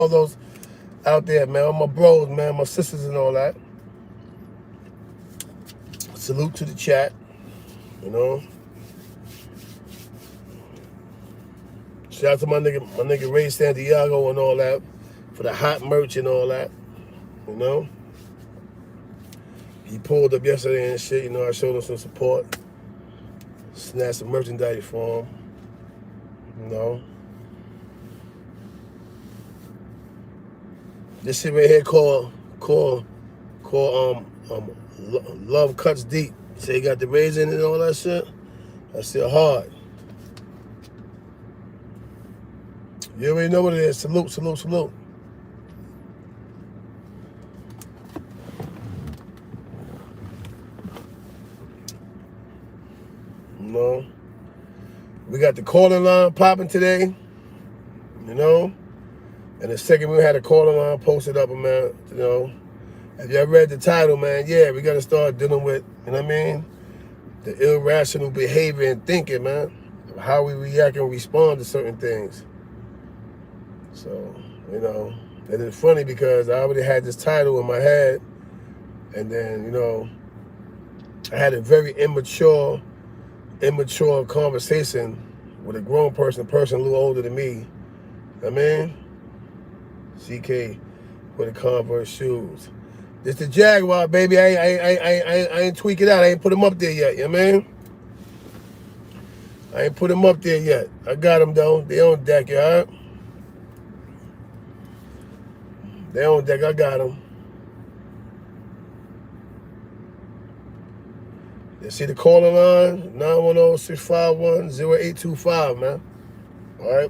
all those out there, man. All my bros, man, my sisters and all that. Salute to the chat, you know. Shout out to my nigga Ray Santiago and all that for the hot merch and all that, you know. He pulled up yesterday and shit, you know. I showed him some support. Snatched some merchandise for him, you know. This shit right here called Love Cuts Deep. Say you got the raisin and all that shit. That's still hard. You already know what it is. Salute, salute, salute. You know, we got the calling line popping today. You know, and the second we had a calling line posted up, man. You know, if y'all read the title, man, yeah, we got to start dealing with, you know what I mean, the irrational behavior and thinking, man, how we react and respond to certain things. So, you know, and it's funny because I already had this title in my head, and then, you know, I had a very immature conversation with a grown person, a person a little older than me. I mean, CK with the Converse shoes. This the Jaguar, baby. I ain't tweak it out. I ain't put him up there yet, you know what I mean? I ain't put him up there yet. I got him, though. They on deck, you all right? They on deck. I got him. You see the caller line? 910-651-0825, man. All right?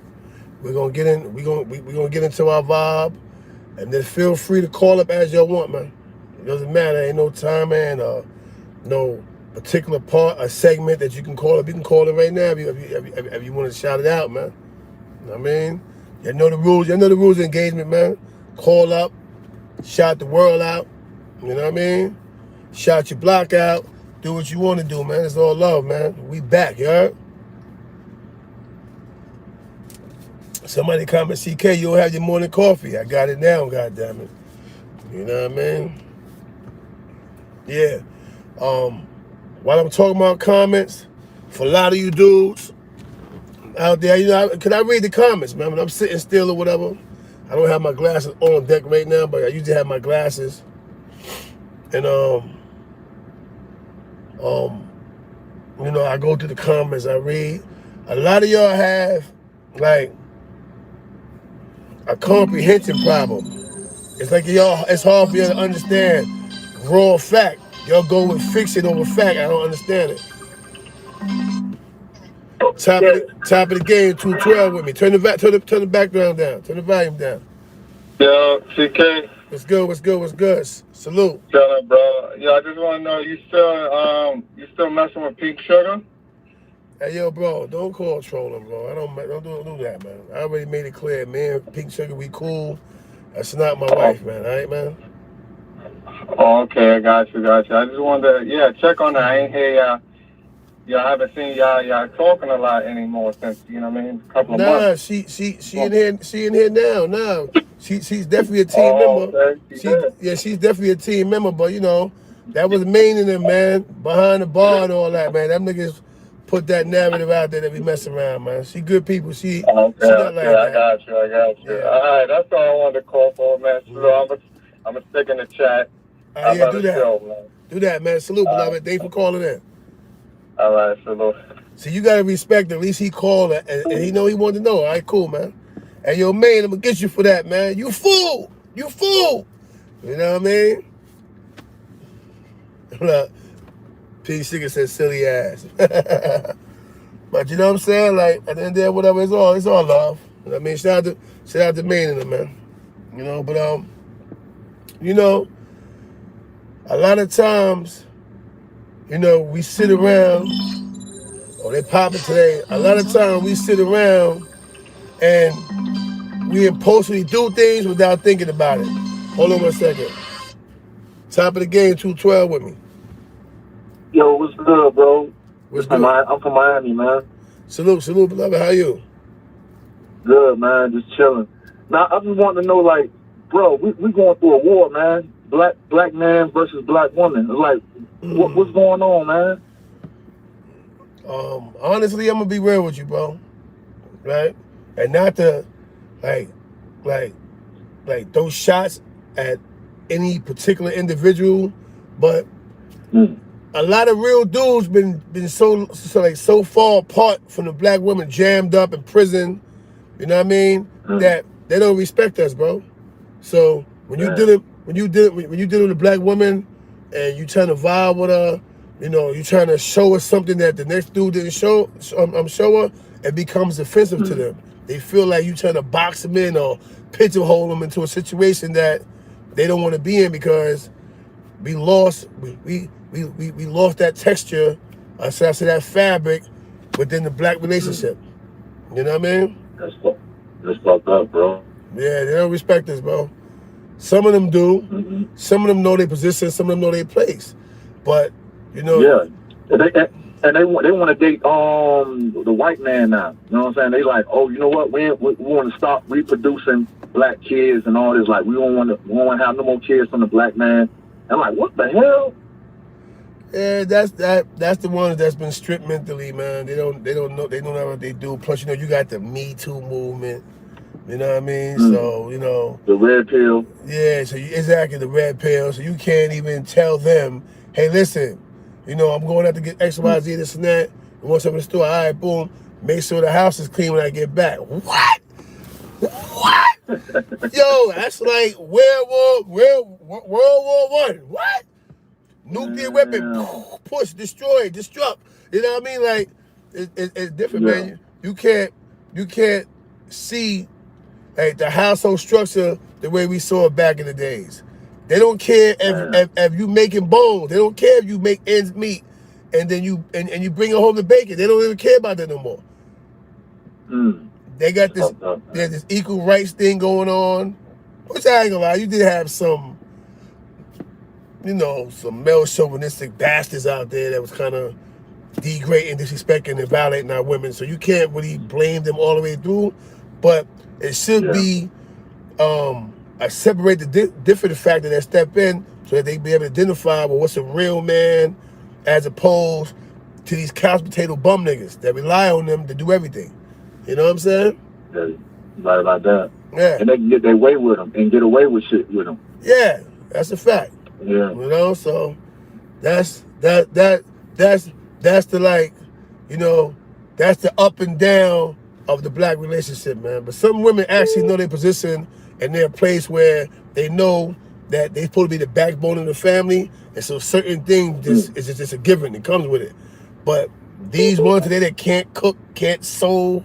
We're gonna get in. We're gonna get into our vibe, and then feel free to call up as y'all want, man. It doesn't matter. Ain't no time, man. No particular part, a segment that you can call up. You can call it right now if you want to shout it out, man. You know what I mean? You know the rules. You know the rules of engagement, man. Call up, shout the world out. You know what I mean? Shout your block out. Do what you want to do, man. It's all love, man. We back, you heard? Somebody comment, CK, you don't have your morning coffee. I got it now, goddammit. You know what I mean? Yeah. While I'm talking about comments, for a lot of you dudes out there, you know, can I read the comments, man? When I'm sitting still or whatever, I don't have my glasses on deck right now, but I usually have my glasses. And, you know, I go through the comments, I read. A lot of y'all have, like, a comprehension problem. It's like y'all, it's hard for you to understand raw fact. Y'all go with fiction over fact. I don't understand it. Top of the game, 212 with me. Turn the background down. Turn the volume down. Yo, CK. What's good? What's good? What's good? Salute. Chillin', bro. Yo, I just want to know, you still messing with Pink Sugar? Hey, yo, bro, don't call trolling, bro. Don't do that, man. I already made it clear, man. Pink Sugar, we cool. That's not my wife, man. All right, man? Oh, okay, I got you. I just wanted to, check on that. I ain't hear y'all. I haven't seen y'all talking a lot anymore since, you know what I mean, a couple of months. She in here now. No, she's definitely a team member. Okay. She's definitely a team member. But you know, that was main in them, man, behind the bar and all that, man. Them niggas put that narrative out there that we mess around, man. She good people. She not like that. I got you. Yeah. All right, that's all I wanted to call for, man. So I'm gonna stick in the chat. Yeah, do that. Do that, man. Salute, beloved. Thanks for calling in. All right, salute. So you gotta respect. At least he called and he know he wanted to know. All right, cool, man. And yo, man, I'm gonna get you for that, man. You fool. You fool. You know what I mean? Look, P. Sugar says silly ass. But you know what I'm saying? Like at the end of the day, whatever, it's all love. You know what I mean? Shout out to Maine and them, man. You know, but you know, a lot of times, you know, we sit around, they popping today. A lot of times we sit around and we impulsively do things without thinking about it. Hold on 1 second. Top of the game, 212 with me. Yo, what's good, bro? What's good? I'm from Miami, man. Salute, beloved. How you? Good, man. Just chilling. Now I just want to know, like, bro, we going through a war, man. Black man versus black woman. It's like, what's going on, man? Honestly, I'm gonna be real with you, bro. Right? And not to like those shots at any particular individual, but a lot of real dudes been so far apart from the black women, jammed up in prison. You know what I mean? That they don't respect us, bro. So when you dealing with a black woman and you trying to vibe with her, you know, you trying to show her something that the next dude didn't show her, it becomes offensive to them. They feel like you trying to box them in or pigeonhole them into a situation that they don't want to be in because we lost that texture, that fabric within the black relationship. You know what I mean? That's fucked up, bro. Yeah, they don't respect us, bro. Some of them do. Some of them know their position. Some of them know their place. But you know. Yeah, and they want to date the white man now. You know what I'm saying? They like, oh, you know what? We want to stop reproducing black kids and all this. Like, we don't want to have no more kids from the black man. I'm like, what the hell? Yeah, that's the ones that's been stripped mentally, man. They don't know what they do. Plus, you know, you got the Me Too movement. You know what I mean? So, you know, the red pill. Yeah, so exactly, the red pill. So you can't even tell them, hey, listen, you know, I'm going out to get X, Y, Z, this and that. You want something in the store? All right, boom. Make sure the house is clean when I get back. What? Yo, that's like World War I. What? Nuclear weapon, push, destroy, destruct. You know what I mean? Like, it's different, man. You can't see like the household structure the way we saw it back in the days. They don't care if you making bones. They don't care if you make ends meet, and then you bring home the bacon. They don't even care about that no more. They got this equal rights thing going on, which I ain't gonna lie, you did have some, you know, some male chauvinistic bastards out there that was kind of degrading, disrespecting, and violating our women. So you can't really blame them all the way through, but it should be separate the different factor that step in so that they be able to identify what's a real man as opposed to these couch potato bum niggas that rely on them to do everything. You know what I'm saying? Yeah, right about that. Yeah. And they can get their way with them and get away with shit with them. Yeah, that's a fact. Yeah. You know, so that's the, like, you know, that's the up and down of the black relationship, man. But some women actually know their position and they're a place where they know that they're supposed to be the backbone of the family, and so certain things is just a given. It comes with it. But these ones today that can't cook, can't sew,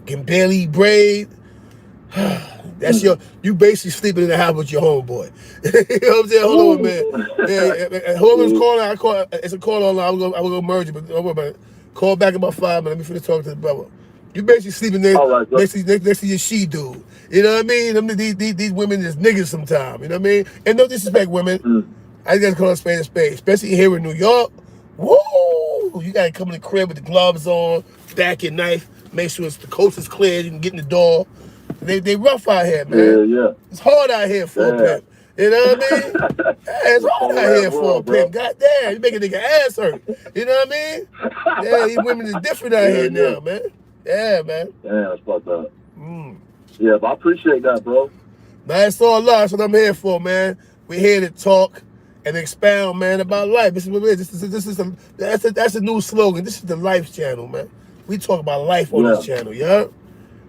can barely braid, that's you basically sleeping in the house with your homeboy. You know what I'm saying? Hold on, man. Yeah, whoever's calling, it's a call online. I'm gonna merge it, but don't worry about it. Call back in about 5 minutes. Let me finish talking to the brother. You basically sleeping there next to your she dude. You know what I mean? These women is niggas sometimes. You know what I mean? And no disrespect, women. I just call a spade a spade, especially here in New York. Woo! You gotta come in the crib with the gloves on, back your knife, make sure the coast is clear. You can get in the door. They rough out here, man. Yeah. It's hard out here for a pimp. You know what I mean? It's hard out here for a pimp. Goddamn, you make a nigga ass hurt. You know what I mean? Yeah, these women is different out here now, man. Yeah, man. Yeah, that's fucked up. Yeah, but I appreciate that, bro. That's all love. That's what I'm here for, man. We're here to talk and expound, man, about life. This is what it is. That's a new slogan. This is the Life Channel, man. We talk about life on this channel, yeah?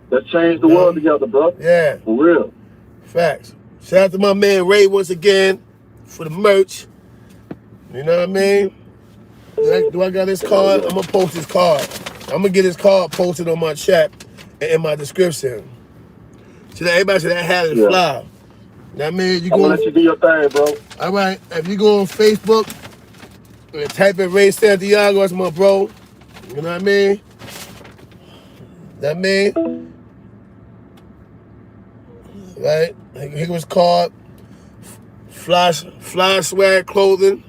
Let's change the world together, bro. Yeah. For real. Facts. Shout out to my man Ray once again for the merch. You know what I mean? Do I got his card? I'm going to post his card. I'm going to get his card posted on my chat and in my description. So that everybody should have it fly. That means you go. I'm gonna let you do your thing, bro. All right. If you go on Facebook and type in Ray Santiago, that's my bro. You know what I mean? That mean, right? Here was called Fly Swag Clothing.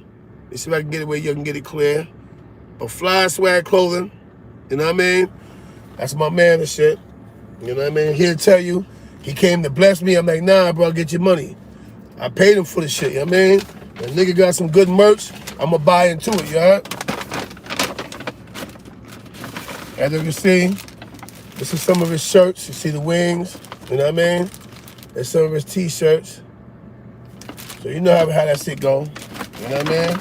Let me see if I can get it where you can get it clear. But Fly Swag Clothing, you know what I mean? That's my man and shit. You know what I mean? Here to tell you, He came to bless me. I'm like, nah, bro, get your money. I paid him for the shit, you know what I mean? The nigga got some good merch, I'm gonna buy into it, you heard? As you can see, this is some of his shirts. You see the wings, you know what I mean? There's some of his t-shirts. So you know how that shit go, you know what I mean?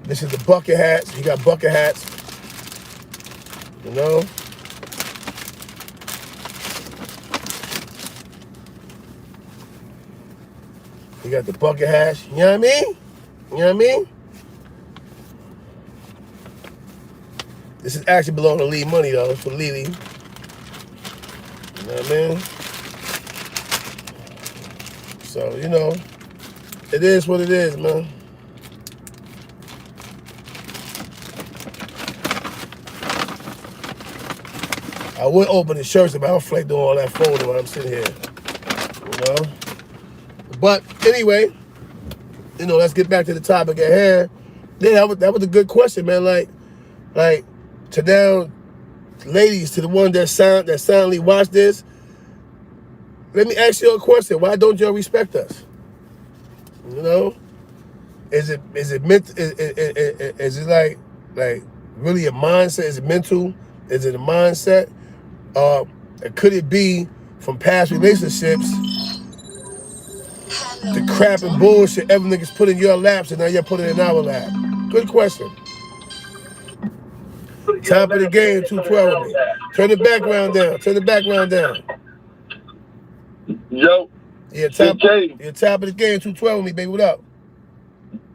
This is the bucket hats. He got bucket hats, you know? He got the bucket hats, you know what I mean? You know what I mean? This is actually belong to Lee Money though, it's for Lily. You know what I mean? So, you know, it is what it is, man. I would open the shirts, but I don't feel like doing all that folding while I'm sitting here, you know? But anyway, you know, let's get back to the topic at hand. Yeah, that was a good question, man. Like to now, ladies, to the one that silently watch this, let me ask you a question. Why don't y'all respect us? You know, is it meant? Is it like really a mindset? Is it mental? Is it a mindset? Could it be from past relationships? The crap and bullshit every nigga's put in your laps and now you're putting it in our lap. Good question. Top of the game, 212 with me. Turn the background down. Turn the background down. Yo. Yeah, top of the game, 212 with me, baby. What up?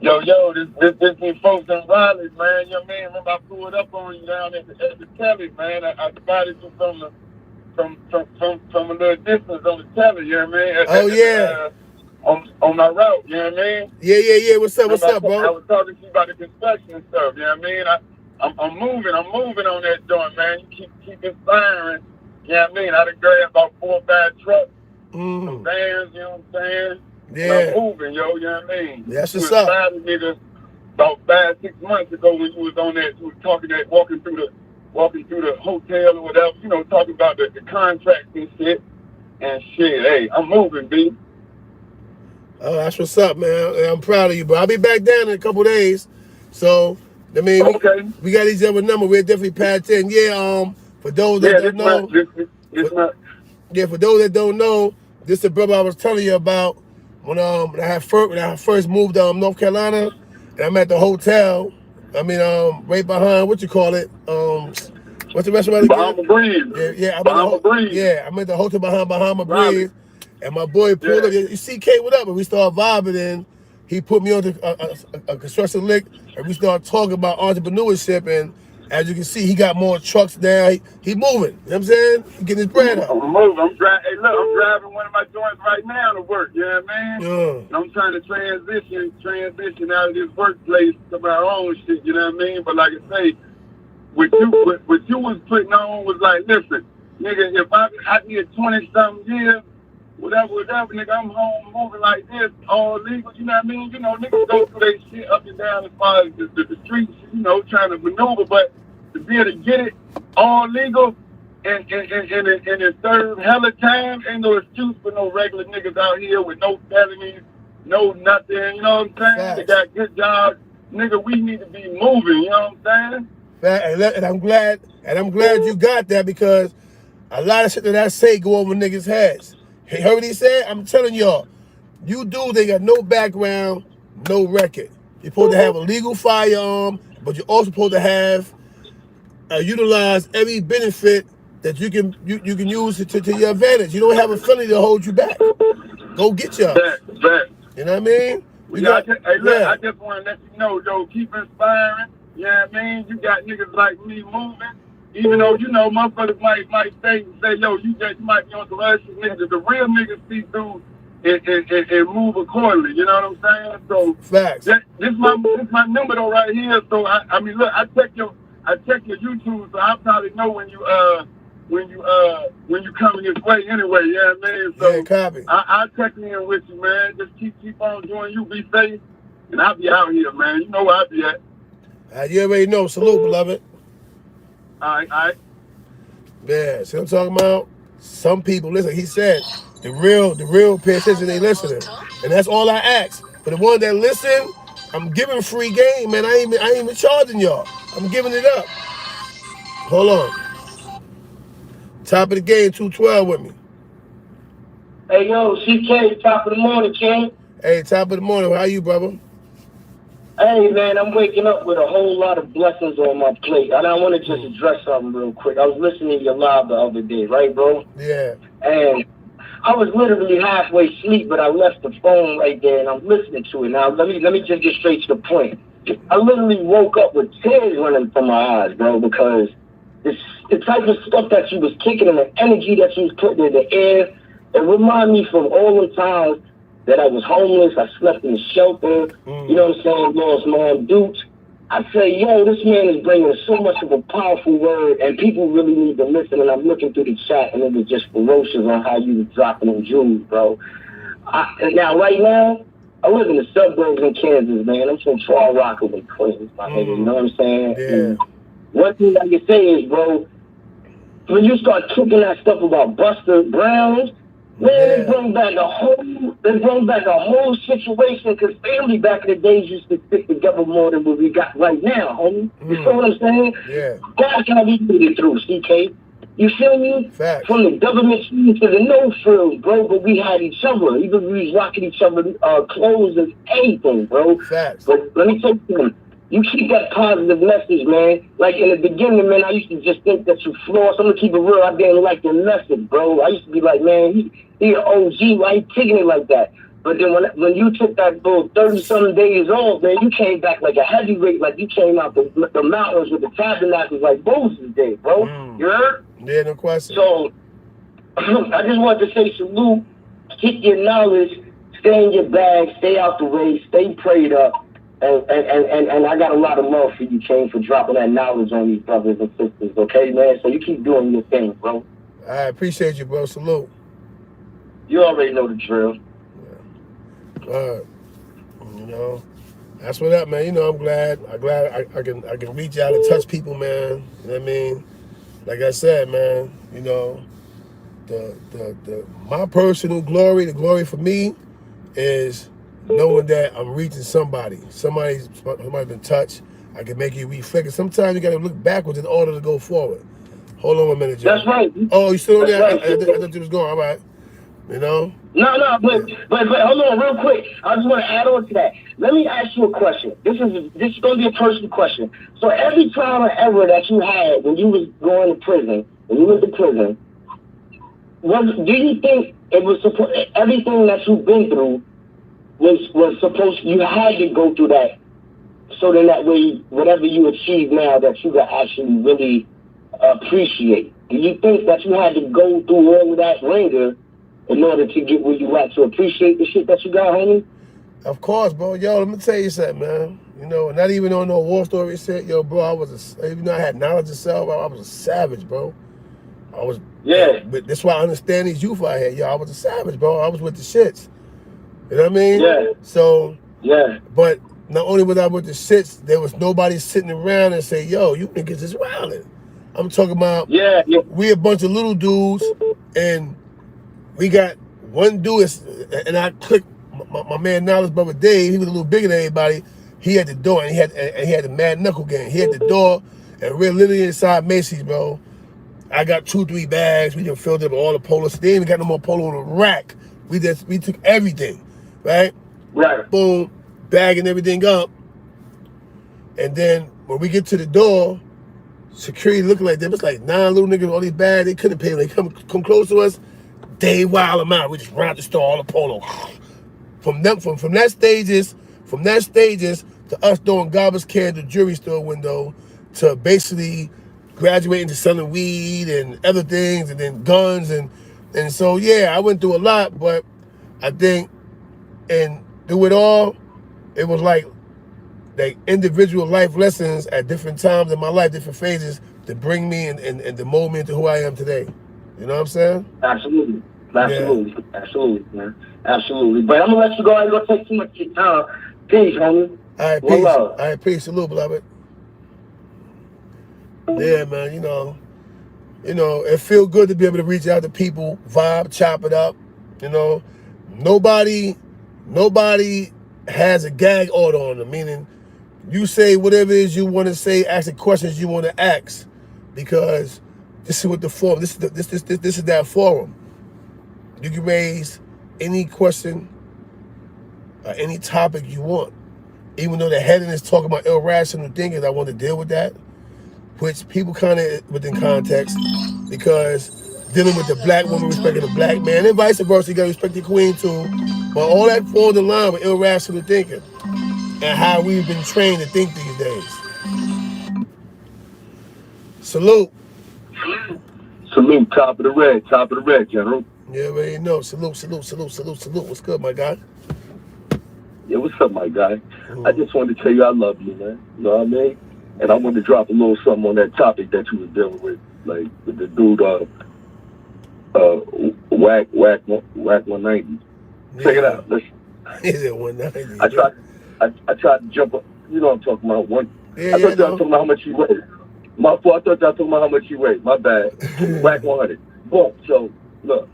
Yo, this these folks in Raleigh, man. You know what I mean? Remember I pulled up on you down at the telly, man. I spotted you from a little distance on the telly, you know what I mean? Oh, yeah. On my route, you know what I mean? Yeah. What's up, bro? I was talking to you about the construction and stuff, you know what I mean? I'm moving on that joint, man. You keep inspiring, you know what I mean? I done grabbed about 4 or 5 trucks, some vans, you know what I'm saying? Yeah. I'm moving, yo, you know what I mean? That's what's up. You inspired me about 5-6 months ago when you was on that, you was talking that, walking through the hotel or whatever, you know, talking about the contracts and shit. And shit, hey, I'm moving, B. Oh, that's what's up, man. I'm proud of you, bro. I'll be back down in a couple days. So, I mean, okay. we got each other number. We're definitely patched in. Yeah, for those that don't know. For those that don't know, this is the brother I was telling you about when I first moved to North Carolina, and I'm at the hotel. I mean, right behind what you call it? What's the restaurant again? Bahama Breeze. Yeah, I'm at the hotel behind Bahama Breeze. And my boy pulled up. You see, K, what up? And we started vibing, and he put me on a construction lick, and we started talking about entrepreneurship. And as you can see, he got more trucks now. He moving. You know what I'm saying? He getting his bread up. I'm moving. I'm driving one of my joints right now to work. You know what I mean? I'm trying to transition out of this workplace to my own shit. You know what I mean? But like I say, what you was putting on was like, listen, nigga, if I did 20-something years. Whatever, nigga, I'm home moving like this, all legal, you know what I mean? You know, niggas go through their shit up and down as far as the streets, you know, trying to maneuver, but to be able to get it all legal and it serve hella time, ain't no excuse for no regular niggas out here with no felonies, no nothing, you know what I'm saying? Facts. They got good jobs. Nigga, we need to be moving, you know what I'm saying? And I'm glad you got that, because a lot of shit that I say go over niggas' heads. You heard what he said? I'm telling y'all, you dudes ain't got no background, no record. You're supposed to have a legal firearm, but you're also supposed to have utilize every benefit that you can use to your advantage. You don't have a felony to hold you back. Go get yours. You know what I mean? I just want to let you know, though, keep inspiring. You know what I mean? You got niggas like me moving. Even though, you know, motherfuckers might say, yo, you might be on some other shit, niggas. The real niggas see through and move accordingly. You know what I'm saying? So facts. This my number though right here. So I mean, look, I check your YouTube, so I probably know when you coming this way anyway. You know what I mean? So yeah, copy. I'll check in with you, man. Just keep on doing you. Be safe, and I'll be out here, man. You know where I'll be at. You already know. Salute, beloved. All right. Yeah, see what I'm talking about? some people listen. He said the real pay attention, they listening, and that's all I ask. For the one that listen, I'm giving free game, man. I ain't even charging y'all. I'm giving it up. Hold on. Top of the game, 212 with me. Hey, yo, CK, top of the morning, King. Hey, top of the morning. How you, brother? Hey, man, I'm waking up with a whole lot of blessings on my plate. And I want to just address something real quick. I was listening to your live the other day, right, bro? Yeah. And I was literally halfway asleep, but I left the phone right there, and I'm listening to it. Now, let me just get straight to the point. I literally woke up with tears running from my eyes, bro, because the type of stuff that you was kicking and the energy that you was putting in the air, it reminded me from all the times that I was homeless, I slept in a shelter, you know what I'm saying, lost mom dukes. I say, yo, this man is bringing so much of a powerful word, and people really need to listen. And I'm looking through the chat, and it was just ferocious on how you were dropping them jewels, bro. Now, right now, I live in the suburbs in Kansas, man. I'm from Far Rockaway, Queens, my nigga, you know what I'm saying? Yeah. And one thing I can say is, bro, when you start kicking that stuff about Buster Browns, man, they bring back a whole situation, because family back in the days used to stick together more than what we got right now, homie. You feel what I'm saying? Yeah. That's how we put it through, CK. You feel me? Facts. From the government to the no frills, bro, but we had each other. Even we was rocking each other clothes and anything, bro. Facts. But let me tell you something. You keep that positive message, man. Like in the beginning, man, I used to just think that you floss. I'm gonna keep it real. I didn't like your message, bro. I used to be like, man, he an OG. Why he taking it like that? But then when you took that little 30-something days off, man, you came back like a heavyweight. Like you came out the mountains with the tabernacles like Moses did, bro. You heard? Yeah, no question. So I just wanted to say salute. Keep your knowledge. Stay in your bag. Stay out the way. Stay prayed up. And I got a lot of love for you, King, for dropping that knowledge on these brothers and sisters, okay, man? So you keep doing your thing, bro. I appreciate you, bro. Salute. You already know the drill. Yeah. You know, that's what up, man. You know, I'm glad I can reach out and touch people, man. You know what I mean? Like I said, man, you know, my personal glory, the glory for me is knowing that I'm reaching somebody. Somebody's been touched. I can make you reflect. And sometimes you got to look backwards in order to go forward. Hold on a minute, Joe. That's right. Oh, you still on there? Right. I thought you was going. All right. You know? No, but hold on real quick. I just want to add on to that. Let me ask you a question. This is going to be a personal question. So every time or ever that you had when you was going to prison, do you think it was everything that you've been through was supposed, you had to go through that, so then that way whatever you achieve now that you can actually really appreciate? Do you think that you had to go through all of that ringer in order to get where you at, to appreciate the shit that you got, homie? Of course, bro. Yo, let me tell you something, man. You know, not even on no war story shit. Yo, bro, even though I had knowledge of self, I was a savage, bro. But that's why I understand these youth out here. Yo, I was a savage, bro. I was with the shits. You know what I mean? Yeah. So, but not only was I with the shits, there was nobody sitting around and say, yo, you niggas is wildin'. I'm talking about, we a bunch of little dudes, and we got one dude, and I clicked my man Knowledge brother Dave. He was a little bigger than everybody. He had the door, and he had the mad knuckle game. He had the door, and we're literally inside Macy's, bro. I got 2-3 bags. We just filled up all the polos. They ain't got no more polo on the rack. We took everything, right? Right. Boom, bagging everything up. And then when we get to the door, security looking like them. It's like 9 little niggas with all these bags. They couldn't pay. They come close to us. They wild them out. We just ran out the store, all the polo. From that stages to us doing garbage can at the jewelry store window, to basically graduating to selling weed and other things, and then guns, and so I went through a lot. But I think, and through it all, it was like individual life lessons at different times in my life, different phases, to bring me and to mold me into who I am today. You know what I'm saying? Absolutely, man. Absolutely. But I'm gonna let you go. I ain't gonna take too much of your time. Peace, homie. All right, peace. All right, peace. Salute, beloved. Yeah, man. You know, You know, it feels good to be able to reach out to people, vibe, chop it up. You know, nobody has a gag order on them, meaning you say whatever it is you want to say, ask the questions you want to ask, because this is what the forum. This is that forum. You can raise any question or any topic you want. Even though the heading is talking about irrational thinking, I want to deal with that, which people kind of within context, because dealing with the black woman respecting the black man, and vice versa, you got to respect the queen too. But all that falls in line with irrational thinking and how we've been trained to think these days. Salute. Salute, top of the red, General. You already know. Salute. What's good, my guy? Yeah, what's up, my guy? I just wanted to tell you I love you, man. You know what I mean? And I wanted to drop a little something on that topic that you was dealing with, like with the dude, Whack 190. Yeah. Check it out. Listen. Is it 190? I tried to jump up. You know what I'm talking about. Yeah, I thought y'all talking about how much you weigh. My fault. I thought y'all talking about how much you weigh. My bad. Whack 100. Boom. So look,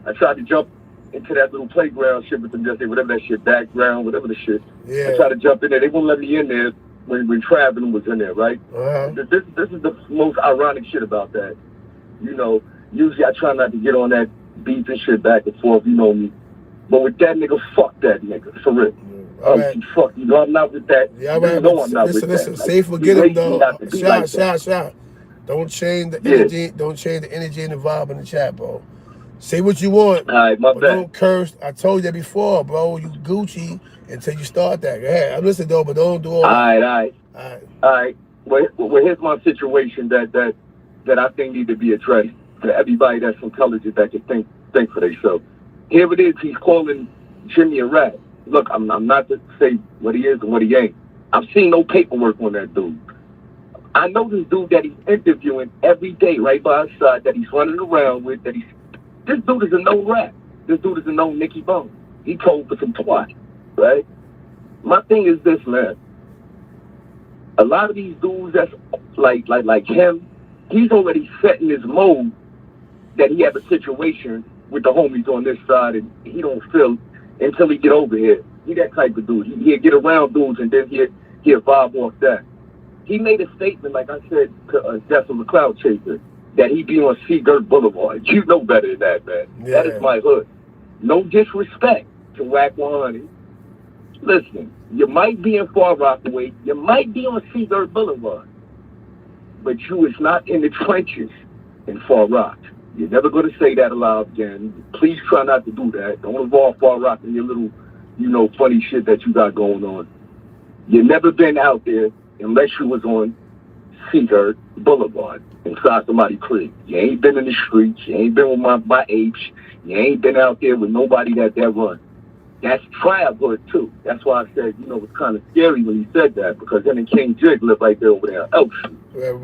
I tried to jump into that little playground shit with them, just whatever that shit, background, whatever the shit. Yeah. I tried to jump in there. They wouldn't let me in there when Traveling was in there, right? Uh-huh. This is the most ironic shit about that. You know, usually I try not to get on that beef and shit back and forth, you know me. But with that nigga, fuck that nigga, for real. Right. Fuck, you know I'm not with that. Yeah, all right. You know I'm not with Listen, that. say forget him though. Shot. Like Don't change the energy. Don't change the energy and the vibe in the chat, bro. Say what you want. All right, my but bad. Don't curse. I told you that before, bro. You Gucci until you start that. Go ahead. I'm listening though, but don't do all that. All right. Well, here's my situation that I think need to be addressed for everybody that's intelligent that can think for themselves. Here it is. He's calling Jimmy a rat. Look, I'm not to say what he is and what he ain't. I've seen no paperwork on that dude. I know this dude that he's interviewing every day right by his side, that he's running around with, this dude is a no rat. This dude is a no Nicky Bone. He told for some twat, right? My thing is this, man. A lot of these dudes that's like him, he's already set in his mode that he have a situation with the homies on this side, and he don't feel until he get over here. He that type of dude. He'll get around dudes, and then he'll vibe off that. He made a statement, like I said, to Death of a Cloud Chaser, that he be on Seagirt Boulevard. You know better than that, man. Yeah. That is my hood. No disrespect to Whack 100. Listen, you might be in Far Rockaway, you might be on Seagirt Boulevard, but you is not in the trenches in Far Rock. You're never going to say that aloud again. Please try not to do that. Don't involve Far Rock in your little, funny shit that you got going on. You've never been out there unless you was on Seagirt Boulevard inside somebody's crib. You ain't been in the streets. You ain't been with my apes. You ain't been out there with nobody that run. That's childhood too. That's why I said, it's kind of scary when he said that, because then King Jig lived right there over there in Elk Street.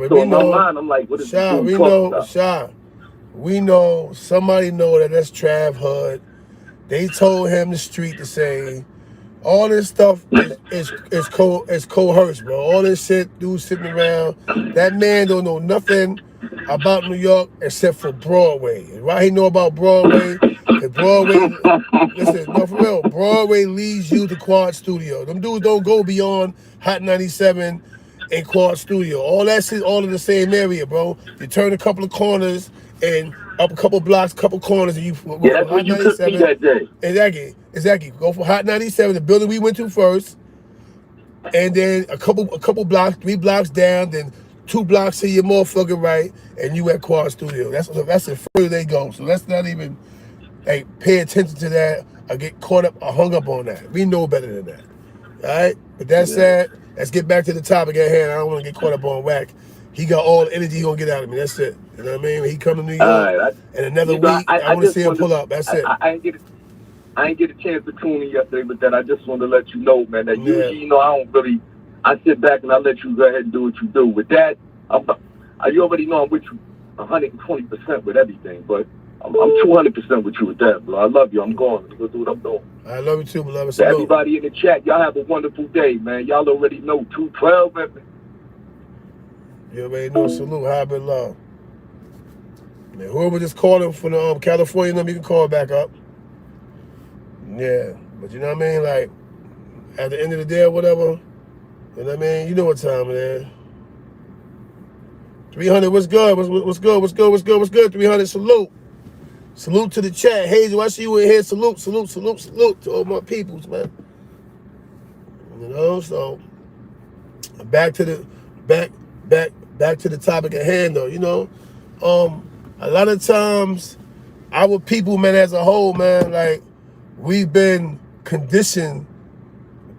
So in my mind, I'm like, what is this dude talking about? We know, somebody know that's Trav Hood. They told him the street to say, all this stuff is coerced, bro. All this shit, dudes sitting around. That man don't know nothing about New York except for Broadway. Why he know about Broadway? Because Broadway, listen, no, for real, Broadway leads you to Quad Studio. Them dudes don't go beyond Hot 97 and Quad Studio. All that shit, all in the same area, bro. You turn a couple of corners and up a couple blocks, couple corners, and you go that's Hot 97. That day. Exactly. Go for Hot 97, the building we went to first, and then a couple blocks, 3 blocks down, then 2 blocks to your motherfucking right, and you at Quad Studio. That's the further they go. So let's not even pay attention to that or get caught up or hung up on that. We know better than that. All right? But that said, let's get back to the topic at hand. I don't want to get caught up on Whack. He got all the energy he gonna get out of me. That's it. You know what I mean? When he come to New York and another week, I want to see him pull up. That's it. I ain't get a chance to tune in yesterday, but then I just want to let you know, man, that usually, I sit back and I let you go ahead and do what you do. With that, you already know I'm with you 120% with everything, but I'm 200% with you with that, bro. I love you. I'm going. Let's go do what I'm doing. I love you too, beloved. To everybody in the chat, y'all have a wonderful day, man. Y'all already know 212, man. You already know. Salute. High and love. Man, whoever just called him from the California number, you can call back up. Yeah, but you know what I mean? Like, at the end of the day or whatever, you know what I mean? You know what time it is. 300, what's good? What's good? 300, salute. Salute to the chat. Hazel, I see you in here. Salute to all my peoples, man. You know, so back to the topic at hand though, you know. A lot of times our people, man, as a whole, man, like we've been conditioned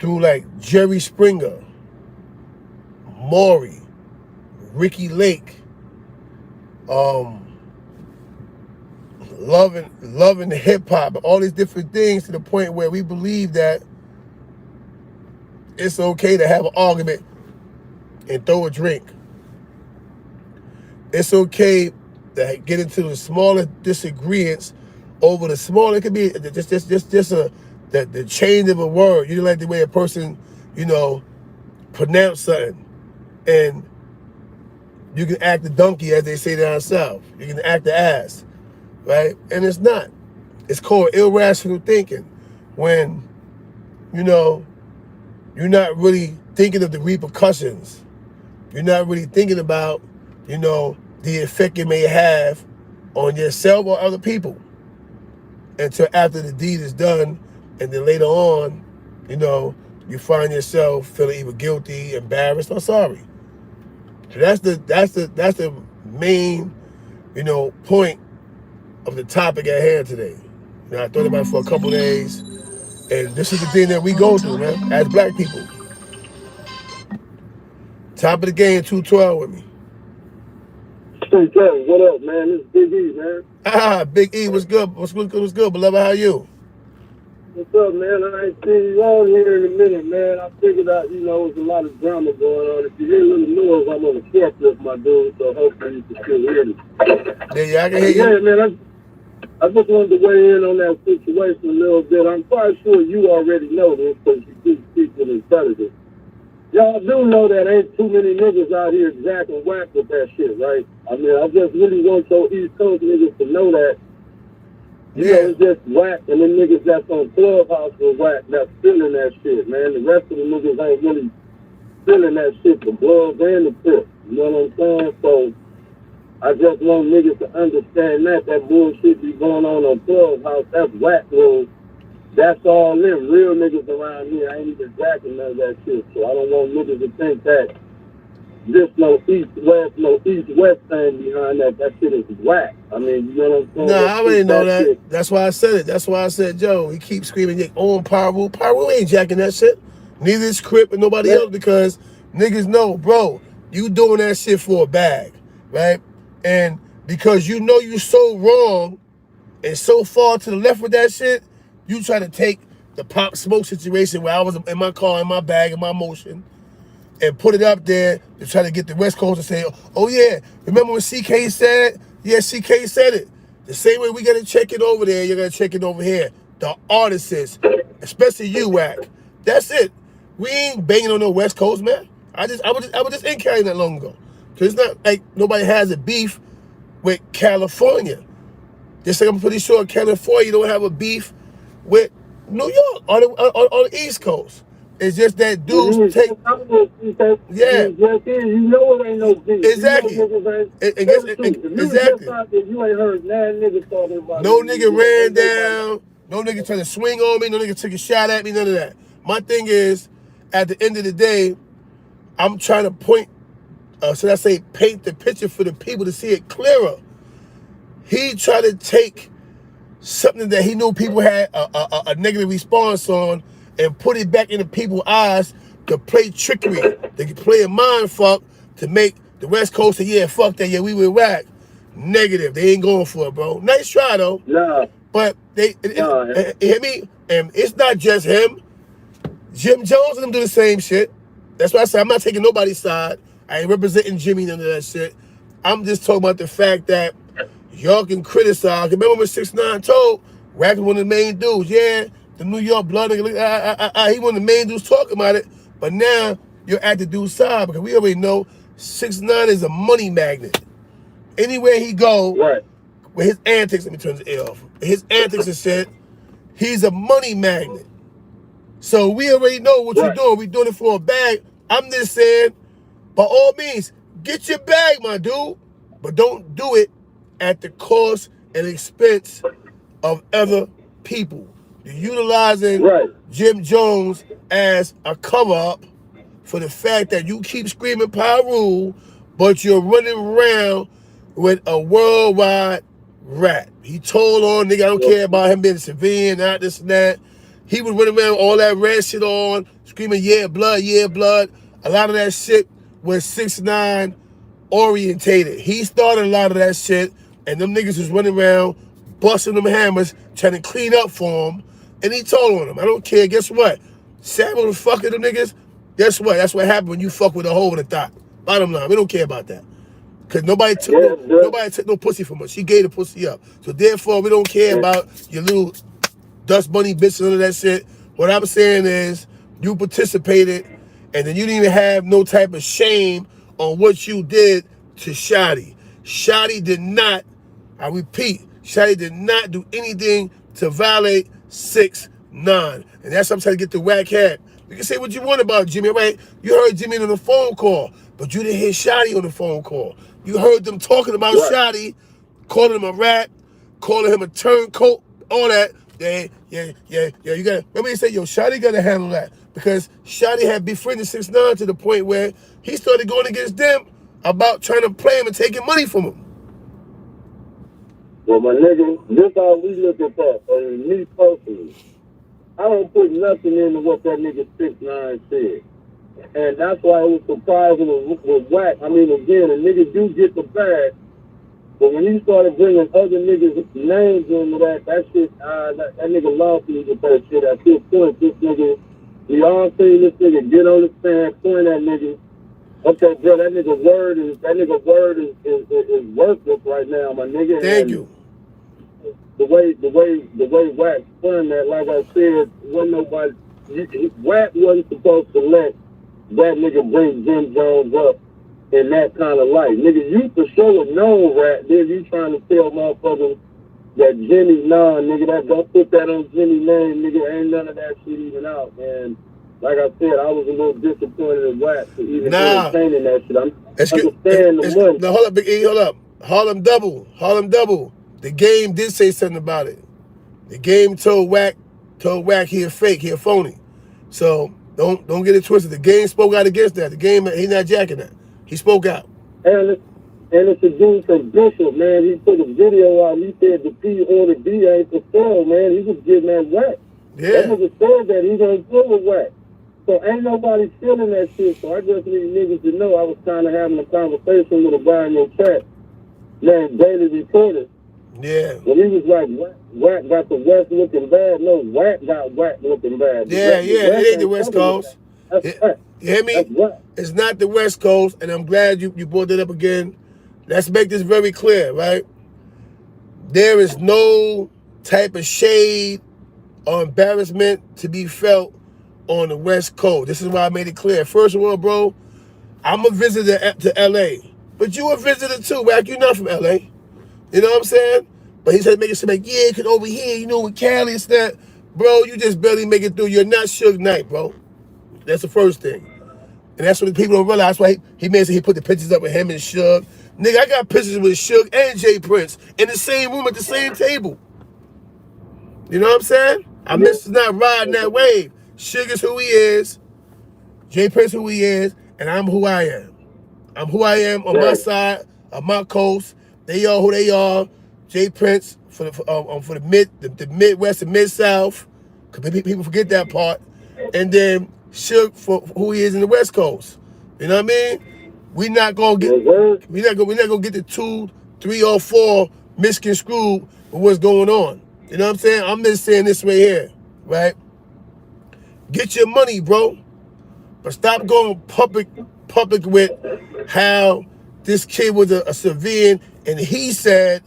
through like Jerry Springer, Maury, Ricky Lake, loving the hip hop, all these different things to the point where we believe that it's okay to have an argument and throw a drink. It's okay to get into the smallest disagreements over the small. It could be just the change of a word. You like the way a person, you know, pronounce something, and you can act the donkey, as they say down south. You can act the ass, right? And it's not. It's called irrational thinking, when, you know, you're not really thinking of the repercussions. You're not really thinking about, you know, the effect it may have on yourself or other people until after the deed is done, and then later on, you know, you find yourself feeling either guilty, embarrassed, or sorry. So that's the main, you know, point of the topic at hand today. You know, I thought about it for a couple days, and this is the thing that we go through, man, as black people. Top of the game, 212 with me. Hey, Kevin, what up, man? This is Big E, man. Big E, what's good? What's good, beloved? How you? What's up, man? I ain't seen you on here in a minute, man. I figured out, you know, there's a lot of drama going on. If you hear a little noise, I'm on the forklift, my dude, so hopefully you can still hear me. Yeah, I can hear you. Yeah, man, I just wanted to weigh in on that situation a little bit. I'm quite sure you already know this because you do speak with intelligence. Y'all do know that ain't too many niggas out here jacking whack with that shit, right? I mean, I just really want your East Coast niggas to know that. You know, it's just whack, and them niggas that's on Clubhouse are whack, that's feeling that shit, man. The rest of the niggas ain't really feeling that shit, the Bloods and the Crips. You know what I'm saying? So, I just want niggas to understand that bullshit be going on Clubhouse, that's whack, bro. That's all them real niggas around here. I ain't even jacking none of that shit. So I don't want niggas to think that there's no east-west thing behind that. That shit is whack. I mean, you know what I'm saying? Nah, I already know that. Shit. That's why I said it. That's why I said, Joe, he keeps screaming, Power Rule. Power Rule ain't jacking that shit. Neither is Crip and nobody else, because niggas know, bro, you doing that shit for a bag, right? And because you know you so wrong and so far to the left with that shit, you try to take the Pop Smoke situation where I was in my car, in my bag, in my motion, and put it up there to try to get the West Coast to say, oh yeah, remember when CK said? Yeah, CK said it. The same way we got to check it over there, you're going to check it over here. The artists, especially you, Wack. That's it. We ain't banging on no West Coast, man. I was just in Cali not long ago. So it's not like nobody has a beef with California. Just like I'm pretty sure California don't have a beef with New York on the East Coast. It's just that dudes take. Yeah. You know it ain't no beef. Exactly. You know Exactly. You ain't heard none niggas talking about. No nigga ran down. No nigga trying to swing on me. No nigga took a shot at me. None of that. My thing is, at the end of the day, I'm trying to paint the picture for the people to see it clearer. He tried to take something that he knew people had a negative response on and put it back into people's eyes to play trickery, to play a mind fuck, to make the West Coast say, yeah, fuck that, yeah, we were whack. Negative, they ain't going for it, bro. Nice try, though. Nah. But you hear me? And it's not just him. Jim Jones and them do the same shit. That's why I say I'm not taking nobody's side. I ain't representing Jimmy, none of that shit. I'm just talking about the fact that y'all can criticize. Remember when 6ix9ine told Wack was one of the main dudes? Yeah, the New York blood nigga. He one of the main dudes talking about it. But now you're at the dude's side because we already know 6ix9ine is a money magnet. Anywhere he go, right, with his antics, let me turn the air off. His antics and shit, he's a money magnet. So we already know what you're doing. We're doing it for a bag. I'm just saying, by all means, get your bag, my dude. But don't do it at the cost and expense of other people. You're utilizing Jim Jones as a cover-up for the fact that you keep screaming power rule, but you're running around with a worldwide rat. He told on nigga, I don't care about him being civilian, not this and that. He was running around with all that red shit on, screaming, yeah, blood, yeah, blood. A lot of that shit was 6ix9ine orientated. He started a lot of that shit, and them niggas was running around, busting them hammers, trying to clean up for him, and he told on them. I don't care. Guess what? Samuel the fucking them niggas, guess what? That's what happened when you fuck with a hole in the thought. Bottom line, we don't care about that. Because nobody took no pussy from us. She gave the pussy up. So therefore, we don't care about your little dust bunny bitch and all of that shit. What I'm saying is, you participated, and then you didn't even have no type of shame on what you did to Shotty. Shotty did not, I repeat, Shotty did not do anything to violate 6ix9ine. And that's what I'm trying to get the whack hat. You can say what you want about Jimmy, right? You heard Jimmy on the phone call, but you didn't hear Shotty on the phone call. You heard them talking about Shotty, calling him a rat, calling him a turncoat, all that. Yeah, you gotta, remember he said, yo, Shotty gotta handle that. Because Shotty had befriended 6ix9ine to the point where he started going against them about trying to play him and taking money from him. Well, my nigga, this how we look at that. Me personally, I don't put nothing into what that nigga 6ix9ine said. And that's why it was surprising with whack. I mean, again, a nigga do get the bag, but when you started bringing other niggas' names into that shit, that nigga lost me with that shit. At this point, this nigga, we all seen this nigga get on the stand, point at nigga. Okay, bro, that nigga word is worthless right now, my nigga. Thank you. The way Wack spun that, like I said, wasn't nobody. Wack wasn't supposed to let that nigga bring Jim Jones up in that kind of light. Nigga, you for sure would know, Rat, then you trying to tell motherfuckers that Jimmy, nah, nigga, that don't put that on Jimmy's name, nigga, ain't none of that shit even out, man. Like I said, I was a little disappointed in Wack for even entertaining that shit. I'm understanding the money. Now, hold up, Big E, hold up. Harlem Double. The game did say something about it. The game told Wack he a fake, he a phony. So don't get it twisted. The game spoke out against that. The game, he not jacking that. He spoke out. And it's a dude from Bishop, man. He put a video out. He said the P or the D ain't for sale, man. He was getting that Wack. Yeah. That nigga said that he gonna deal with Wack. So ain't nobody feeling that shit. So I just need niggas to know I was kind of having a conversation with a guy in your chat named Daily Reporter. Yeah. When he was like, Wack got the West looking bad. No, Wack got Wack looking bad. Yeah, it ain't the West Coast. You hear me? It's not the West Coast, and I'm glad you brought that up again. Let's make this very clear, right? There is no type of shade or embarrassment to be felt on the West Coast. This is why I made it clear. First of all, bro, I'm a visitor to L.A., but you a visitor too, Wack. You're not from L.A., you know what I'm saying? But he said, make it seem like, yeah, because over here, you know, with Cali and stuff. Bro, you just barely make it through. You're not Suge Knight, bro. That's the first thing. And that's what the people don't realize. That's why he made sure he put the pictures up with him and Suge. Nigga, I got pictures with Suge and Jay Prince in the same room at the same table. You know what I'm saying? I'm just not riding that wave. Suge is who he is. Jay Prince who he is. And I'm who I am. I'm who I am on my side, on my coast. They are who they are. Jay Prince for the Midwest and Mid-South. People forget that part. And then Suge for who he is in the West Coast. You know what I mean? We're not gonna get the 2, 3, or 4 misconstrued with what's going on. You know what I'm saying? I'm just saying this right here, right? Get your money, bro. But stop going public with how this kid was a civilian, and he said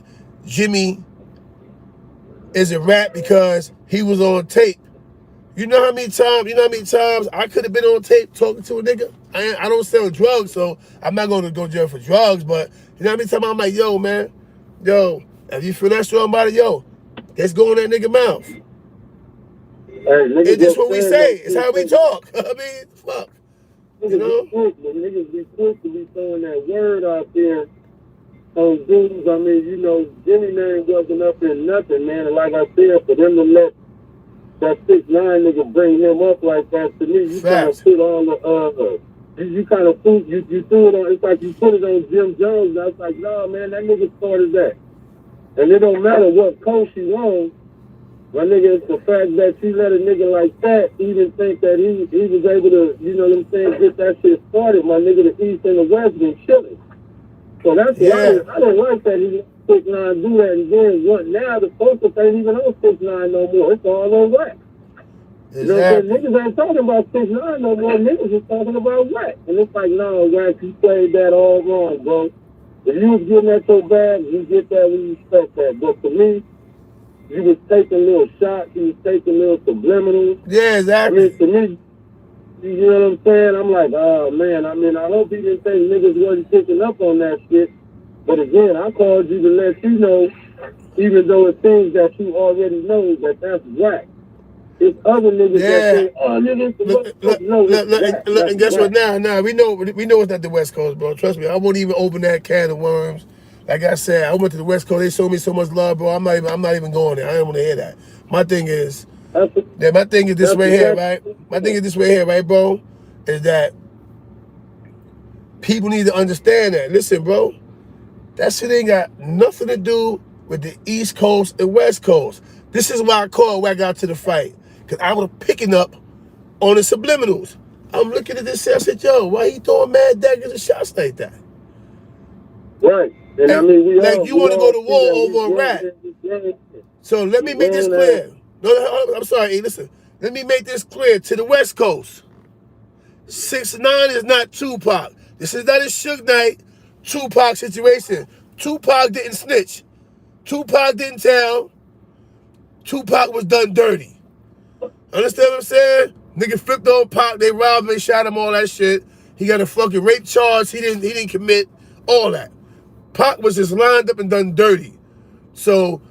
Jimmy is a rat because he was on tape. You know how many times I could have been on tape talking to a nigga? I don't sell drugs, so I'm not going to go to jail for drugs, but you know how many times I'm like, yo, man, If you feel that strong about it, yo, let's go in that nigga mouth. Hey, It's just what we say. It's how we talk. I mean, fuck. You know? Niggas be quick to be throwing that word out there on dudes. I mean, you know, Jimmy name wasn't up in nothing, man. And like I said, for them to let that 6'9" nigga bring him up like that, to me, you kind of put all the you kind of threw it on. It's like you put it on Jim Jones. And I was like, no, man, that nigga started that. And it don't matter what coach he on. My nigga, it's the fact that you let a nigga like that even think that he was able to, you know what I'm saying, get that shit started. My nigga, the East and the West been chilling. So that's why I don't like that he 6'9" do that. And then what? Now the focus ain't even on 6'9" no more. It's all on wax. Exactly. You know, niggas ain't talking about 6'9" no more. Niggas is talking about wax. And it's like, no, wax, you played that all wrong, bro. If you was getting at your bag, you get that, we respect that. But for me, you was taking little shots, you was taking little subliminals. Yeah, exactly. I mean, to me, you know what I'm saying? I'm like, oh, man, I mean, I hope you didn't think niggas wasn't picking up on that shit. But again, I called you to let you know, even though it's things that you already know, that that's whack. It's other niggas that say, oh, niggas, look, and guess what? Nah, we know it's not the West Coast, bro. Trust me, I won't even open that can of worms. Like I said, I went to the West Coast. They showed me so much love, bro. I'm not even going there. I don't want to hear that. My thing is this right here, right? My thing is this right here, right, bro? Is that people need to understand that. Listen, bro, that shit ain't got nothing to do with the East Coast and West Coast. This is why I called when I got to the fight. Because I was picking up on the subliminals. I'm looking at this and I said, yo, why he throwing mad daggers and shots like that? Right. And I mean, you want to go to war over a rat. So let me make this clear. No, I'm sorry. Hey, listen. Let me make this clear to the West Coast. 6'9" is not Tupac. This is not a Suge Knight Tupac situation. Tupac didn't snitch. Tupac didn't tell. Tupac was done dirty. Understand what I'm saying? Nigga flipped on Pac. They robbed him. They shot him. All that shit. He got a fucking rape charge. He didn't commit. All that. Pac was just lined up and done dirty. So,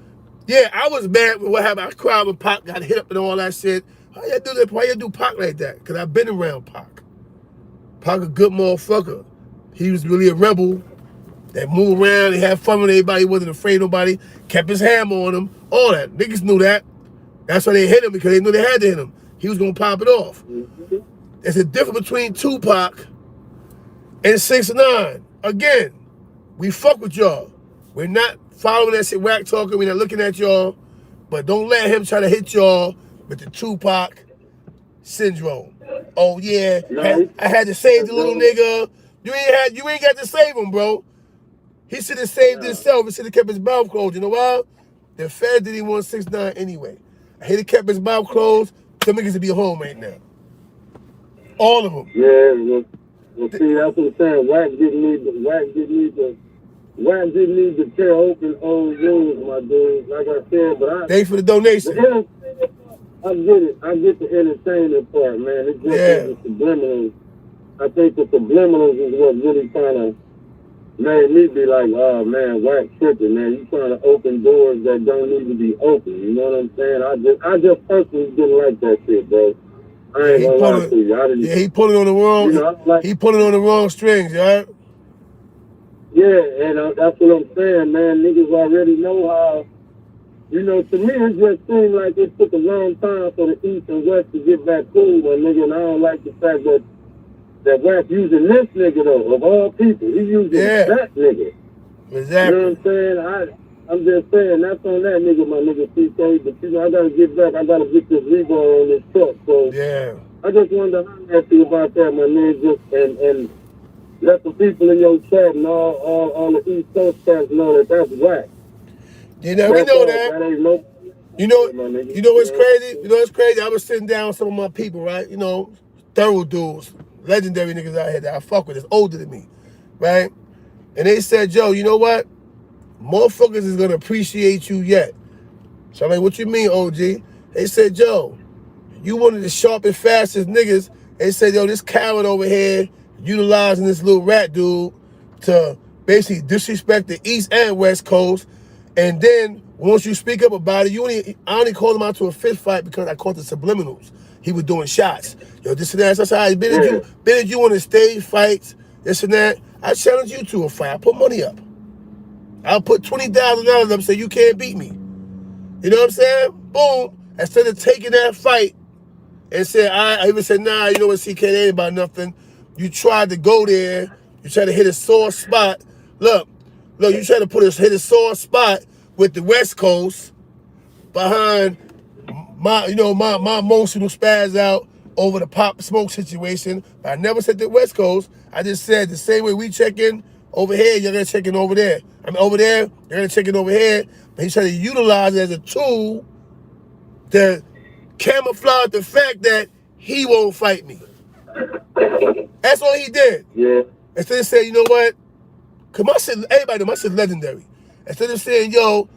yeah, I was mad with what happened. I cried when Pac got hit up and all that shit. Why y'all do that? Why y'all do Pac like that? Because I've been around Pac. Pac a good motherfucker. He was really a rebel that moved around. He had fun with everybody. He wasn't afraid of nobody. Kept his hammer on him. All that. Niggas knew that. That's why they hit him, because they knew they had to hit him. He was going to pop it off. There's a difference between Tupac and 6'9". Again, we fuck with y'all. We're not following that shit whack talking. We're not looking at y'all. But don't let him try to hit y'all with the Tupac syndrome. Oh, yeah, I had to save the little nigga. You ain't got to save him, bro. He should have saved himself. He should have kept his mouth closed. You know why? The Fed didn't want 6'9" anyway. He'd have kept his mouth closed. Some niggas would be home right now. All of them. Yeah, well see, that's what I'm saying. Wax didn't need to tear open old rules, my dude. Like I said, but thanks for the donation. I get it. I get the entertainment part, man. It's just the subliminals. I think the subliminals is what really kind of made me be like, oh man, Wax tripping, man. You trying to open doors that don't need to be open. You know what I'm saying? I just personally didn't like that shit, bro. I ain't gonna lie to you. He put it on the wrong. He put it on the wrong strings, right? Yeah, and that's what I'm saying, man. Niggas already know how. You know, to me, it just seemed like it took a long time for the East and West to get back cool, but nigga, and I don't like the fact that Wax using this nigga, though, of all people. He using that nigga. Exactly. You know what I'm saying? I'm just saying, that's on that nigga, my nigga, CK, but you know, I gotta get back. I gotta get this rebar on this truck, so I just wanted to holler at you about that, my nigga, and let the people in your chat and all the East Coast cats know that that's Wax. You know, we know that. You know what's crazy? You know what's crazy? I was sitting down with some of my people, right? You know, thorough dudes, legendary niggas out here that I fuck with, that's older than me, right? And they said, Joe, you know what? Motherfuckers is gonna appreciate you yet. So I'm like, what you mean, OG? They said, Joe, you one of the sharpest, fastest niggas. They said, yo, this coward over here utilizing this little rat dude to basically disrespect the East and West Coast And then once you speak up about it, I only called him out to a fifth fight because I caught the subliminals. He was doing shots. Yo, this and that. That's how I been at you on the stage fights, this and that. I challenge you to a fight. I put money up. I'll put $20,000 up and say, you can't beat me. You know what I'm saying? Boom. Instead of taking that fight and saying, I even said, nah, you know what, CK, ain't about nothing. You tried to go there. You tried to hit a sore spot. Look, you tried to hit a sore spot with the West Coast behind my emotional spaz out over the Pop Smoke situation. But I never said the West Coast. I just said the same way we check in over here, you're gonna check in over there. I mean, over there, you're gonna check in over here. But he's trying to utilize it as a tool to camouflage the fact that he won't fight me. That's all he did. Yeah. Instead of saying, you know what? Cause my shit, everybody know my shit's legendary. Instead of saying, yo,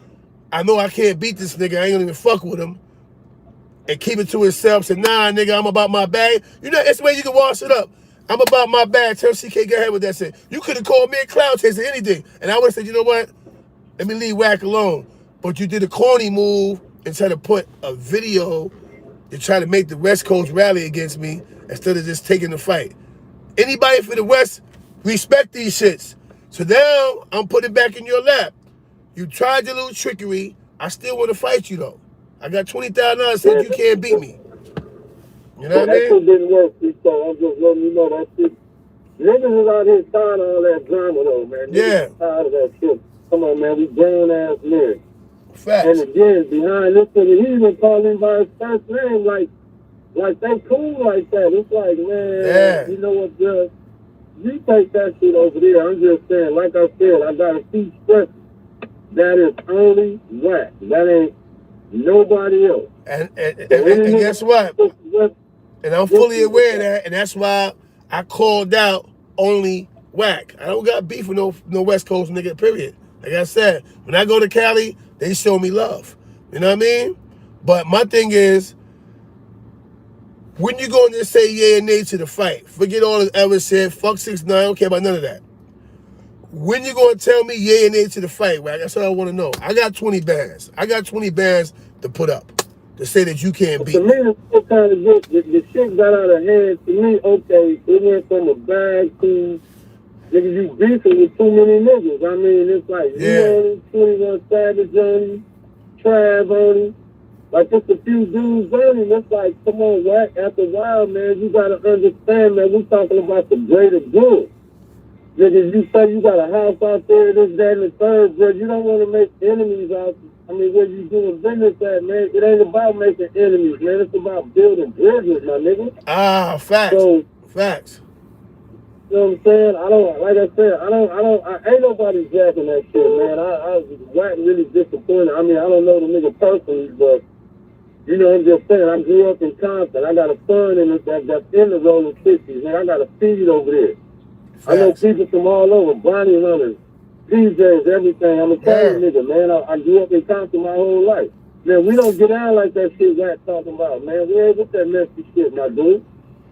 I know I can't beat this nigga, I ain't gonna even fuck with him, and keep it to himself, say, nah, nigga, I'm about my bag. You know, it's the way you can wash it up. I'm about my bag. Tell CK, go ahead with that shit. You could have called me a cloud chaser, anything. And I would have said, you know what? Let me leave Wack alone. But you did a corny move and try to put a video to try to make the West Coast rally against me instead of just taking the fight. Anybody for the West, respect these shits. So now I'm putting it back in your lap. You tried your little trickery. I still want to fight you, though. I got $20,000 said you can't beat me. You know what I mean? That shit didn't work, so I'm just letting you know that shit. Niggas is out here tired of all that drama, though, man. Niggas tired of that shit. Come on, man. We grown-ass men. Facts. And again, behind this nigga, he even called him by his first name, like they cool like that. It's like, man, you know what, Judge? You take that shit over there. I'm just saying, like I said, I got to keep stressing. That is only Wack. That ain't nobody else. And guess what? And I'm fully aware of that, and that's why I called out only Wack. I don't got beef with no West Coast nigga, period. Like I said, when I go to Cali, they show me love. You know what I mean? But my thing is, when you go and just say yeah and nay to the fight, forget all this ever said, fuck 6ix9ine, I don't care about none of that. When you going to tell me yeah and nay to the fight, Wack? That's what I want to know. I got 20 bands. I got 20 bands to put up to say that you can't beat me. To me, it's kind of good. The shit got out of hand. To me, okay, it went from a bag to, nigga, you beefing with too many niggas. I mean, it's like, you know, 21 Savage on him, Trav on him. Like, just a few dudes on him. It's like, come on, Wack, after a while, man, you got to understand that we're talking about the greater good. Nigga, you say you got a house out there, this, that, and the third, bro. You don't want to make enemies out there. I mean, where you doing business at, man? It ain't about making enemies, man. It's about building bridges, my nigga. Ah, facts. So, facts. You know what I'm saying? I ain't nobody jacking that shit, man. I Wack really disappointed. I mean, I don't know the nigga personally, but, you know, I'm just saying, I grew up in Compton. I got a son that's in the rolling 60s, man. I got a feed over there. Facts. I know people from all over, Bonnie Runners, DJs, everything. I'm a Cali nigga, man. I grew up in Compton my whole life. Man, we don't get down like that shit Wack talking about, man. We ain't with that messy shit, my dude.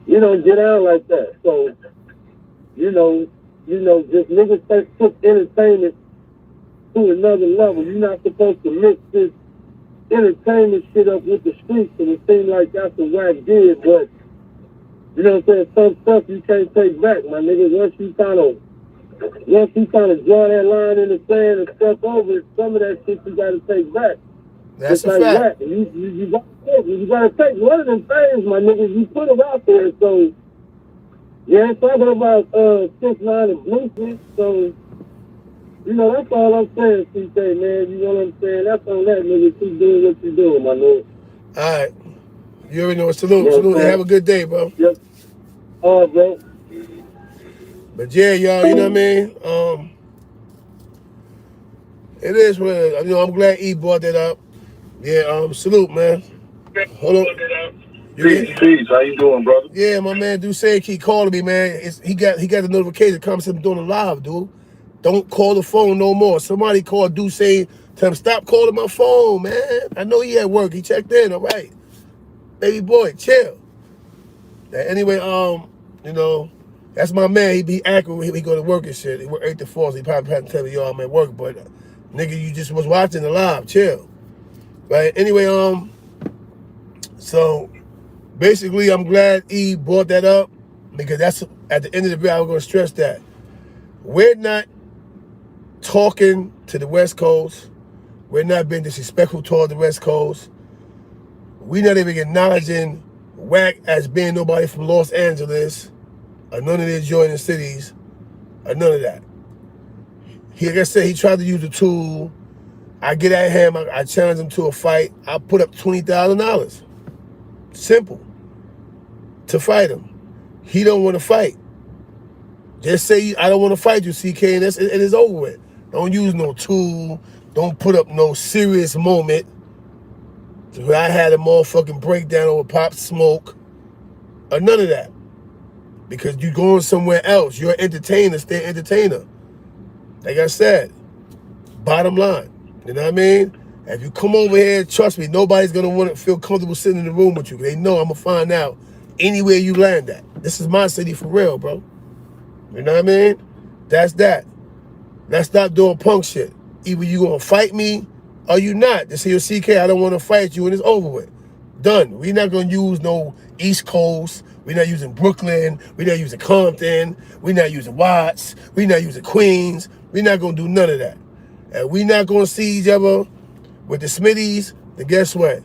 We don't get down like that. So, you know, just niggas took entertainment to another level. You're not supposed to mix this entertainment shit up with the streets, and it seems like that's what Wack did, but, you know what I'm saying, some stuff you can't take back, my nigga. Once you kind of draw that line in the sand and step over it, some of that shit you gotta take back. That's a like fact. You gotta take one of them things, my nigga. You put them out there, so yeah, talking about 6ix9ine and Blueprint, so you know that's all I'm saying, CK, man. You know what I'm saying? That's on that, nigga. Keep doing what you doing, my nigga. All right, you already know. Salute. Have a good day, bro. Yep. All right, bro. But yeah, y'all, you know what I mean? It is what it is. You know, I'm glad E brought that up. Yeah, salute, man. Hold on. Peace. How you doing, brother? Yeah, my man Duce keep calling me, man. He got the notification coming to him doing a live, dude. Don't call the phone no more. Somebody called Duce, tell him stop calling my phone, man. I know he at work. He checked in, all right. Baby boy, chill. Anyway, you know, that's my man. He be accurate. He go to work and shit. He work 8 to 4, so he probably had to tell me, yo, I'm at work. But Nigga, you just was watching the live. Chill. Right? Anyway, so basically, I'm glad E brought that up because that's, at the end of the video, I was going to stress that. We're not talking to the West Coast. We're not being disrespectful toward the West Coast. We're not even acknowledging Wack as being nobody from Los Angeles or none of the adjoining cities or none of that. He, like I said, he tried to use a tool. I get at him. I challenge him to a fight. I put up $20,000. Simple. To fight him. He don't want to fight. Just say, I don't want to fight you, CK, and it is over with. Don't use no tool. Don't put up no serious moment. So I had a motherfucking breakdown over Pop Smoke. Or none of that. Because you're going somewhere else. You're an entertainer. Stay an entertainer. Like I said, bottom line. You know what I mean? If you come over here, trust me, nobody's going to want to feel comfortable sitting in the room with you. They know I'm going to find out anywhere you land at. This is my city for real, bro. You know what I mean? That's that. Let's stop doing punk shit. Either you going to fight me or you not. Just say, yo, CK, I don't want to fight you, and it's over with. Done. We're not going to use no East Coast. We're not using Brooklyn. We're not using Compton. We're not using Watts. We're not using Queens. We're not going to do none of that. And we're not going to see each other with the Smitties, then guess what?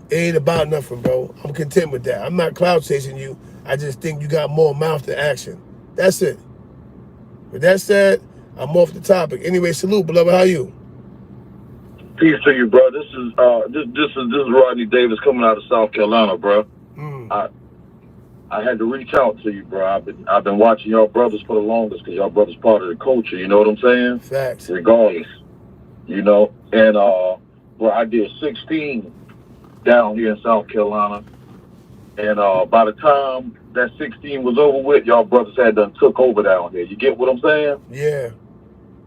It ain't about nothing, bro. I'm content with that. I'm not cloud chasing you. I just think you got more mouth than action. That's it. With that said, I'm off the topic. Anyway, salute, beloved. How you? Peace to you, bro. This is Rodney Davis coming out of South Carolina, bro. I had to reach out to you, bro. I've been watching y'all brothers for the longest because y'all brothers part of the culture. You know what I'm saying? Facts. Regardless, you know. And bro, I did 16 down here in South Carolina, and by the time that 16 was over with, y'all brothers had done took over down here. You get what I'm saying? Yeah.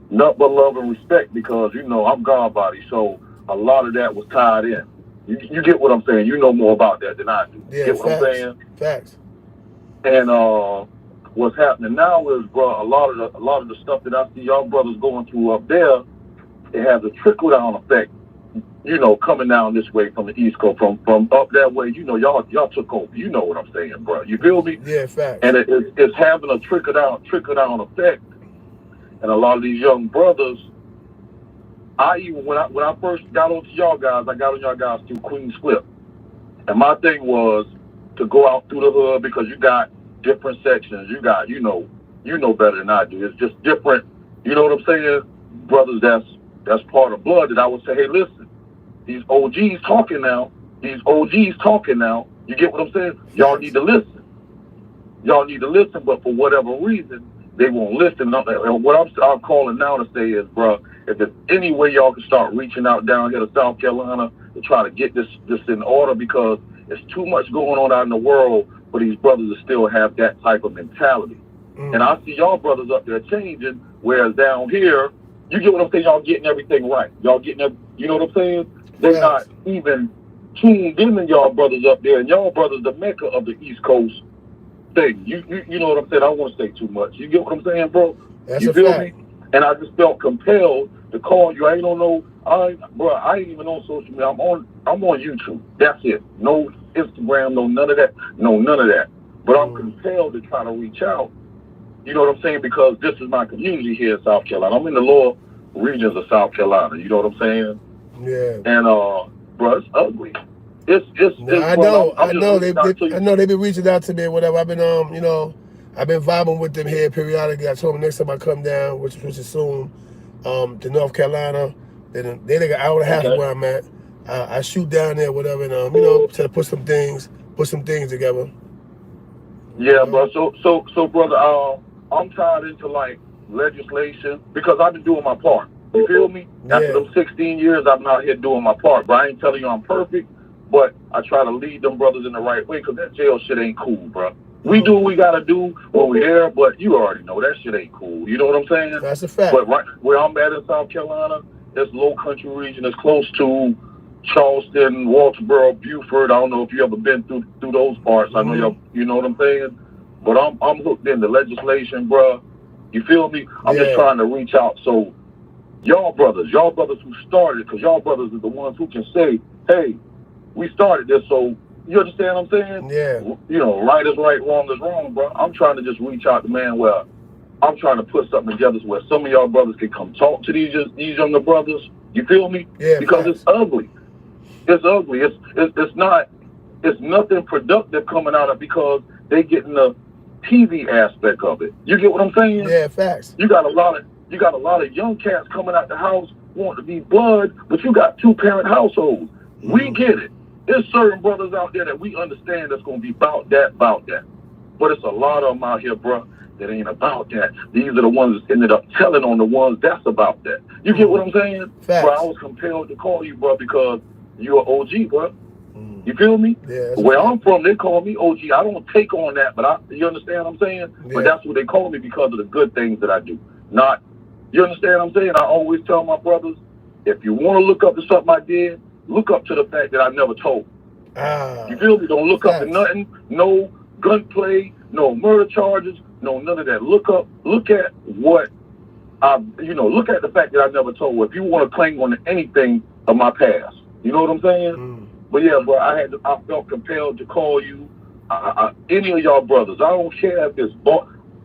Nothing but love and respect because, you know, I'm God body, so a lot of that was tied in. You get what I'm saying? You know more about that than I do. Yeah, get what facts. I'm saying? Facts. And what's happening now is, bro, a lot of the stuff that I see y'all brothers going through up there, it has a trickle down effect. You know, coming down this way from the East Coast, from up that way, you know, y'all took over. You know what I'm saying, bro? You feel me? Yeah, facts. And it's having a trickle down effect. And a lot of these young brothers, when I first got onto y'all guys, I got on y'all guys through Queen's Flip. And my thing was to go out through the hood because you got different sections. You got, you know better than I do. It's just different. You know what I'm saying? Brothers, that's part of blood that I would say, hey, listen, these OGs talking now. You get what I'm saying? Y'all need to listen. But for whatever reason, they won't listen. And what I'm calling now to say is, bro, if there's any way y'all can start reaching out down here to South Carolina to try to get this in order, because there's too much going on out in the world for these brothers to still have that type of mentality. And I see y'all brothers up there changing, whereas down here, you get what I'm saying? Y'all getting everything right. Y'all getting you know what I'm saying? They're not even tuned in y'all brothers up there, and y'all brothers the mecca of the East Coast thing. You know what I'm saying? I don't want to say too much. You get what I'm saying, bro? That's you feel me? And I just felt compelled to call you. I ain't even on social media. I'm on YouTube. That's it. No Instagram, no none of that. But I'm compelled to try to reach out. You know what I'm saying? Because this is my community here in South Carolina. I'm in the lower regions of South Carolina. You know what I'm saying? Yeah. And bro, it's ugly. I know. They've been reaching out to me or whatever. I've been I've been vibing with them here periodically. I told them next time I come down, which is soon, to North Carolina. They're like an hour and a half from where I'm at. I shoot down there, whatever, and try to put some things together. Yeah, bro. So brother, I'm tied into like legislation because I've been doing my part. You feel me? After them 16 years, I'm out here doing my part. But I ain't telling you I'm perfect, but I try to lead them brothers in the right way because that jail shit ain't cool, bro. We do what we got to do when we're there, but you already know that shit ain't cool. You know what I'm saying? That's a fact. But right where I'm at in South Carolina, this low country region is close to Charleston, Walterboro, Beaufort. I don't know if you ever been through those parts. I know you know what I'm saying? But I'm hooked into legislation, bro. You feel me? I'm just trying to reach out so y'all brothers who started, because y'all brothers are the ones who can say, hey, we started this, so you understand what I'm saying? Yeah. You know, right is right, wrong is wrong, bro. I'm trying to just reach out to man where I'm trying to put something together where some of y'all brothers can come talk to these younger brothers. You feel me? Yeah. Because facts. it's ugly. It's ugly. It's nothing productive coming out of, because they getting the TV aspect of it. You get what I'm saying? Yeah, facts. You got a lot of young cats coming out the house wanting to be blood, but you got 2-parent households. We get it. There's certain brothers out there that we understand that's going to be about that. But it's a lot of them out here, bro, that ain't about that. These are the ones that ended up telling on the ones that's about that. You get what I'm saying? Facts. Bro, I was compelled to call you, bro, because you're an OG, bro. You feel me? Yeah. Where I'm from, they call me OG. I don't take on that, but you understand what I'm saying? Yeah. But that's what they call me because of the good things that I do. Not, you understand what I'm saying? I always tell my brothers, if you want to look up to something I did, look up to the fact that I never told. You feel me? Don't look up to nothing. No gunplay, no murder charges, no none of that. Look at what look at the fact that I never told. If you want to claim on anything of my past, you know what I'm saying? But yeah, bro, I felt compelled to call you. Any of y'all brothers, I don't care if it's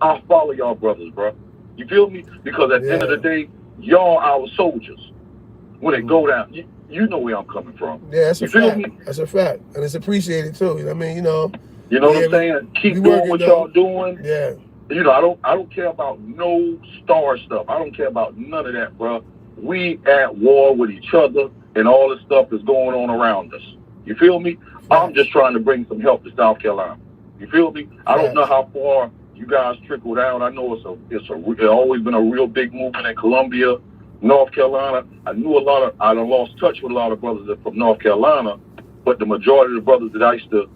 I'll follow y'all brothers, bro. You feel me? Because at the end of the day, y'all our soldiers. When they go down, you know where I'm coming from. Yeah, that's you a feel fact. Me? That's a fact, and it's appreciated too. You know what I mean? You know what I'm saying? Keep doing what y'all doing. Yeah. You know, I don't care about no star stuff. I don't care about none of that, bro. We at war with each other, and all this stuff is going on around us. You feel me? I'm just trying to bring some help to South Carolina. You feel me? I don't know how far you guys trickle down. I know it's always been a real big movement in Columbia, North Carolina. I done lost touch with a lot of brothers that from North Carolina, but the majority of the brothers that I used to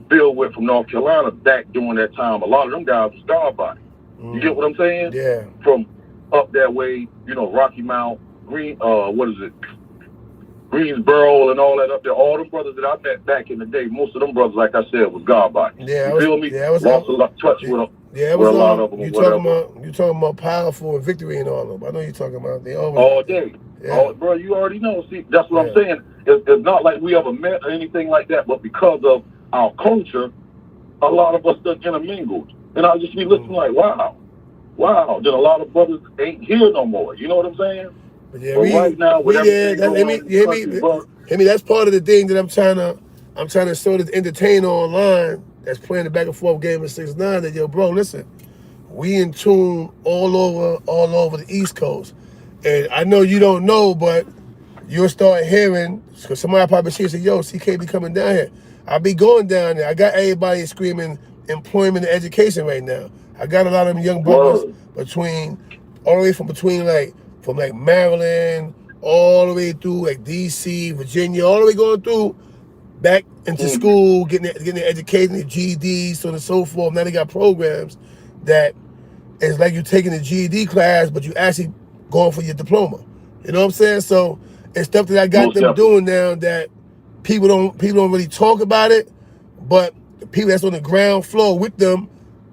build with from North Carolina back during that time, a lot of them guys was God body. You get what I'm saying? Yeah. From up that way, Rocky Mount, Greensboro and all that up there. All them brothers that I met back in the day, most of them brothers, like I said, was God body. Yeah. You feel me? Yeah, lost a lot of touch with them. Yeah, it was a lot of them. You talking about powerful and victory and all of them. I know you're talking about they always all day. Yeah. Bro, you already know. See, that's what I'm saying. It's not like we ever met or anything like that, but because of our culture, a lot of us done intermingled. And I'll just be listening like, wow. Then a lot of brothers ain't here no more. You know what I'm saying? But yeah, right now, with everything that's part of the thing that I'm trying to sort of entertain online. That's playing the back and forth game of 6ix9ine. That yo, bro, listen, we in tune all over the East Coast, and I know you don't know, but you'll start hearing because somebody probably say, yo, CK be coming down here. I'll be going down there. I got everybody screaming employment and education right now. I got a lot of them young brothers all the way from Maryland, all the way through like DC, Virginia, all the way going through back into school, getting their education, their GEDs, so on and so forth. Now they got programs that it's like you're taking a GED class, but you actually going for your diploma. You know what I'm saying? So it's stuff that I got them doing now that people don't really talk about it, but the people that's on the ground floor with them,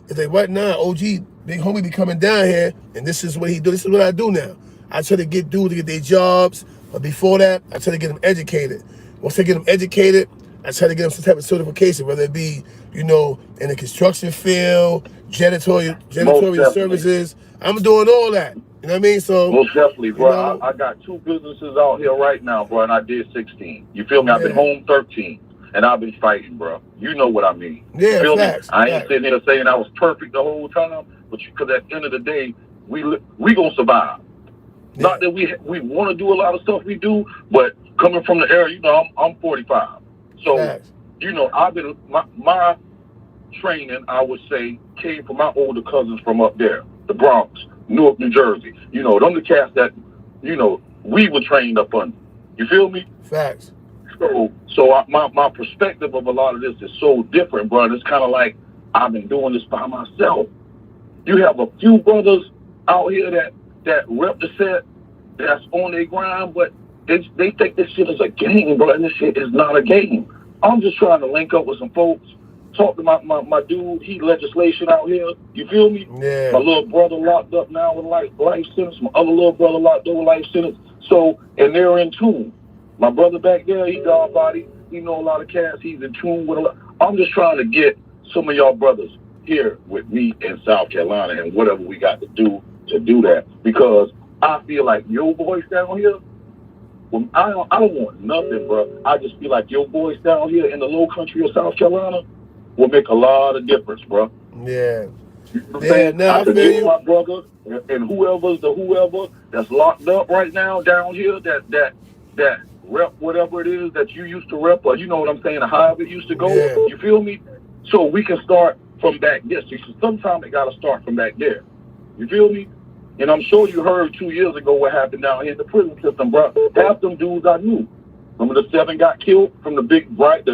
it's like, what now? OG, big homie be coming down here, and this is what he do. This is what I do now. I try to get dudes to get their jobs, but before that, I try to get them educated. Once I get them educated, I try to get them some type of certification, whether it be, in the construction field, janitorial services. I'm doing all that. You know what I mean? So most definitely, bro. I got 2 businesses out here right now, bro, and I did 16. You feel me? I've been home 13, and I've been fighting, bro. You know what I mean? Yeah, you feel facts, me? I ain't sitting here saying I was perfect the whole time, but because at the end of the day, we gonna survive. Yeah. Not that we want to do a lot of stuff we do, but coming from the area, I'm 45, so I've been my training, I would say, came from my older cousins from up there, the Bronx, Newark, New Jersey. Them the cats that, we were trained up under. You feel me? Facts. So my perspective of a lot of this is so different, bro. It's kind of like I've been doing this by myself. You have a few brothers out here that rep the set, that's on their grind, but they think this shit is a game, bro, and this shit is not a game. I'm just trying to link up with some folks talk to my dude. He legislation out here. You feel me? Yeah. My little brother locked up now with life sentence. My other little brother locked up with life sentence. So, and they're in tune. My brother back there, he God body. He know a lot of cats. He's in tune with a lot. I'm just trying to get some of y'all brothers here with me in South Carolina and whatever we got to do that, because I feel like your boys down here, well, I don't want nothing, bro. I just feel like your boys down here in the low country of South Carolina will make a lot of difference, bro. Yeah. You know what I'm saying? No, I can get my brother and whoever that's locked up right now down here that rep whatever it is that you used to rep, or you know what I'm saying, however it used to go. Yeah. You feel me? So we can start from back there. So sometimes it got to start from back there. You feel me? And I'm sure you heard 2 years ago what happened down here in the prison system, bro. Half them dudes I knew. Some of the 7 got killed from the big bright.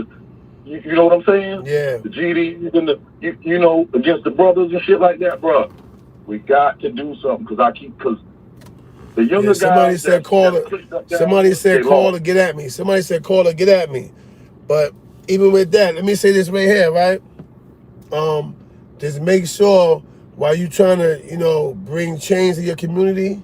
You know what I'm saying? Yeah. The GDs and you know, against the brothers and shit like that, bro. We got to do something because the younger guys. Somebody said call or get at me. Somebody said call or get at me. But even with that, let me say this right here, right? Just make sure while you trying to, you know, bring change to your community,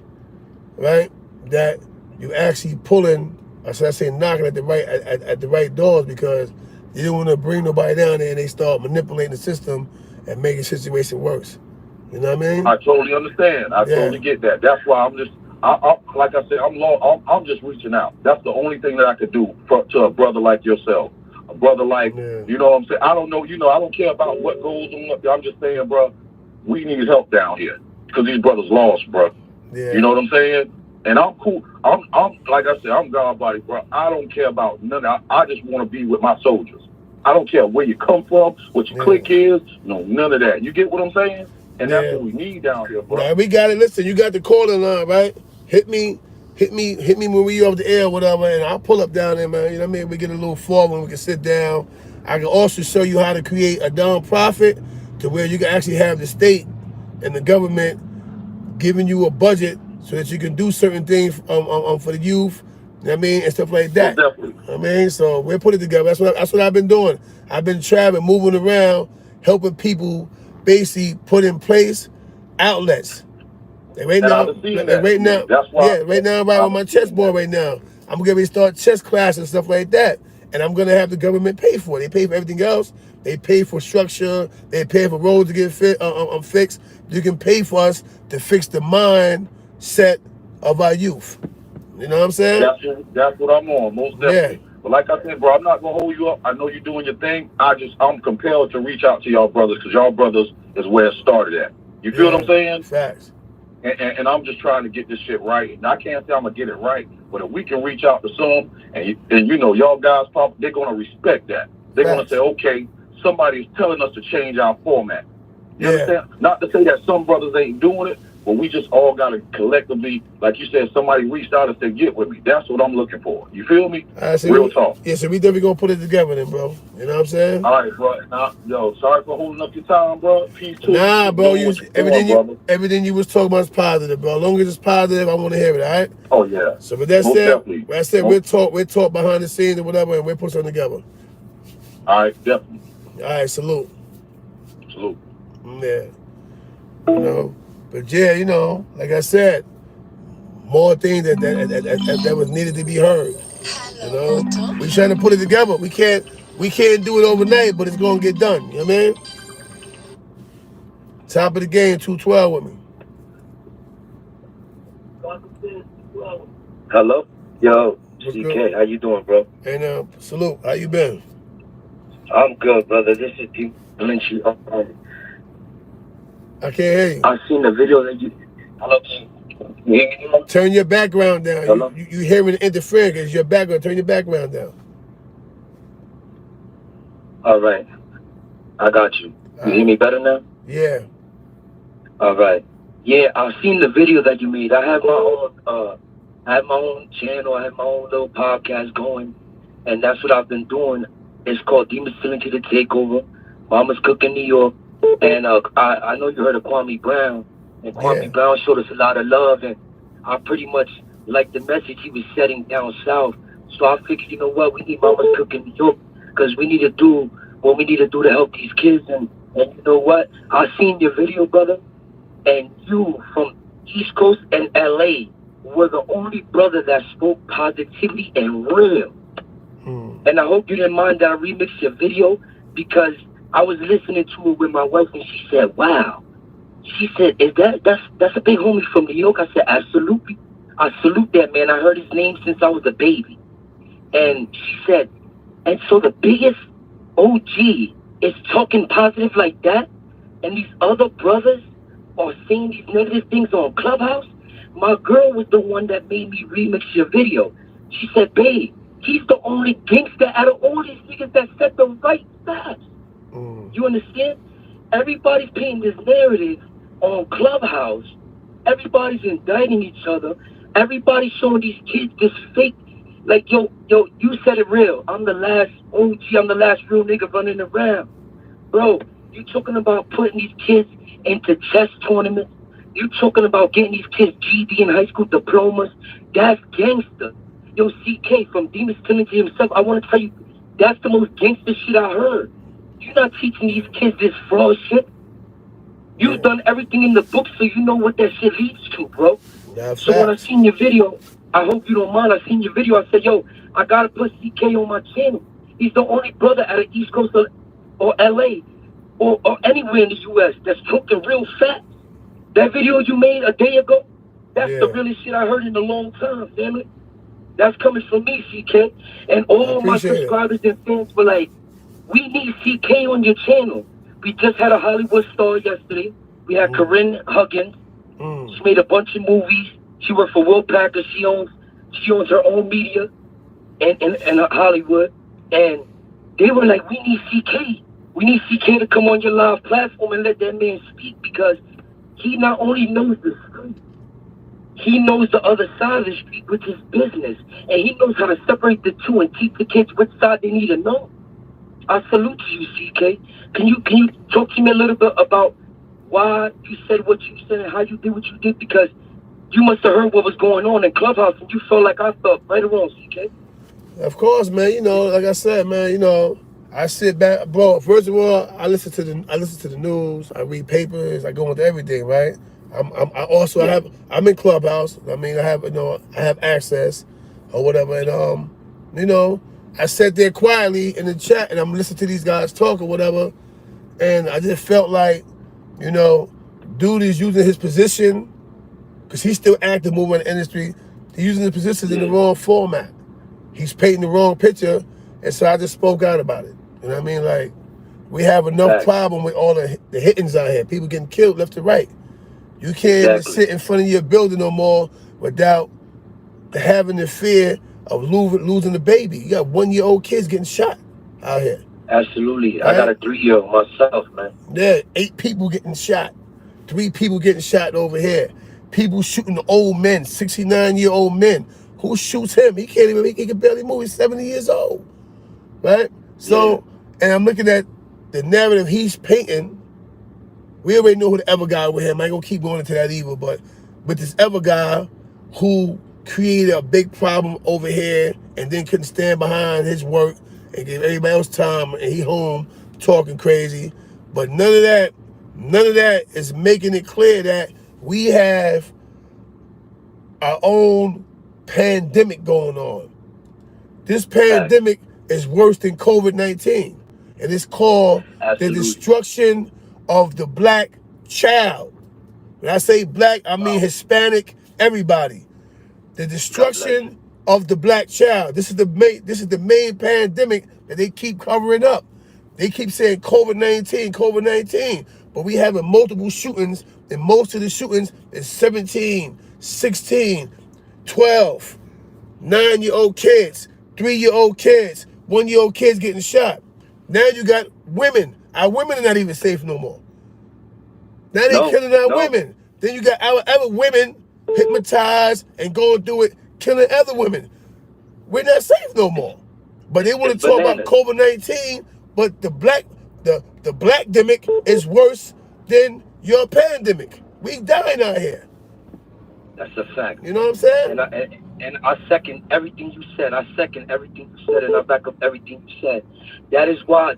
right, that you actually pulling, or should I say knocking at the right doors, because you don't want to bring nobody down there and they start manipulating the system and making the situation worse. You know what I mean? I totally understand. I totally get that. That's why I'm just, like I said, I'm just reaching out. That's the only thing that I could do to a brother like yourself. A brother like, you know what I'm saying? I don't know, you know, I don't care about what goes on up there. I'm just saying, bro, we need help down here because these brothers lost, bro. Yeah. You know what I'm saying? And I'm cool. I'm like I said, I'm God body, bro. I don't care about none of that. I just want to be with my soldiers. I don't care where you come from, what your clique is, no, none of that. You get what I'm saying? And that's what we need down here, bro. Right, we got it. Listen, you got the calling line, right? Hit me when we off the air or whatever, and I'll pull up down there, man. You know what I mean? We get a little forum, we can sit down. I can also show you how to create a nonprofit to where you can actually have the state and the government giving you a budget so that you can do certain things for the youth, you know what I mean, and stuff like that. Definitely. I mean, so we'll put it together. That's what I've been doing. I've been traveling, moving around, helping people basically put in place outlets. Right now, I'm right on my chessboard right now. I'm going to start chess class and stuff like that. And I'm going to have the government pay for it. They pay for everything else. They pay for structure. They pay for roads to get fixed. You can pay for us to fix the mindset of our youth. You know what I'm saying? That's what I'm on, most definitely. Yeah. But like I said, bro, I'm not going to hold you up. I know you're doing your thing. I'm compelled to reach out to y'all brothers because y'all brothers is where it started at. You feel what I'm saying? Facts. And I'm just trying to get this shit right. And I can't say I'm going to get it right, but if we can reach out to some, and you know, y'all guys, they're going to respect that. They're going to say, okay, somebody's telling us to change our format. You understand? Not to say that some brothers ain't doing it, but we just all got to collectively, like you said, somebody reached out and said, get with me. That's what I'm looking for. You feel me? Real talk. Yeah, so we definitely going to put it together then, bro. You know what I'm saying? All right, bro. Yo, sorry for holding up your time, bro. Peace to you. Nah, bro. Everything you was talking about is positive, bro. As long as it's positive, I want to hear it, all right? Oh, yeah. So with that said, we'll talk behind the scenes or whatever, and we'll put something together. All right, definitely. All right, salute. Salute. Yeah. You know, but yeah, you know, like I said, more things that was needed to be heard. You know, we're trying to put it together. We can't do it overnight, but it's gonna get done. You know what I mean? Top of the game, 212 with me. Hello, yo, CK, how you doing, bro? Hey now, salute. How you been? I'm good, brother. This is D. I can't hear you. I seen the video that you. Hello, turn your background down. Hello? You hearing the interference? It's your background. Turn your background down. All right, I got you. You hear me better now? Yeah. All right. Yeah, I've seen the video that you made. I have my own channel. I have my own little podcast going, and that's what I've been doing. It's called Masculinity to Takeover. Mama's Cooking New York. And I know you heard of Kwame Brown. And Kwame Brown showed us a lot of love. And I pretty much like the message he was setting down south. So I figured, you know what? We need Mama's Cooking New York because we need to do what we need to do to help these kids. And you know what? I seen your video, brother, and you from East Coast and LA were the only brother that spoke positively and real. And I hope you didn't mind that I remixed your video, because I was listening to it with my wife and she said, wow. She said, "Is that's a big homie from New York?" I said, "Absolutely. I salute that man. I heard his name since I was a baby." And she said, "And so the biggest OG is talking positive like that, and these other brothers are saying these negative things on Clubhouse?" My girl was the one that made me remix your video. She said, "Babe, he's the only gangster out of all these niggas that said the right facts." You understand? Everybody's painting this narrative on Clubhouse. Everybody's indicting each other. Everybody's showing these kids this fake. Like, yo, you said it real. I'm the last OG. I'm the last real nigga running around. Bro, you talking about putting these kids into chess tournaments. You talking about getting these kids GD and high school diplomas. That's gangster. Yo, CK from Demons Tennessee himself, I want to tell you, that's the most gangster shit I heard. You're not teaching these kids this fraud shit. You've done everything in the book, so you know what that shit leads to, bro. So when I seen your video, I hope you don't mind, I seen your video, I said, yo, I gotta put CK on my channel. He's the only brother out of East Coast or LA or anywhere in the US that's talking real facts. That video you made a day ago, that's the realest shit I heard in a long time, family. That's coming from me, CK. And all my subscribers and fans were like, we need CK on your channel. We just had a Hollywood star yesterday. We had Corinne Huggins. She made a bunch of movies. She worked for Will Packer. She owns her own media in Hollywood. And they were like, we need CK. We need CK to come on your live platform and let that man speak, because he not only knows the street, he knows the other side of the street, which is business. And he knows how to separate the two and teach the kids which side they need to know. I salute you, CK. Can you talk to me a little bit about why you said what you said and how you did what you did? Because you must have heard what was going on in Clubhouse and you felt like I felt, right or wrong, CK? Of course, man. You know, like I said, man, you know, I sit back, bro. First of all, I listen to the news, I read papers, I go into everything, right? I'm in Clubhouse. I mean, I have access or whatever, and you know, I sat there quietly in the chat and I'm listening to these guys talk or whatever, and I just felt like, you know, dude is using his position, because he's still active, moving in the industry. He's using his positions in the wrong format. He's painting the wrong picture, and so I just spoke out about it. You know what I mean? Like, we have enough problem with all the hittings out here. People getting killed left to right. You can't sit in front of your building no more without having the fear of losing the baby. You got 1-year-old kids getting shot out here. Absolutely. Right? I got a 3-year-old myself, man. Yeah, 8 people getting shot. 3 people getting shot over here. People shooting old men, 69-year-old men. Who shoots him? He can barely move. He's 70 years old. Right? So, and I'm looking at the narrative he's painting. We already know who the other guy with him. I ain't gonna keep going into that either, but this other guy who created a big problem over here and then couldn't stand behind his work and gave everybody else time, and he home talking crazy. But none of that is making it clear that we have our own pandemic going on. This pandemic is worse than COVID-19, and it's called the destruction of the black child. When I say black, I mean Hispanic, everybody. The destruction of the black child. This is the main pandemic that they keep covering up. They keep saying COVID-19, but we having multiple shootings, and most of the shootings is 17, 16, 12, 9-year-old kids, 3-year-old kids, 1-year-old kids getting shot. Now you got women. Our women are not even safe no more. Now they killing our women. Then you got our other women hypnotized and going through it, killing other women. We're not safe no more. But they want to talk about COVID-19, but the black-demic is worse than your pandemic. We dying out here. That's a fact. You know what I'm saying? And I second everything you said. I second everything you said, and I back up everything you said. That is why.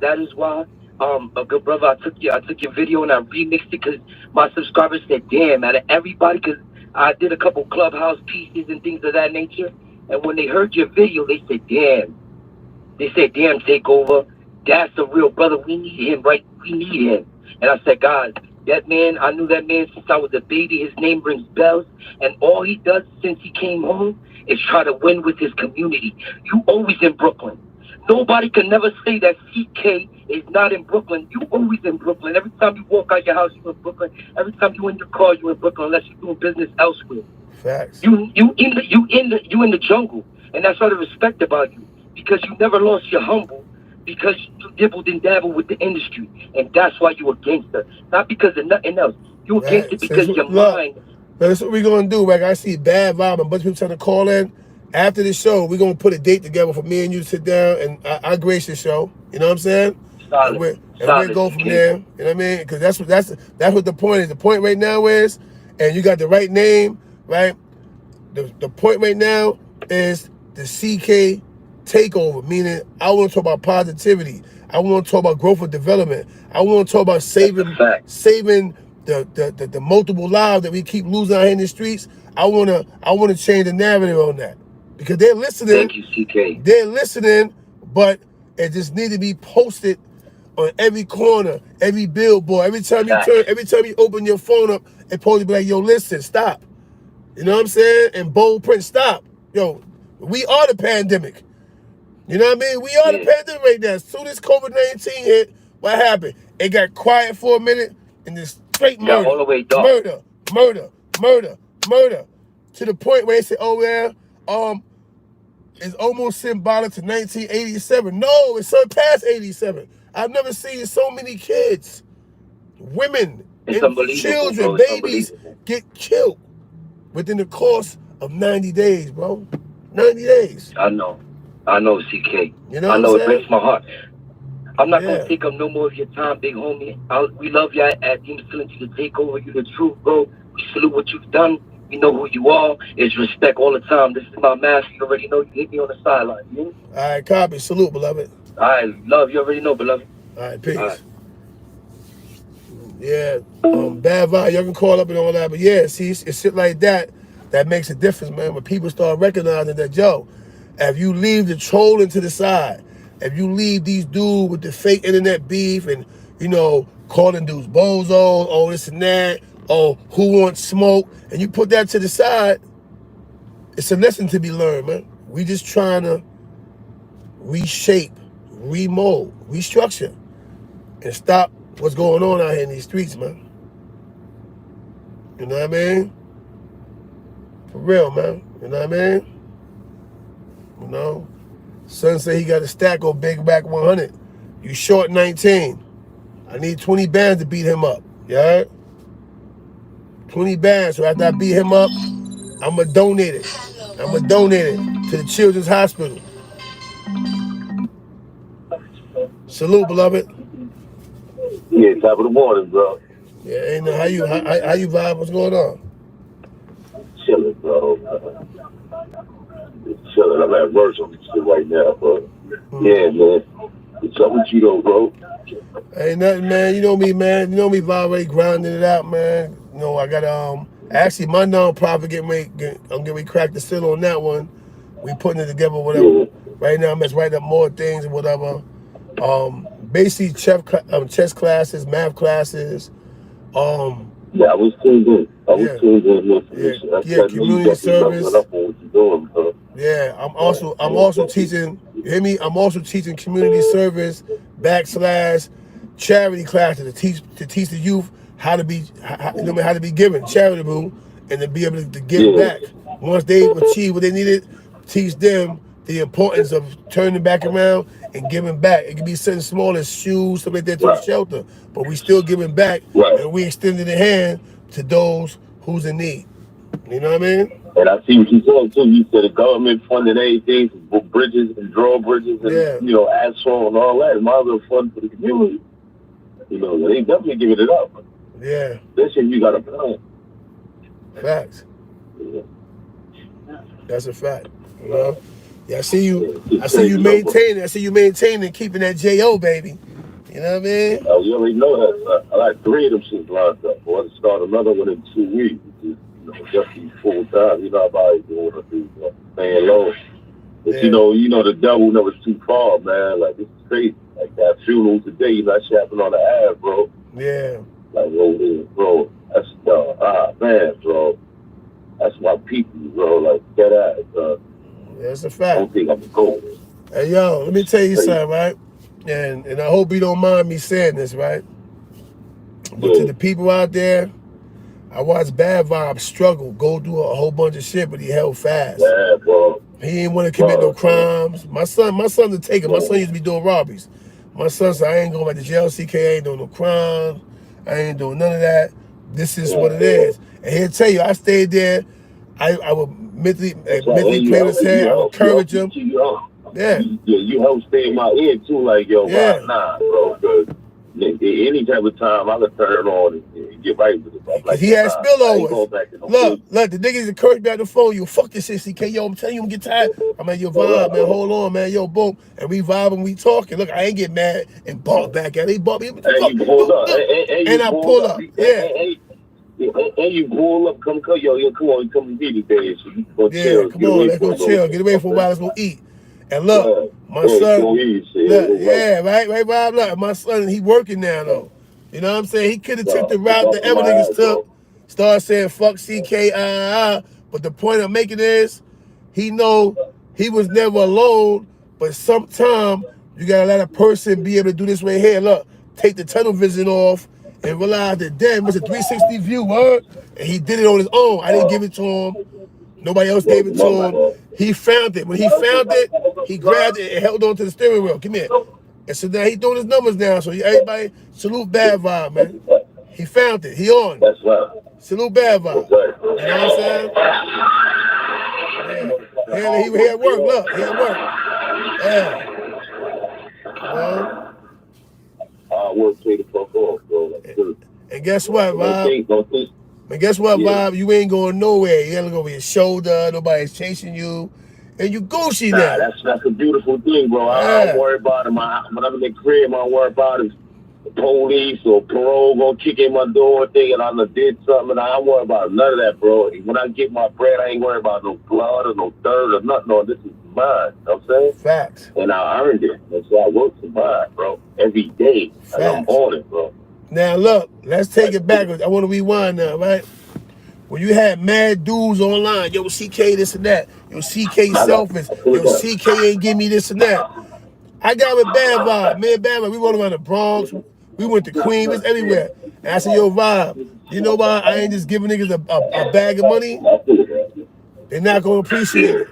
A good brother, I took your video and I remixed it because my subscribers said, "Damn!" Out of everybody, because I did a couple clubhouse pieces and things of that nature, and when they heard your video, they said, "Damn!" They said, "Damn, Takeover, that's a real brother. We need him, right? We need him." And I said, "God, that man, I knew that man since I was a baby. His name rings bells, and all he does since he came home is try to win with his community. You always in Brooklyn. Nobody can never say that CK is not in Brooklyn. You always in Brooklyn. Every time you walk out your house, you in Brooklyn. Every time you in your car, you in Brooklyn, unless you're doing business elsewhere. Facts. You in the jungle, and that's what I respect about you, because you never lost your humble, because you dibbled and dabbled with the industry, and that's why you a gangster, not because of nothing else. You a gangster because your mind. That's what we're gonna do. Like, I see Bad Vibe, a bunch of people trying to call in. After the show, we're gonna put a date together for me and you to sit down, and I grace the show. You know what I'm saying? Solid. And we'll go from there. You know what I mean? Because that's what the point is. The point right now is, and you got the right name, right? The point right now is the CK takeover, meaning I want to talk about positivity. I want to talk about growth and development. I want to talk about saving the multiple lives that we keep losing out here in the streets. I want to change the narrative on that, because they're listening. Thank you, CK. They're listening, but it just need to be posted on every corner, every billboard, every time you open your phone up, it's supposed to be like, yo, listen, stop. You know what I'm saying? And bold print, stop. Yo, we are the pandemic. You know what I mean? We are the pandemic right now. As soon as COVID-19 hit, what happened? It got quiet for a minute, and this straight murder, all the way dark. murder, to the point where they say, oh yeah, it's almost symbolic to 1987. No, it's surpassed 87. I've never seen so many kids, women, and children, babies get killed within the course of 90 days, bro. 90 days. I know, CK. You know I know, what I'm it breaks my heart. I'm not going to take up no more of your time, big homie. We love you at Masculinity to take over. You the truth, bro. We salute what you've done. We know who you are. It's respect all the time. This is my master. You already know. You hit me on the sideline. You know? All right, copy. Salute, beloved. All right, love. You already know, beloved. All right, peace. All right. Yeah, Bad Vibe, y'all can call up and all that, but yeah, see, it's shit like that makes a difference, man. When people start recognizing that, yo, if you leave the trolling to the side, if you leave these dudes with the fake internet beef and, you know, calling dudes bozos, oh, this and that, oh, who wants smoke, and you put that to the side, it's a lesson to be learned, man. We just trying to reshape, remold, restructure, and stop what's going on out here in these streets, man. You know what I mean? For real, man. You know what I mean? You know? Son said he got a stack on Big Back 100. You short 19. I need 20 bands to beat him up. You heard? 20 bands. So after I beat him up, I'm going to donate it. I'm going to donate it to the Children's Hospital. Salute, beloved. Yeah, top of the morning, bro. Yeah, ain't no, how you vibe? What's going on? Chilling, bro. Just chilling. I'm at work on this shit right now, bro. Yeah, man. What's up with you, though, bro? Ain't nothing, man. You know me, man. You know me, vibe, grinding it out, man. You know, I got actually my non-profit I'm getting ready to crack the seal on that one. We putting it together, whatever. Yeah. Right now, I'm just writing up more things and whatever. Basically, chess classes, math classes. Yeah, I was tuned in. Community service. Up on what you're doing, bro. Yeah, I'm also teaching. You hear me? I'm also teaching community service / charity classes to teach the youth how to be given, charitable, and to be able to give back. Once they achieve what they needed, teach them the importance of turning back around and giving back. It can be something small as shoes, something like that, to a shelter, but we still giving back, and we extending the hand to those who's in need. You know what I mean? And I see what you said too. You said the government funded everything for bridges and drawbridges and asphalt and all that. Might as well fund for the community. You know, they definitely giving it up. Yeah. This shit you got to plan. Facts. Yeah. That's a fact. You know? Yeah, I see you maintaining. I see you maintaining, keeping that J.O., baby. You know what I mean? Oh, you already know that. I like 3 of them shit lined up. I want to start another one in 2 weeks. Just be full time. You know how I do what I do, staying low. But you know, the devil never too far, man. Like, this is crazy. Like that funeral today, you know, that shit happened on the Ave, bro. Yeah. Like, bro, that's man, bro. That's my people, bro. Like, that ass, bro. That's a fact. I don't think I'm going. Hey, yo, let me tell you something, right? And I hope you don't mind me saying this, right? But to the people out there, I watched Bad Vibe struggle, go do a whole bunch of shit, but he held fast. Yeah, bro. He didn't want to commit no crimes. My son's a taker. My son used to be doing robberies. My son said, I ain't going back to jail, CK. I ain't doing no crimes. I ain't doing none of that. This is what it is. And he'll tell you, I stayed there. I would mentally play with his head. I would encourage him. Yeah. You help stay in my ear, too. Like, yo, nah, bro. Because any type of time, I could turn on and get right with it. Like, he had spillovers. Look, the niggas encouraged me on the phone. You fuck this shit, CK. Yo, I'm telling you, I'm get tired. I'm like, yo, vibe, man. Hold on, man. Yo, boom. And we vibe and we talking. Look, I ain't get mad and bark back at it. He barked me. And you pull up. And I pull up. Yeah. And you pull up. Come, yo, come on. Come and eat today. So you go chill. Come on. Let's go chill. Get away for a while. Let's go eat. And look, my son, right, Bob. Look, my son, he working now though. You know what I'm saying? He could have took the route that other niggas took. Start saying fuck CK, but the point I'm making is, he know he was never alone. But sometime you gotta let a person be able to do this right here. Look, take the tunnel vision off and realize that damn, it's a 360 view, word. And he did it on his own. I didn't give it to him. Nobody else gave it to him. He found it. When he found it, he grabbed it and held on to the steering wheel. Come here. And so now he doing his numbers now. So everybody, salute Bad Vibe, man. He found it. He on. That's right. Salute Bad Vibe. You know what I'm saying? Yeah. He at work. Look, he at work. Yeah. You know? Work take the fuck off, bro. And guess what, Vibe? And guess what, Bob? You ain't going nowhere. You gotta look over your shoulder. Nobody's chasing you. And you Gucci now. That's a beautiful thing, bro. I don't worry about it. When I'm in the crib, I don't worry about it. The police or parole gonna kick in my door thinking I done did something. I don't worry about none of that, bro. When I get my bread, I ain't worried about no blood or no dirt or nothing. No, this is mine. You know what I'm saying? Facts. And I earned it. That's why I work for mine, bro. Every day. And I'm on it, bro. Now look, let's take it backwards. I want to rewind now, right? When you had mad dudes online, yo, CK this and that, yo, CK selfish, yo, CK ain't give me this and that. I got with Bad Vibe, man, Bad Vibe. We went around the Bronx, we went to Queens, we was everywhere. And I said, yo, Vibe, you know why I ain't just giving niggas a bag of money? They're not gonna appreciate it.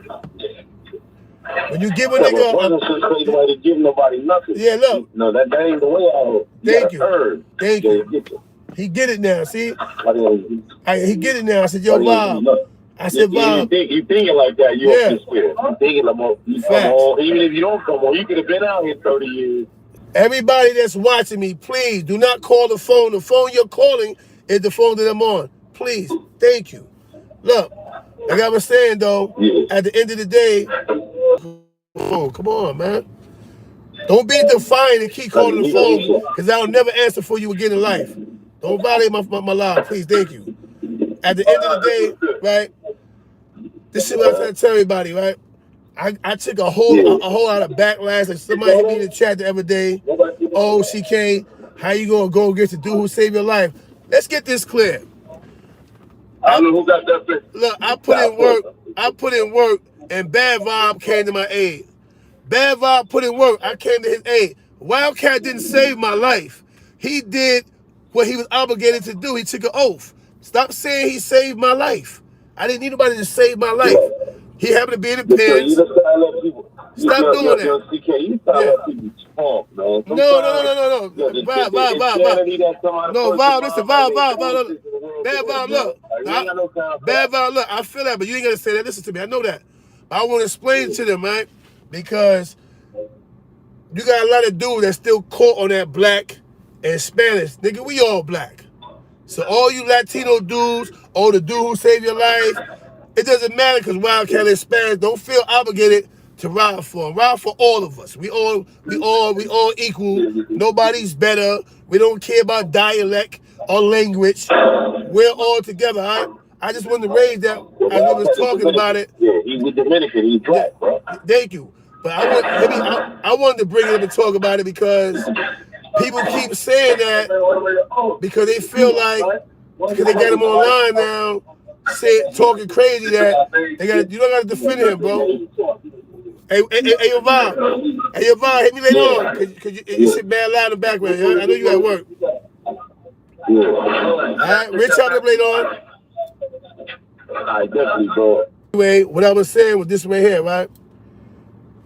When you give a nigga give nobody nothing. Yeah, look. No, that ain't the way I hope. Thank you. He get it now, see? He get it now. I said, yo, Bob. I said, Bob. You thinking like that, you just with it. You thinking like, you come on. Even if you don't come on, you could have been out here 30 years. Everybody that's watching me, please do not call the phone. The phone you're calling is the phone that I'm on. Please. Thank you. Look, like I was saying, though, at the end of the day, oh, come on, man. Don't be defiant and keep calling the phone, because I'll never answer for you again in life. Don't violate my life, please. Thank you. At the end of the day, right, this is what I'm trying to tell everybody, right? I took a whole lot of backlash. Like somebody hit me in the chat the other day. Oh, CK, how you gonna go against the dude who saved your life? Let's get this clear. I don't know who got that thing. Look, I put in work, and Bad Vibe came to my aid. Bad Vibe put in work, I came to his aid. Wildcat didn't save my life. He did what he was obligated to do. He took an oath. Stop saying he saved my life. I didn't need nobody to save my life. He happened to be in the pens. Stop doing that. You let people talk, man. No. Vibe. No, Vibe, listen, Vibe. Bad Vibe, look. Bad Vibe, look. I feel that, but you ain't gonna say that. Listen to me. I know that. I want to explain to them, right? Because you got a lot of dudes that still caught on that black and Spanish. Nigga, we all black. So all you Latino dudes, or the dude who saved your life, It doesn't matter because Wildcat is Spanish. Don't feel obligated to ride for him. Ride for all of us. We all equal. Nobody's better. We don't care about dialect or language. We're all together, all right? I just wanted to raise that as we was talking about it. Yeah, he was Dominican. He's black, bro. Thank you. But I wanted to bring it up and talk about it because people keep saying that because they feel like, because they got him online now, talking crazy that you don't gotta defend him, bro. Hey, Yvonne. Hey, Yvonne, hit me later on, cause you sit bad loud in the background. I know you at work. All right, Rich, up later on. I definitely, bro. Anyway, what I was saying was this right here, right?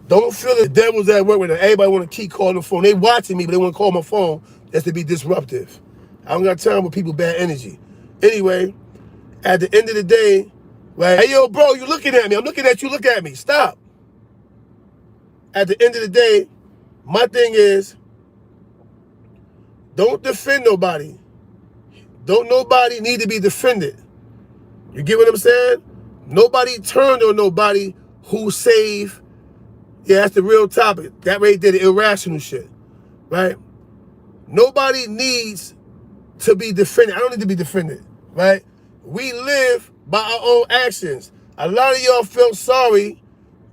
Don't feel the devil's at work with them. Everybody want to keep calling the phone. They watching me, but they want to call my phone just to be disruptive. I don't got time with people bad energy. Anyway, at the end of the day, right? Hey, yo, bro, you looking at me. I'm looking at you. Look at me. Stop. At the end of the day, my thing is, don't defend nobody. Don't nobody need to be defended. You get what I'm saying? Nobody turned on nobody who saved. Yeah, that's the real topic. That right there, the irrational shit, right? Nobody needs to be defended. I don't need to be defended, right? We live by our own actions. A lot of y'all feel sorry,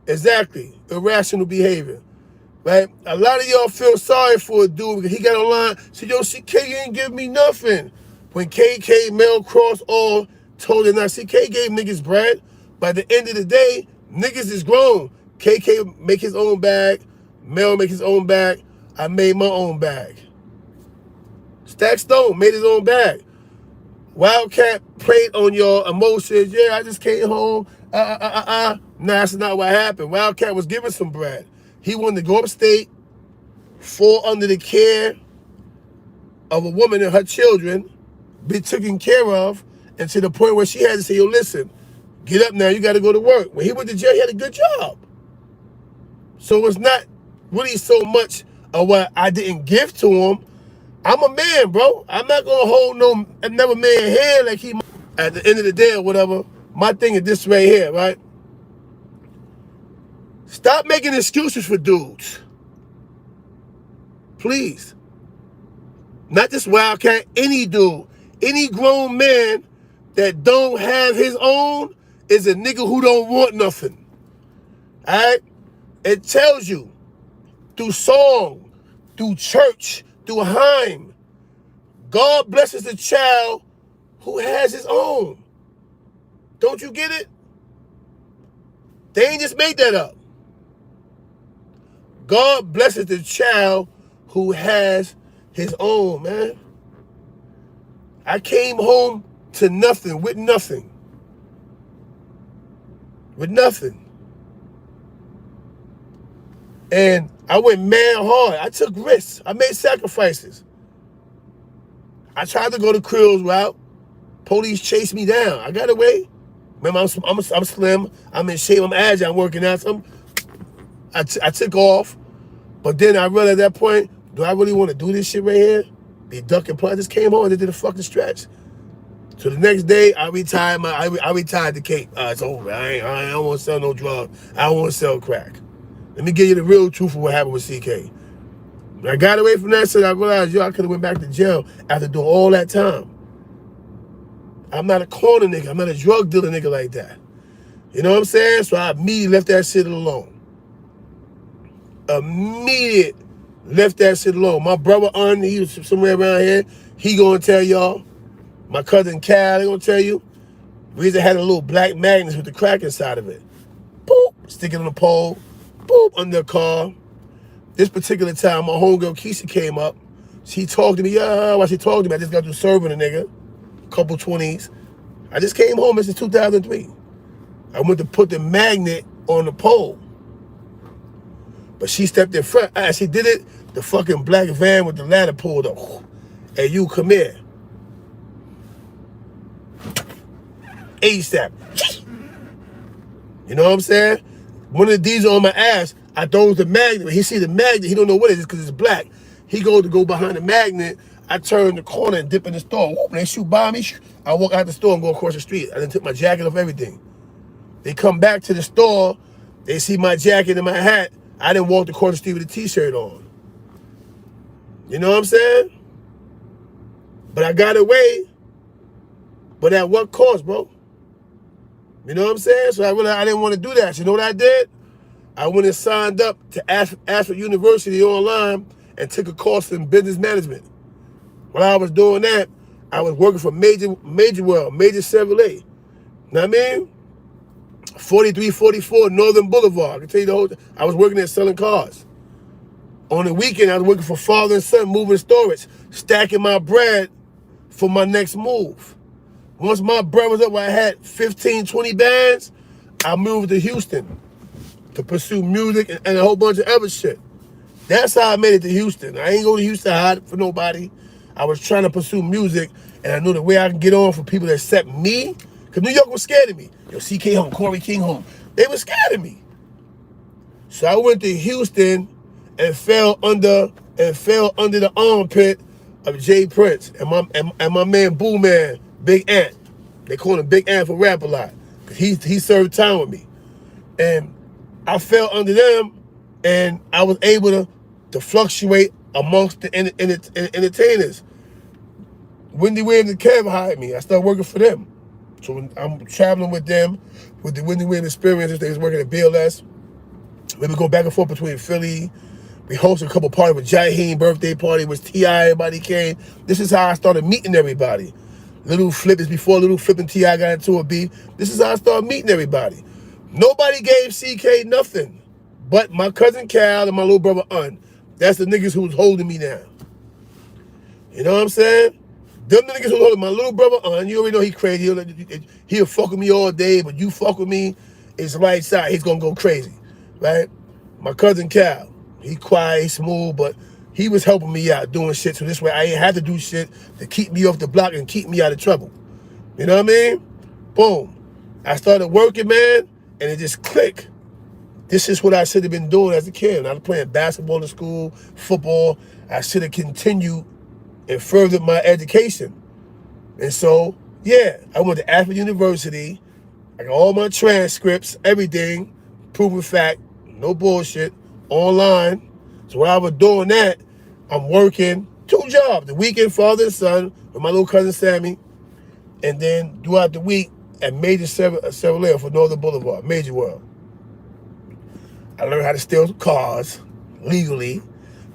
exactly, irrational behavior, right? A lot of y'all feel sorry for a dude because he got online, said, yo, CK, you ain't give me nothing. When KK, Mel Cross, all told him, now CK gave niggas bread. By the end of the day, niggas is grown. KK make his own bag. Mel make his own bag. I made my own bag. Stack Stone made his own bag. Wildcat preyed on your emotions. Yeah, I just came home. Nah, that's not what happened. Wildcat was given some bread. He wanted to go upstate, fall under the care of a woman and her children, be taken care of, and to the point where she had to say, yo, listen, get up now, you got to go to work. When he went to jail, he had a good job. So it's not really so much of what I didn't give to him. I'm a man, bro. I'm not going to hold another man hand like he, at the end of the day or whatever. My thing is this right here, right? Stop making excuses for dudes. Please. Not just Wildcat, any dude. Any grown man that don't have his own is a nigga who don't want nothing. All right? It tells you through song, through church, through hymn, God blesses the child who has his own. Don't you get it? They ain't just made that up. God blesses the child who has his own, man. I came home to nothing, with nothing. With nothing. And I went mad hard. I took risks. I made sacrifices. I tried to go the Creel's route. Police chased me down. I got away. Remember, I'm slim. I'm in shape. I'm agile. I'm working out. I took off. But then I realized at that point, do I really want to do this shit right here? Be ducking play. I just came home and did a fucking stretch. So the next day, I retired the Cape. It's over. I don't want to sell no drugs. I don't want to sell crack. Let me give you the real truth of what happened with CK. When I got away from that, so I realized, yo, I could have went back to jail after doing all that time. I'm not a corner nigga. I'm not a drug dealer nigga like that. You know what I'm saying? So I immediately left that shit alone. Immediate left that shit alone. My brother, he was somewhere around here. He gonna tell y'all. My cousin Cal, they gonna tell you. We just had a little black magnet with the crack inside of it. Boop, stick it on the pole. Boop, under the car. This particular time, my homegirl Keisha came up. She talked to me. While she talked to me, I just got through serving a nigga. Couple 20s. I just came home. This is 2003. I went to put the magnet on the pole. But she stepped in front. As she did it, the fucking black van with the ladder pulled up. Hey, you come here. ASAP. You know what I'm saying? One of the D's on my ass. I thought it was the magnet. When he see the magnet, he don't know what it is because it's black. He goes to go behind the magnet. I turn the corner and dip in the store. Whoop, when they shoot by me, I walk out the store and go across the street. I done took my jacket off, everything. They come back to the store, they see my jacket and my hat. I didn't walk the corner street with a t-shirt on. You know what I'm saying? But I got away. But at what cost, bro? You know what I'm saying? So I didn't want to do that. So you know what I did? I went and signed up to Ashford University online and took a course in business management. While I was doing that, I was working for Major Chevrolet. You know what I mean? 4344 Northern Boulevard. I can tell you the whole thing. I was working there selling cars. On the weekend, I was working for father and son, moving storage, stacking my bread for my next move. Once my bread was up where I had 15, 20 bands, I moved to Houston to pursue music and a whole bunch of other shit. That's how I made it to Houston. I ain't go to Houston hard for nobody. I was trying to pursue music, and I knew the way I can get on for people that accept me, because New York was scared of me. Yo, CK home, Corey King home. They were scared of me. So I went to Houston and fell under the armpit of Jay Prince and my man Boo Man, Big Ant. They call him Big Ant for rap a lot. He served time with me. And I fell under them, and I was able to fluctuate amongst the entertainers. Wendy Williams and Kev hired me. I started working for them. So when I'm traveling with them, with the Wendy Williams experiences, they was working at BLS. We would go back and forth between Philly. We hosted a couple parties with Jaheim birthday party, with T.I., everybody came. This is how I started meeting everybody. Little Flip is before Little Flip and T.I. got into a beef. This is how I started meeting everybody. Nobody gave CK nothing but my cousin Cal and my little brother Un. That's the niggas who's holding me now. You know what I'm saying? Them the niggas who's holding my little brother Un. You already know he crazy. He'll fuck with me all day, but you fuck with me, it's right side. He's gonna go crazy, right? My cousin Cal, he quiet, he smooth, but he was helping me out doing shit. So this way I ain't had to do shit to keep me off the block and keep me out of trouble. You know what I mean? Boom. I started working, man, and it just clicked. This is what I should have been doing as a kid. I was playing basketball in school, football. I should have continued and furthered my education. And so, yeah, I went to Ashford University. I got all my transcripts, everything, proven fact, no bullshit, online. So while I was doing that, I'm working 2 jobs. The weekend, father and son, with my little cousin Sammy. And then throughout the week at Major Chevrolet for Northern Boulevard, Major World. I learned how to steal cars legally.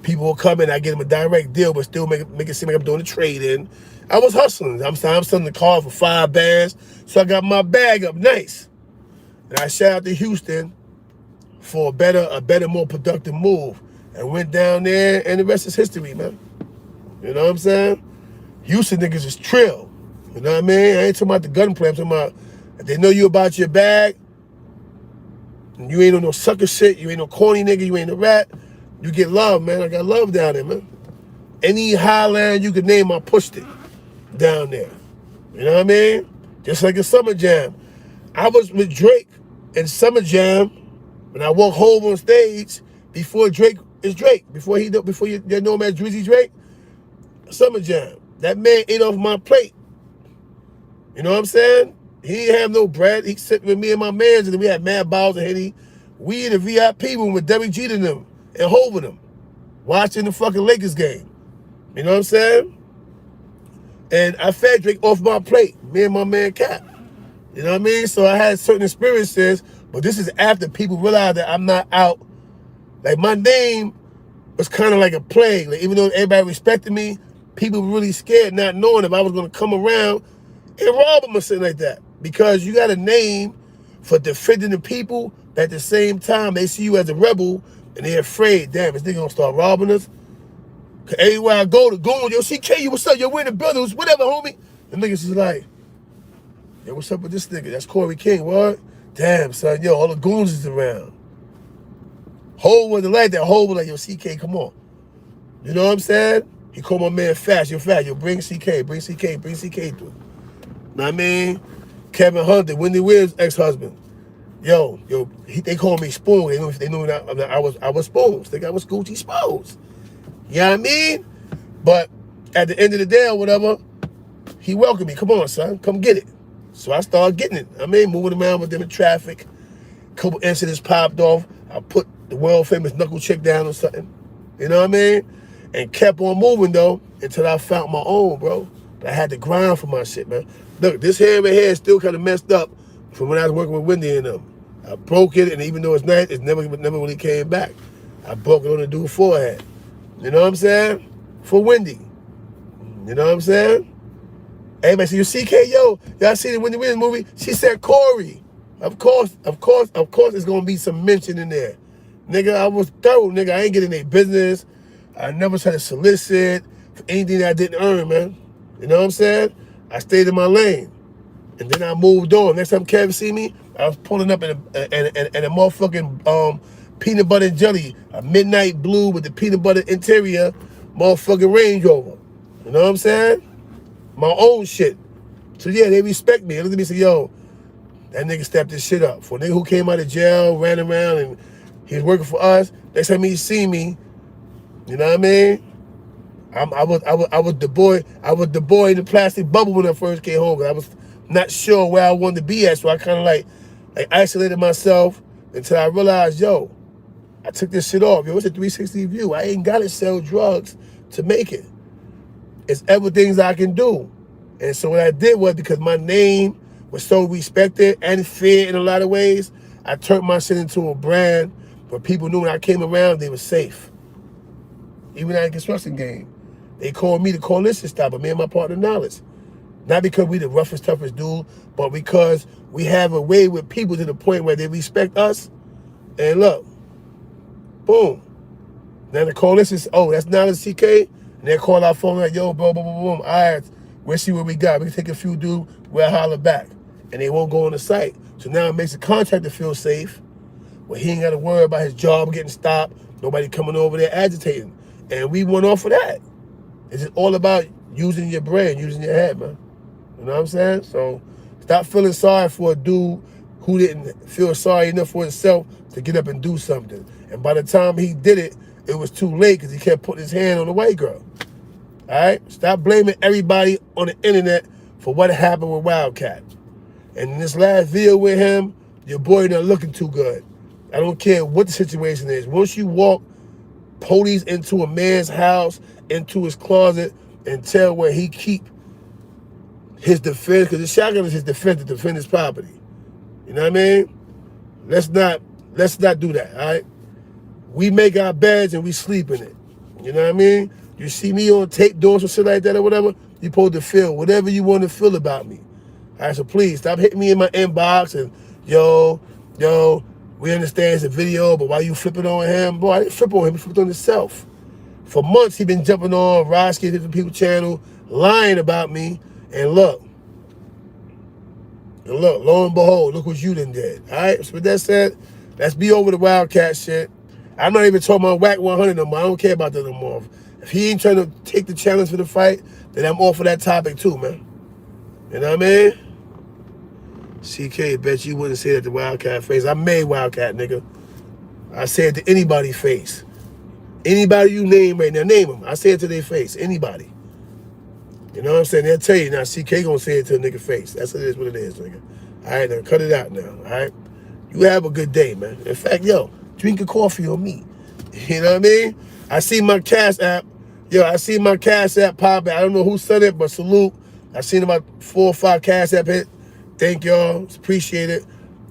People will come in, I get them a direct deal, but still make it seem like I'm doing a trade-in. I was hustling. I'm selling the car for 5 bands, so I got my bag up nice. And I shout out to Houston for a better, more productive move. And went down there, and the rest is history, man. You know what I'm saying? Houston niggas is trill. You know what I mean? I ain't talking about the gunplay. I'm talking about if they know you about your bag, and you ain't on no sucker shit, you ain't no corny nigga, you ain't a rat, you get love, man. I got love down there, man. Any highland you could name, I pushed it down there. You know what I mean? Just like a Summer Jam. I was with Drake in Summer Jam when I walked home on stage before Drake is Drake. Before you know him as Drizzy Drake. Summer Jam. That man ate off my plate. You know what I'm saying? He ain't have no bread. He sitting with me and my mans, and then we had Mad Balls and Henny. We in the VIP room with Derek Jeter and them and Hov and them, watching the fucking Lakers game. You know what I'm saying? And I fed Drake off my plate, me and my man Cap. You know what I mean? So I had certain experiences, but this is after people realized that I'm not out. Like, my name was kind of like a plague. Like, even though everybody respected me, people were really scared, not knowing if I was going to come around and rob them or something like that. Because you got a name for defending the people, but at the same time, they see you as a rebel, and they're afraid, damn, this nigga gonna start robbing us? Cause everywhere I go, the goons, yo, CK, you, what's up? Yo, we're in the buildings, whatever, homie. The niggas is like, yo, what's up with this nigga? That's Corey King, what? Damn, son, yo, all the goons is around. Hov wasn't like that. Hov was like, yo, CK, come on. You know what I'm saying? He called my man Fast, yo, bring CK through. Know what I mean? Kevin Hunter, Wendy Williams' ex-husband. Yo, they call me Spoon. They knew that I was Spoons. They think I was Gucci Spoons. You know what I mean? But at the end of the day or whatever, he welcomed me. Come on, son, come get it. So I started getting it. I mean, moving around with them in traffic. Couple incidents popped off. I put the world famous knuckle chick down or something. You know what I mean? And kept on moving though until I found my own, bro. But I had to grind for my shit, man. Look, this hair right here is still kind of messed up from when I was working with Wendy and them. I broke it, and even though it's nice, it never really came back. I broke it on the dude's forehead. You know what I'm saying? For Wendy. You know what I'm saying? Everybody say, you CK, yo, y'all see the Wendy Williams movie? She said Corey. Of course, there's gonna be some mention in there. Nigga, I was thorough, nigga. I ain't getting any business. I never tried to solicit for anything that I didn't earn, man. You know what I'm saying? I stayed in my lane. And then I moved on. Next time Kevin see me, I was pulling up in a motherfucking peanut butter and jelly, a midnight blue with the peanut butter interior, motherfucking Range Rover. You know what I'm saying? My own shit. So yeah, they respect me. They look at me and say, yo, that nigga stepped this shit up. For a nigga who came out of jail, ran around, and he was working for us, next time he see me, you know what I mean? I was the boy in the plastic bubble when I first came home, because I was not sure where I wanted to be at. So I kind of like isolated myself until I realized, yo, I took this shit off. Yo, it's a 360 view. I ain't gotta sell drugs to make it. It's other things I can do. And so what I did was, because my name was so respected and feared in a lot of ways, I turned my shit into a brand where people knew when I came around, they were safe. Even at the construction game, they called me the coalition stopper, me and my partner Knowledge. Not because we the roughest, toughest dude, but because we have a way with people to the point where they respect us. And look, boom. Now the coalition says, oh, that's Knowledge CK. And they call our phone like, yo, boom, boom, boom, boom. All right, we'll see what we got. We can take a few dudes, we'll holler back. And they won't go on the site. So now it makes the contractor feel safe, where he ain't got to worry about his job getting stopped, nobody coming over there agitating. And we went off of that. It's just all about using your brain, using your head, man. You know what I'm saying? So stop feeling sorry for a dude who didn't feel sorry enough for himself to get up and do something. And by the time he did it, it was too late because he kept putting his hand on the white girl. All right? Stop blaming everybody on the internet for what happened with Wildcat. And in this last video with him, your boy not looking too good. I don't care what the situation is. Once you walk police into a man's house, into his closet, and tell where he keep his defense, because the shotgun is his defense to defend his property. You know what I mean? Let's not do that, all right? We make our beds and we sleep in it. You know what I mean? You see me on tape doing some shit like that or whatever, you supposed to feel whatever you want to feel about me. All right, so please stop hitting me in my inbox and, yo, we understand it's a video, but why you flipping on him? Boy, I didn't flip on him, he flipped on himself. For months, he been jumping on Roski, different people channel, lying about me, and look, lo and behold, look what you done did. All right, so with that said, let's be over the Wildcat shit. I'm not even talking about Whack 100 no more. I don't care about that no more. If he ain't trying to take the challenge for the fight, then I'm all for that topic too, man. You know what I mean? CK, bet you wouldn't say that to Wildcat face. I made Wildcat, nigga. I say it to anybody's face. Anybody you name right now, name them. I say it to their face. Anybody. You know what I'm saying? They'll tell you now. CK gonna say it to a nigga face. That's what it is, nigga. All right, now cut it out now. All right. You have a good day, man. In fact, yo, drink a coffee on me. You know what I mean? I see my Cash App. Yo, I see my Cash App popping. I don't know who sent it, but salute. I seen about 4 or 5 Cash App hit. Thank y'all. Appreciate it.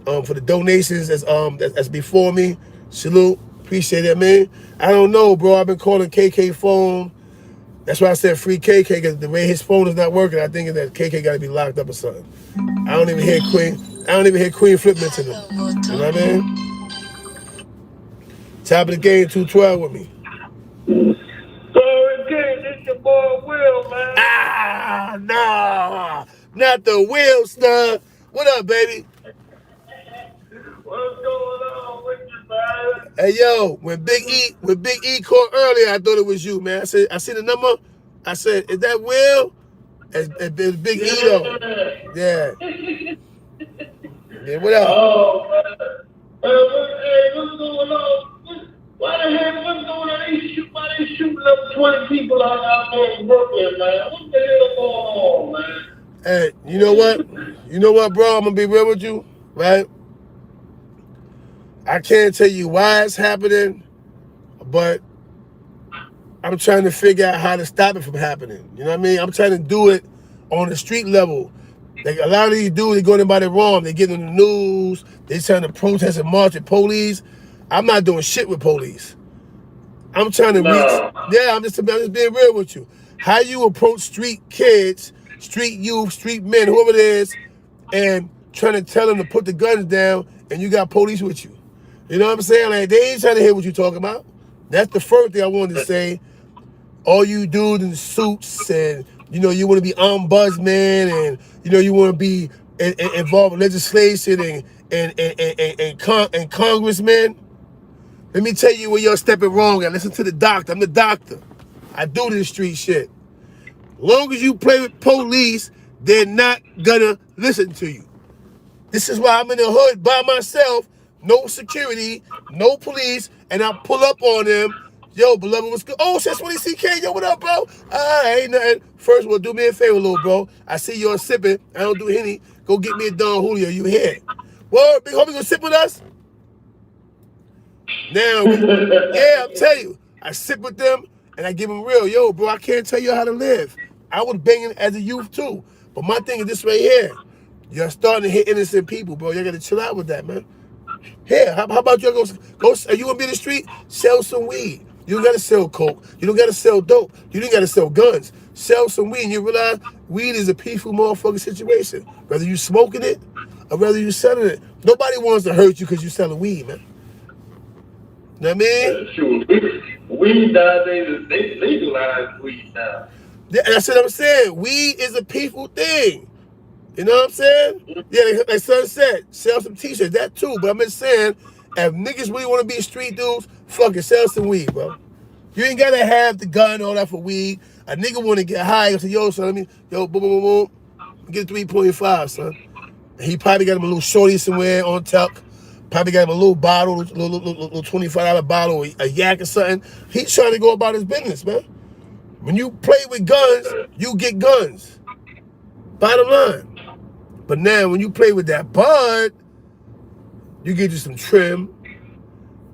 For the donations that's before me. Salute. Appreciate it, man. I don't know, bro. I've been calling KK phone. That's why I said free KK, because the way his phone is not working, I think that KK got to be locked up or something. I don't even hear Queen Flip mention him. You know what I mean? Top of the game, 212 with me. So again, this your boy Will, man. Ah, no. Not the Will stuff. What up, baby? What's going on with you, man? Hey, yo, when Big E called earlier, I thought it was you, man. I see the number. I said, is that Will? It's Big E, though. Yeah. Yeah, what up? Oh, man. Hey, what's going on? Why the heck, what's going on? Why they shooting up 20 people out there in Brooklyn, man? What the hell going on, man? Hey, you know what? You know what, bro? I'm gonna be real with you, right? I can't tell you why it's happening, but I'm trying to figure out how to stop it from happening. You know what I mean? I'm trying to do it on the street level. Like a lot of these dudes, they're going about it wrong. They get in the news. They trying to protest and march with police. I'm not doing shit with police. I'm trying to reach. Yeah, I'm just being real with you. How you approach street kids, street youth, street men, whoever it is, and trying to tell them to put the guns down, and you got police with you. You know what I'm saying? Like, they ain't trying to hear what you talking about. That's the first thing I wanted to say. All you dudes in suits, and you want to be ombudsman, and you want to be involved in legislation and congressmen. Let me tell you where you're stepping wrong at. Listen to the doctor. I'm the doctor. I do this street shit. Long as you play with police, they're not gonna listen to you. This is why I'm in the hood by myself, no security, no police, and I pull up on them. Yo, beloved, what's good? Oh, that's when CK. Yo, what up, bro? Ain't nothing. First of all, do me a favor, little bro. I see you're sipping. I don't do Henny. Go get me a Don Julio. You here? Word, big homie, gonna sip with us? Now, yeah, I'm telling you, I sip with them and I give them real. Yo, bro, I can't tell you how to live. I was banging as a youth too. But my thing is this right here. You're starting to hit innocent people, bro. You gotta chill out with that, man. Here, how about you go? Are you gonna be in the street? Sell some weed. You don't gotta sell coke. You don't gotta sell dope. You don't gotta sell guns. Sell some weed, and you realize weed is a peaceful motherfucking situation. Whether you smoking it or whether you selling it. Nobody wants to hurt you because you selling weed, man. You know what I mean? Sure. Weed nowadays, they legalize weed now. That's what I'm saying. Weed is a peaceful thing. You know what I'm saying? Yeah, like son said, sell some t-shirts, that too. But I'm just saying, if niggas really want to be street dudes, fucking sell some weed, bro. You ain't gotta have the gun and all that for weed. A nigga want to get high and say, yo, son, boom, boom, boom, boom. Get 3.5, son. And he probably got him a little shorty somewhere on tuck. Probably got him a little bottle, little $25 bottle, a yak or something. He's trying to go about his business, man. When you play with guns, you get guns. Bottom line. But now, when you play with that bud, you get you some trim.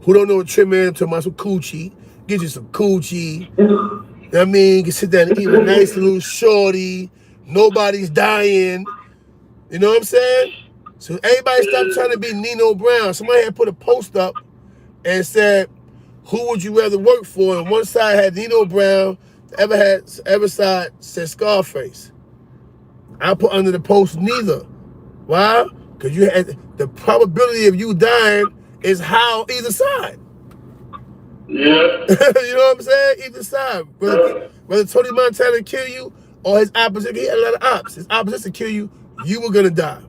Who don't know what trim is? I'm talking about some coochie. Get you some coochie. You know what I mean? You can sit down and eat with a nice little shorty. Nobody's dying. You know what I'm saying? So everybody stop trying to be Nino Brown. Somebody had put a post up and said, who would you rather work for? And one side had Nino Brown, the other side said Scarface. I put under the post neither. Why? Because you had the probability of you dying is how either side. Yeah. You know what I'm saying? Either side. Whether Tony Montana kill you or his opposite, he had a lot of ops. His opposite to kill you, you were gonna die.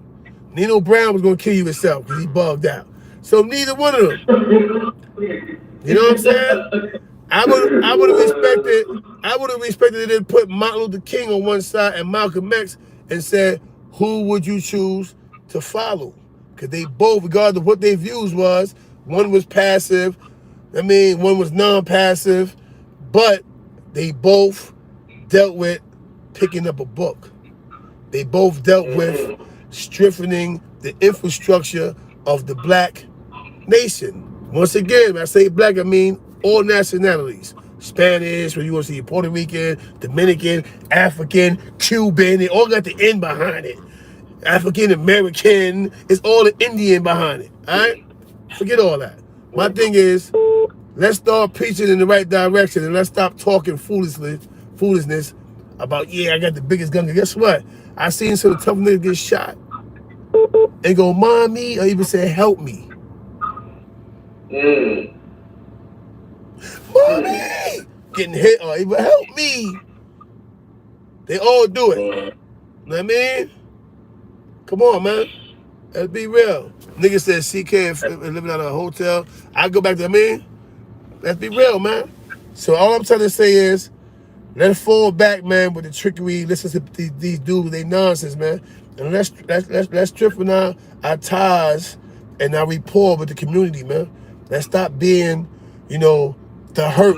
Nino Brown was gonna kill you himself because he bugged out. So neither one of them. You know what I'm saying? I would have respected it and put Martin Luther King on one side and Malcolm X and said, who would you choose to follow? Because they both, regardless of what their views was, one was passive, one was non-passive, but they both dealt with picking up a book. They both dealt with strengthening the infrastructure of the black nation. Once again, when I say black, I mean all nationalities. Spanish, when you want to see Puerto Rican, Dominican, African, Cuban, they all got the N behind it. African American, it's all the Indian behind it. All right? Forget all that. My thing is, let's start preaching in the right direction and let's stop talking foolishness about, yeah, I got the biggest gun. Guess what? I seen some tough niggas get shot and go, mommy, or even say, help me. Mommy! Getting hit or even help me. They all do it. You know what I mean? Come on, man. Let's be real. Nigga said CK living out of a hotel. I go back to, let's be real, man. So all I'm trying to say is, let's fall back, man, with the trickery. Listen to these dudes with their nonsense, man. And let's strengthen our ties and our rapport with the community, man. Let's stop being, the hurt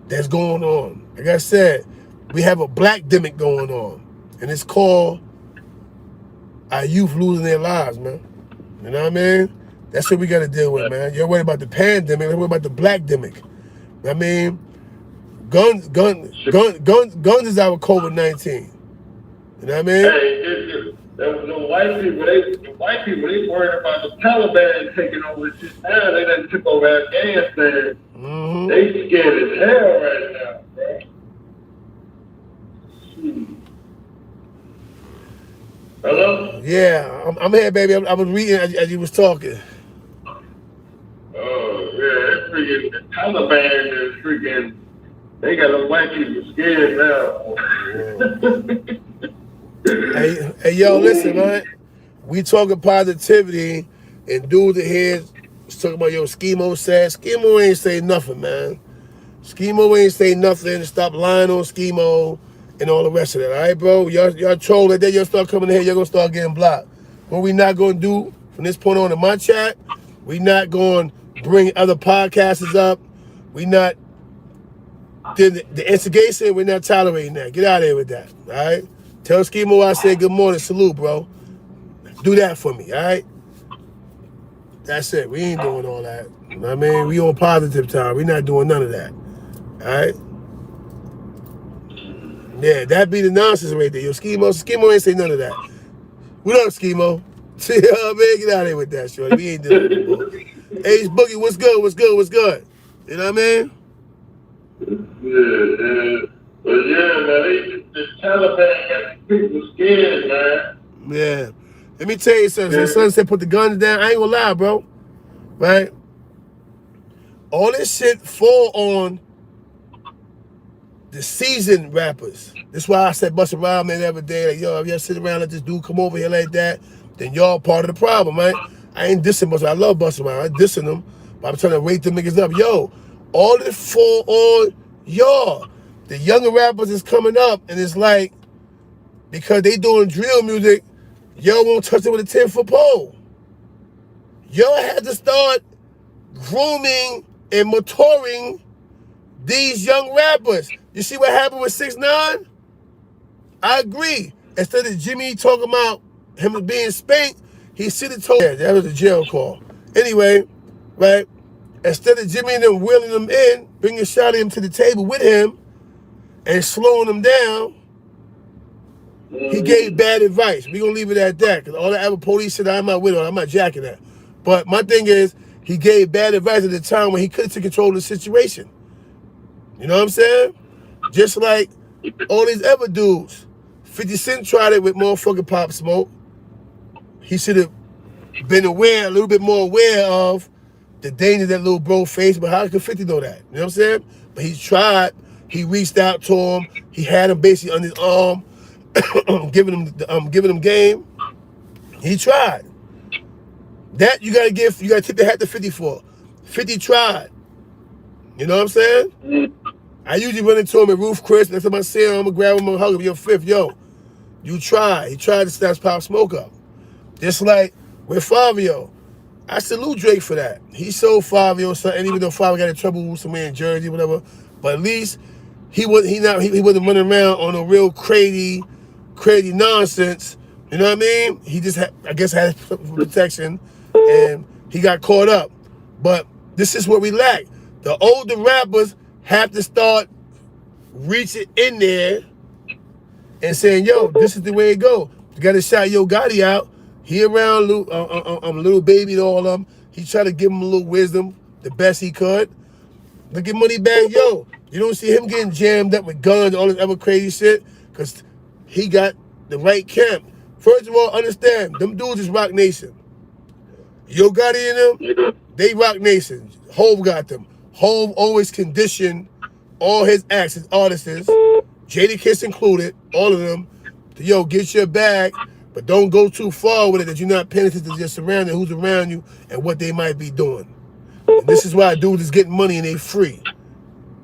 that's going on. Like I said, we have a black demic going on. And it's called our youth losing their lives, man. You know what I mean? That's what we got to deal with, man. You're worried about the pandemic. You're worried about the black-demic. I mean, guns is our COVID-19. You know what I mean? Hey, the white people, they worried about the Taliban taking over shit. Now they done took over Afghanistan. Mm-hmm. They scared as hell right now, bro. Hello? Yeah, I'm here, baby. I was reading as you was talking. Oh, yeah, the Taliban is freaking, they got the white people scared now. Hey, yo, listen, man. We talking positivity, and dudes here was talking about, yo, Schemo said. Schemo ain't say nothing, man. Schemo ain't say nothing. Stop lying on Schemo and all the rest of that, all right, bro? Y'all troll that day, y'all start coming in here, y'all gonna start getting blocked. What we not gonna do from this point on in my chat, we not gonna bring other podcasters up. We not did the instigation, we're not tolerating that. Get out of here with that, all right? Tell Schemo I said good morning, salute, bro. Do that for me, all right? That's it. We ain't doing all that. You know what I mean? We on positive time. We not doing none of that, all right? Yeah, that be the nonsense right there. Yo, Schemo ain't say none of that. What up, Schemo? See, man, get out of here with that, shorty. We ain't doing it anymore. Hey, Boogie, what's good? What's good? What's good? You know what I mean? Yeah. But yeah, man, the Taliban got people scared, man. Yeah. Let me tell you something. His son said put the guns down. I ain't gonna lie, bro. Right? All this shit fall on the seasoned rappers. That's why I said bust around man every day. Like, yo, if y'all sit around and let this dude come over here like that, then y'all part of the problem, right? I ain't dissing Busta. I love Busta Rhymes. I ain't dissing them, but I'm trying to rate them niggas up. Yo, all this fall on y'all. The younger rappers is coming up, and it's like, because they doing drill music, y'all won't touch it with a 10-foot pole. Y'all had to start grooming and maturing these young rappers. You see what happened with 6ix9ine? I agree. Instead of Jimmy talking about him being spanked, he should have told. Yeah, that was a jail call. Anyway, right? Instead of Jimmy and them wheeling him in, bringing Shotty him to the table with him, and slowing him down, he gave bad advice. We gonna leave it at that, because all the other police shit, I'm not with it. I'm not jacking that. But my thing is, he gave bad advice at the time when he could have taken control of the situation. You know what I'm saying? Just like all these other dudes. 50 Cent tried it with motherfucking Pop Smoke. He should have been aware, a little bit more aware of the danger that little bro faced, but how could 50 know that? You know what I'm saying? But he tried. He reached out to him. He had him basically on his arm, giving him game. He tried. That you gotta tip the hat to 50 for. 50 tried. You know what I'm saying? I usually run into him at Roof Chris. Next time I see him, I'm gonna grab him and hug him. Yo, Fifth, yo, you tried. He tried to snatch Pop Smoke up. Just like with Fabio. I salute Drake for that. He sold Fabio something, even though Fabio got in trouble somewhere in Jersey, whatever. But at least he wasn't running around on a real crazy nonsense. You know what I mean? He just had protection, and he got caught up. But this is what we lack. The older rappers have to start reaching in there and saying, yo, this is the way it go. You got to shout Yo Gotti out. He around Little Baby and all of them. He tried to give him a little wisdom, the best he could. Look at Moneybagg Yo. You don't see him getting jammed up with guns, all this other crazy shit, because he got the right camp. First of all, understand, them dudes is Rock Nation. Yo Gotti and them, they Rock Nation. Hove got them. Hove always conditioned all his acts, his artists, Jadakiss included, all of them, to, yo, get your bag, but don't go too far with it that you're not paying attention to your surrounding, who's around you, and what they might be doing. And this is why dudes is getting money and they free.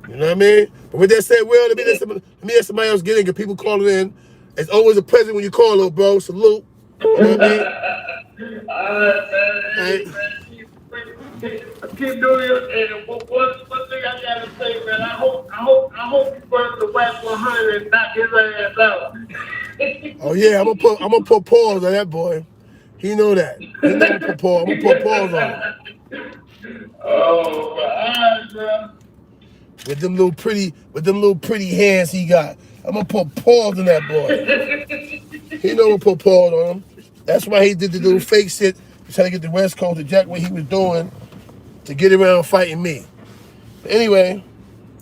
You know what I mean? But with that said, well, let me let somebody else get in, because people calling in. It's always a pleasure when you call, little bro. Salute. You know what I mean? All right, man. Keep doing it. And one thing I gotta say, man, I hope you burn the WAP 100 and knock his ass out. Oh yeah, I'm gonna put pause on that boy. He know that. He know I'm gonna put pause on him. Oh, my eyes, bro. With them little pretty hands he got. I'm gonna put pause on that boy. He know I'm gonna put pause on him. That's why he did the little fake shit to try to get the West Coast to jack what he was doing to get around fighting me. But anyway,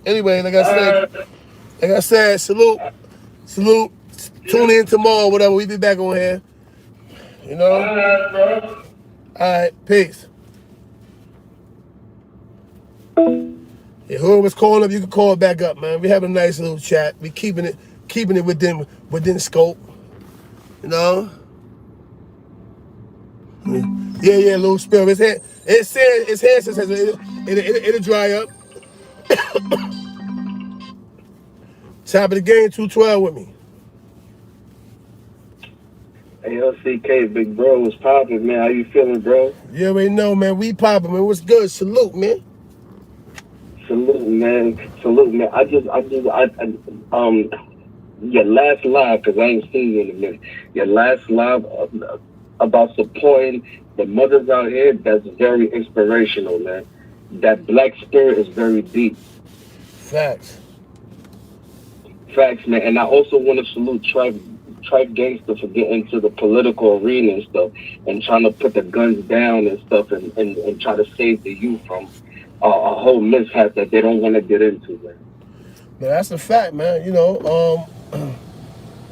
like I said, salute. Tune in tomorrow, whatever. We be back on here. You know? All right, bro. Alright, peace. Yeah, whoever's calling up, you can call back up, man. We having a nice little chat. We keeping it within scope. You know? Yeah, little spill. His hand says it'll dry up. Top of the game, 212 with me. Hey, LCK, big bro, what's poppin', man? How you feeling, bro? You already know, man. We poppin', man. What's good? Salute, man. Salute, man. Your last live, because I ain't seen you in a minute. Your last live about supporting the mothers out here, that's very inspirational, man. That black spirit is very deep. Facts. Facts, man. And I also want to salute Tribe Gangster for getting into the political arena and stuff and trying to put the guns down and stuff and try to save the youth from a whole mishap that they don't want to get into, man. Yeah, that's a fact, man. You know,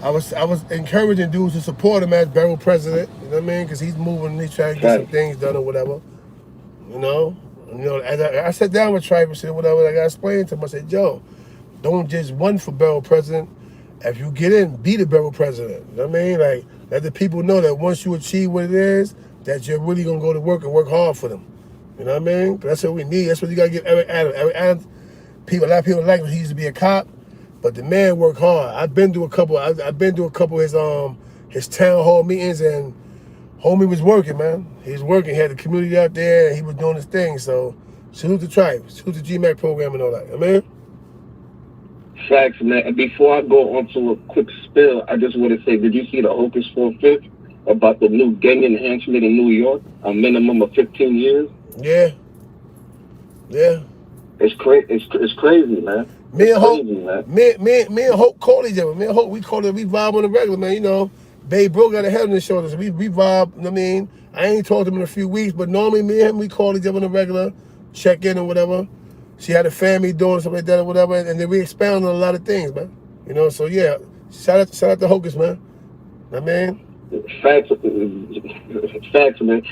I was encouraging dudes to support him as borough president. You know what I mean? Because he's moving and he's trying to get some things done or whatever. You know, as I sat down with Tribe and said whatever. I got explained to him. I said, "Yo, don't just run for borough president. If you get in, be the borough president." You know what I mean? Like, let the people know that once you achieve what it is, that you're really gonna go to work and work hard for them. You know what I mean? That's what we need. That's what you gotta give Eric Adams. Eric Adams, a lot of people like him. He used to be a cop, but the man worked hard. I've been to a couple of his town hall meetings, and homie was working, man. He was working. He had the community out there, and he was doing his thing. So salute the Tribe, salute the GMAC program and all that. You know what I mean? Facts, man. And before I go on to a quick spill, I just want to say, did you see the Hocus for Fifth about the new gang enhancement in New York? A minimum of 15 years? Yeah. It's crazy, man. Me and Hope call each other. Me and Hope, we vibe on the regular, man. You know, Babe Bro got a head on his shoulders. We vibe, you know what I mean? I ain't talked to him in a few weeks, but normally me and him, we call each other on the regular, check in or whatever. She had a family doing something like that or whatever, and then we expound on a lot of things, man. You know, so yeah, shout out to Hocus, man. I mean, facts, man.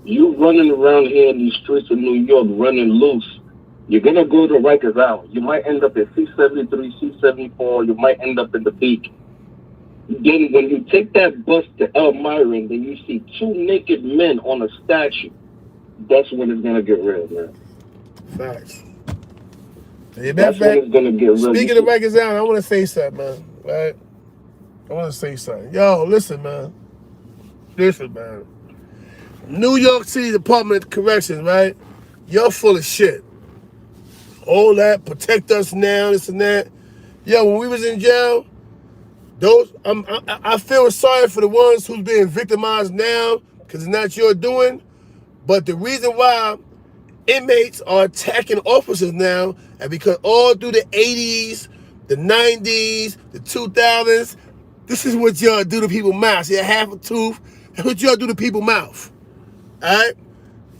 You running around here in these streets of New York, running loose. You're gonna go to Rikers Island. You might end up at C-73, C-74. You might end up in the Beach. Then, when you take that bus to Elmira, and then you see two naked men on a statue, that's when it's gonna get real, man. Facts. That's when it's gonna get real. Speaking of Rikers Island, I want to say something, man. Right? I want to say something. Yo, listen, man. New York City Department of Corrections, right? You're full of shit. All that, protect us now, this and that. Yo, when we was in jail, I feel sorry for the ones who's being victimized now, because it's not your doing. But the reason why inmates are attacking officers now, and because all through the 80s, the 90s, the 2000s, this is what y'all do to people's mouths. You half a tooth. That's what y'all do to people's mouth. All right?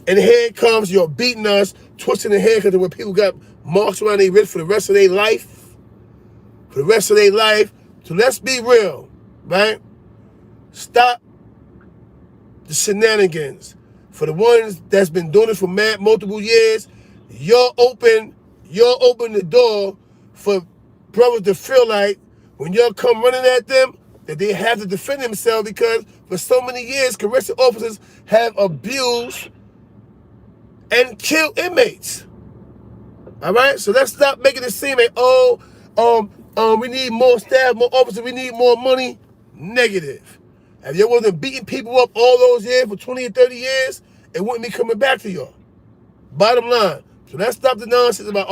And here it comes, you're beating us, twisting the hair because where people got marks around their wrist for the rest of their life. For the rest of their life. So let's be real, right? Stop the shenanigans. For the ones that's been doing it for multiple years, you're open the door for brothers to feel like when y'all come running at them, that they have to defend themselves, because for so many years, correctional officers have abused and killed inmates. All right? So let's stop making it seem like, we need more staff, more officers, we need more money. Negative. If you wasn't beating people up all those years for 20 or 30 years, it wouldn't be coming back to y'all. Bottom line. So let's stop the nonsense about,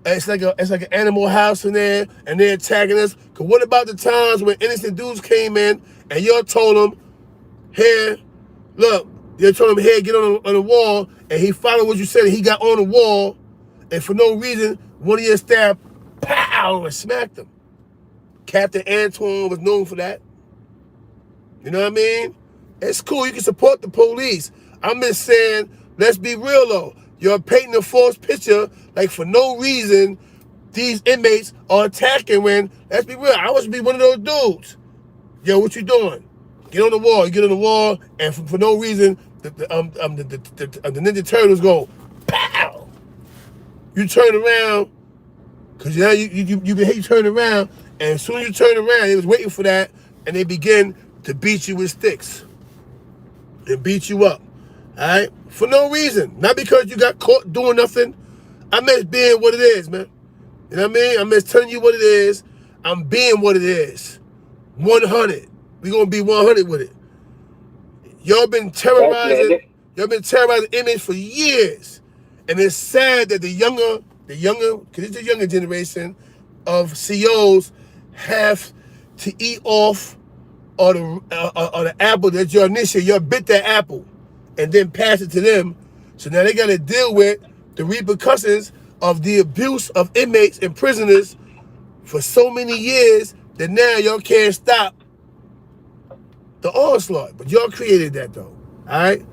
it's like an animal house in there, and they're attacking us. Cause what about the times when innocent dudes came in and y'all told them, here, look, you told him, here, get on the wall, and he followed what you said, and he got on the wall, and for no reason, one of your staff, pow, and smacked him. Captain Antoine was known for that. You know what I mean? It's cool, you can support the police. I'm just saying, let's be real though. You're painting a false picture, like for no reason, these inmates are attacking when, let's be real, I was be one of those dudes. Yo, what you doing? Get on the wall. You get on the wall, and for no reason, the Ninja Turtles go, pow! You turn around, because now you turn around, and as soon as you turn around, they was waiting for that, and they begin to beat you with sticks. They beat you up. All right? For no reason. Not because you got caught doing nothing. I miss being what it is, man. You know what I mean? I miss telling you what it is. I'm being what it is. 100. We're going to be 100 with it. Y'all been terrorizing inmates for years. And it's sad that the younger, because it's the younger generation of COs have to eat off or the apple that y'all initiate. Y'all bit that apple and then pass it to them. So now they got to deal with the repercussions of the abuse of inmates and prisoners for so many years that now y'all can't stop the onslaught. But y'all created that though. All right?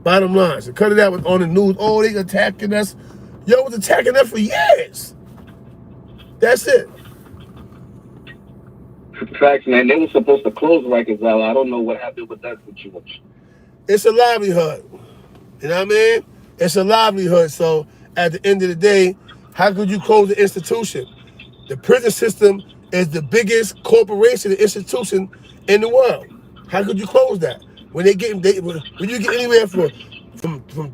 Bottom line. So cut it out with on the news. Oh, they attacking us. Y'all was attacking us for years. That's it. Facts, man. They were supposed to close Rikers Island. I don't know what happened with that situation. It's a livelihood. You know what I mean? It's a livelihood. So at the end of the day, how could you close the institution? The prison system is the biggest corporation and institution in the world. How could you close that? When when you get anywhere from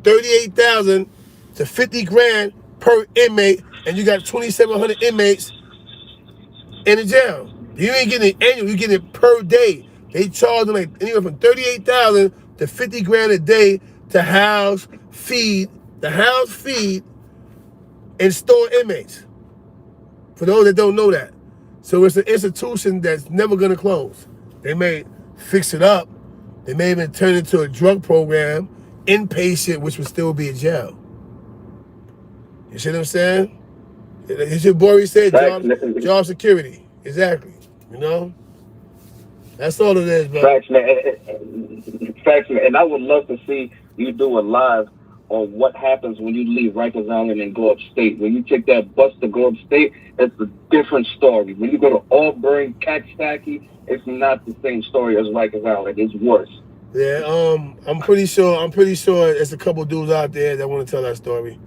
38,000 to 50 grand per inmate, and you got 2,700 inmates in the jail. You ain't getting it annual, you getting it per day. They charge them like anywhere from 38,000 to 50 grand a day to house, feed, and store inmates. For those that don't know that. So it's an institution that's never gonna close. They may fix it up. They may even turn it into a drug program, inpatient, which would still be a jail. You see what I'm saying? It's your boy said, job security. Exactly. You know? That's all it is, bro. Facts, man. Facts, man. And I would love to see you do a live on what happens when you leave Rikers Island and go upstate. When you take that bus to go upstate, it's a different story. When you go to Auburn, Kaxtaki, it's not the same story as Rikers Island. It's worse. Yeah, I'm pretty sure there's a couple dudes out there that want to tell that story.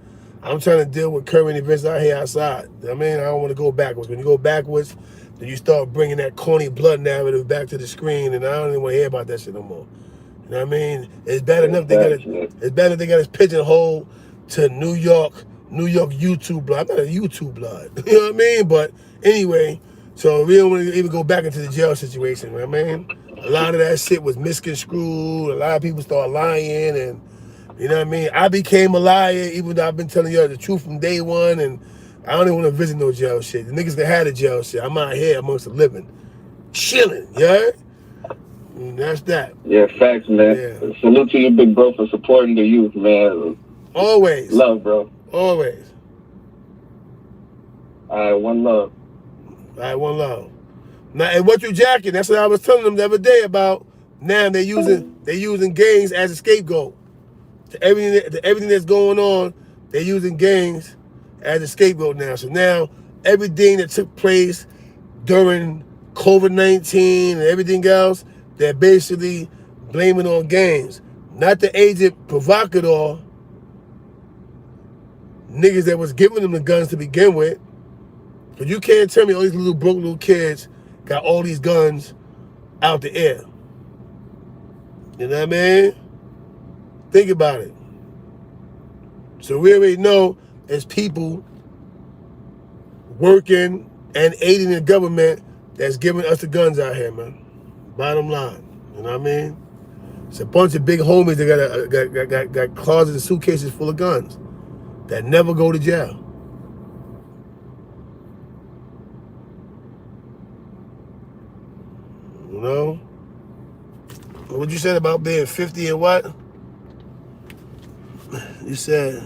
I'm trying to deal with current events out here outside. I mean, I don't want to go backwards. When you go backwards, then you start bringing that corny blood narrative back to the screen, and I don't even want to hear about that shit no more. You know what I mean? It's bad enough they got us pigeonholed to New York YouTube blood. I'm not a YouTube blood. You know what I mean? But anyway, so we don't want to even go back into the jail situation. You know what I mean? A lot of that shit was misconstrued. A lot of people started lying, and you know what I mean? I became a liar, even though I've been telling you the truth from day one, and I don't even want to visit no jail shit. The niggas that had a jail shit, I'm out here amongst the living, chilling, yeah? And that's that. Yeah, facts, man. Yeah. Salute to you, big bro, for supporting the youth, man. Always. Love, bro. Always. All right, one love. All right, one love. Now, and what you jacking, that's what I was telling them the other day about. Now they're using gangs as a scapegoat. To everything that's going on, they're using gangs as a scapegoat now. So now everything that took place during COVID-19 and everything else, they're basically blaming on gangs. Not the agent provocateur, niggas that was giving them the guns to begin with. But you can't tell me all these broke little kids got all these guns out the air. You know what I mean? Think about it. So we already know there's people working and aiding the government that's giving us the guns out here, man. Bottom line. You know what I mean? It's a bunch of big homies that got closets and suitcases full of guns that never go to jail. know? What you said about being 50 and what? You said...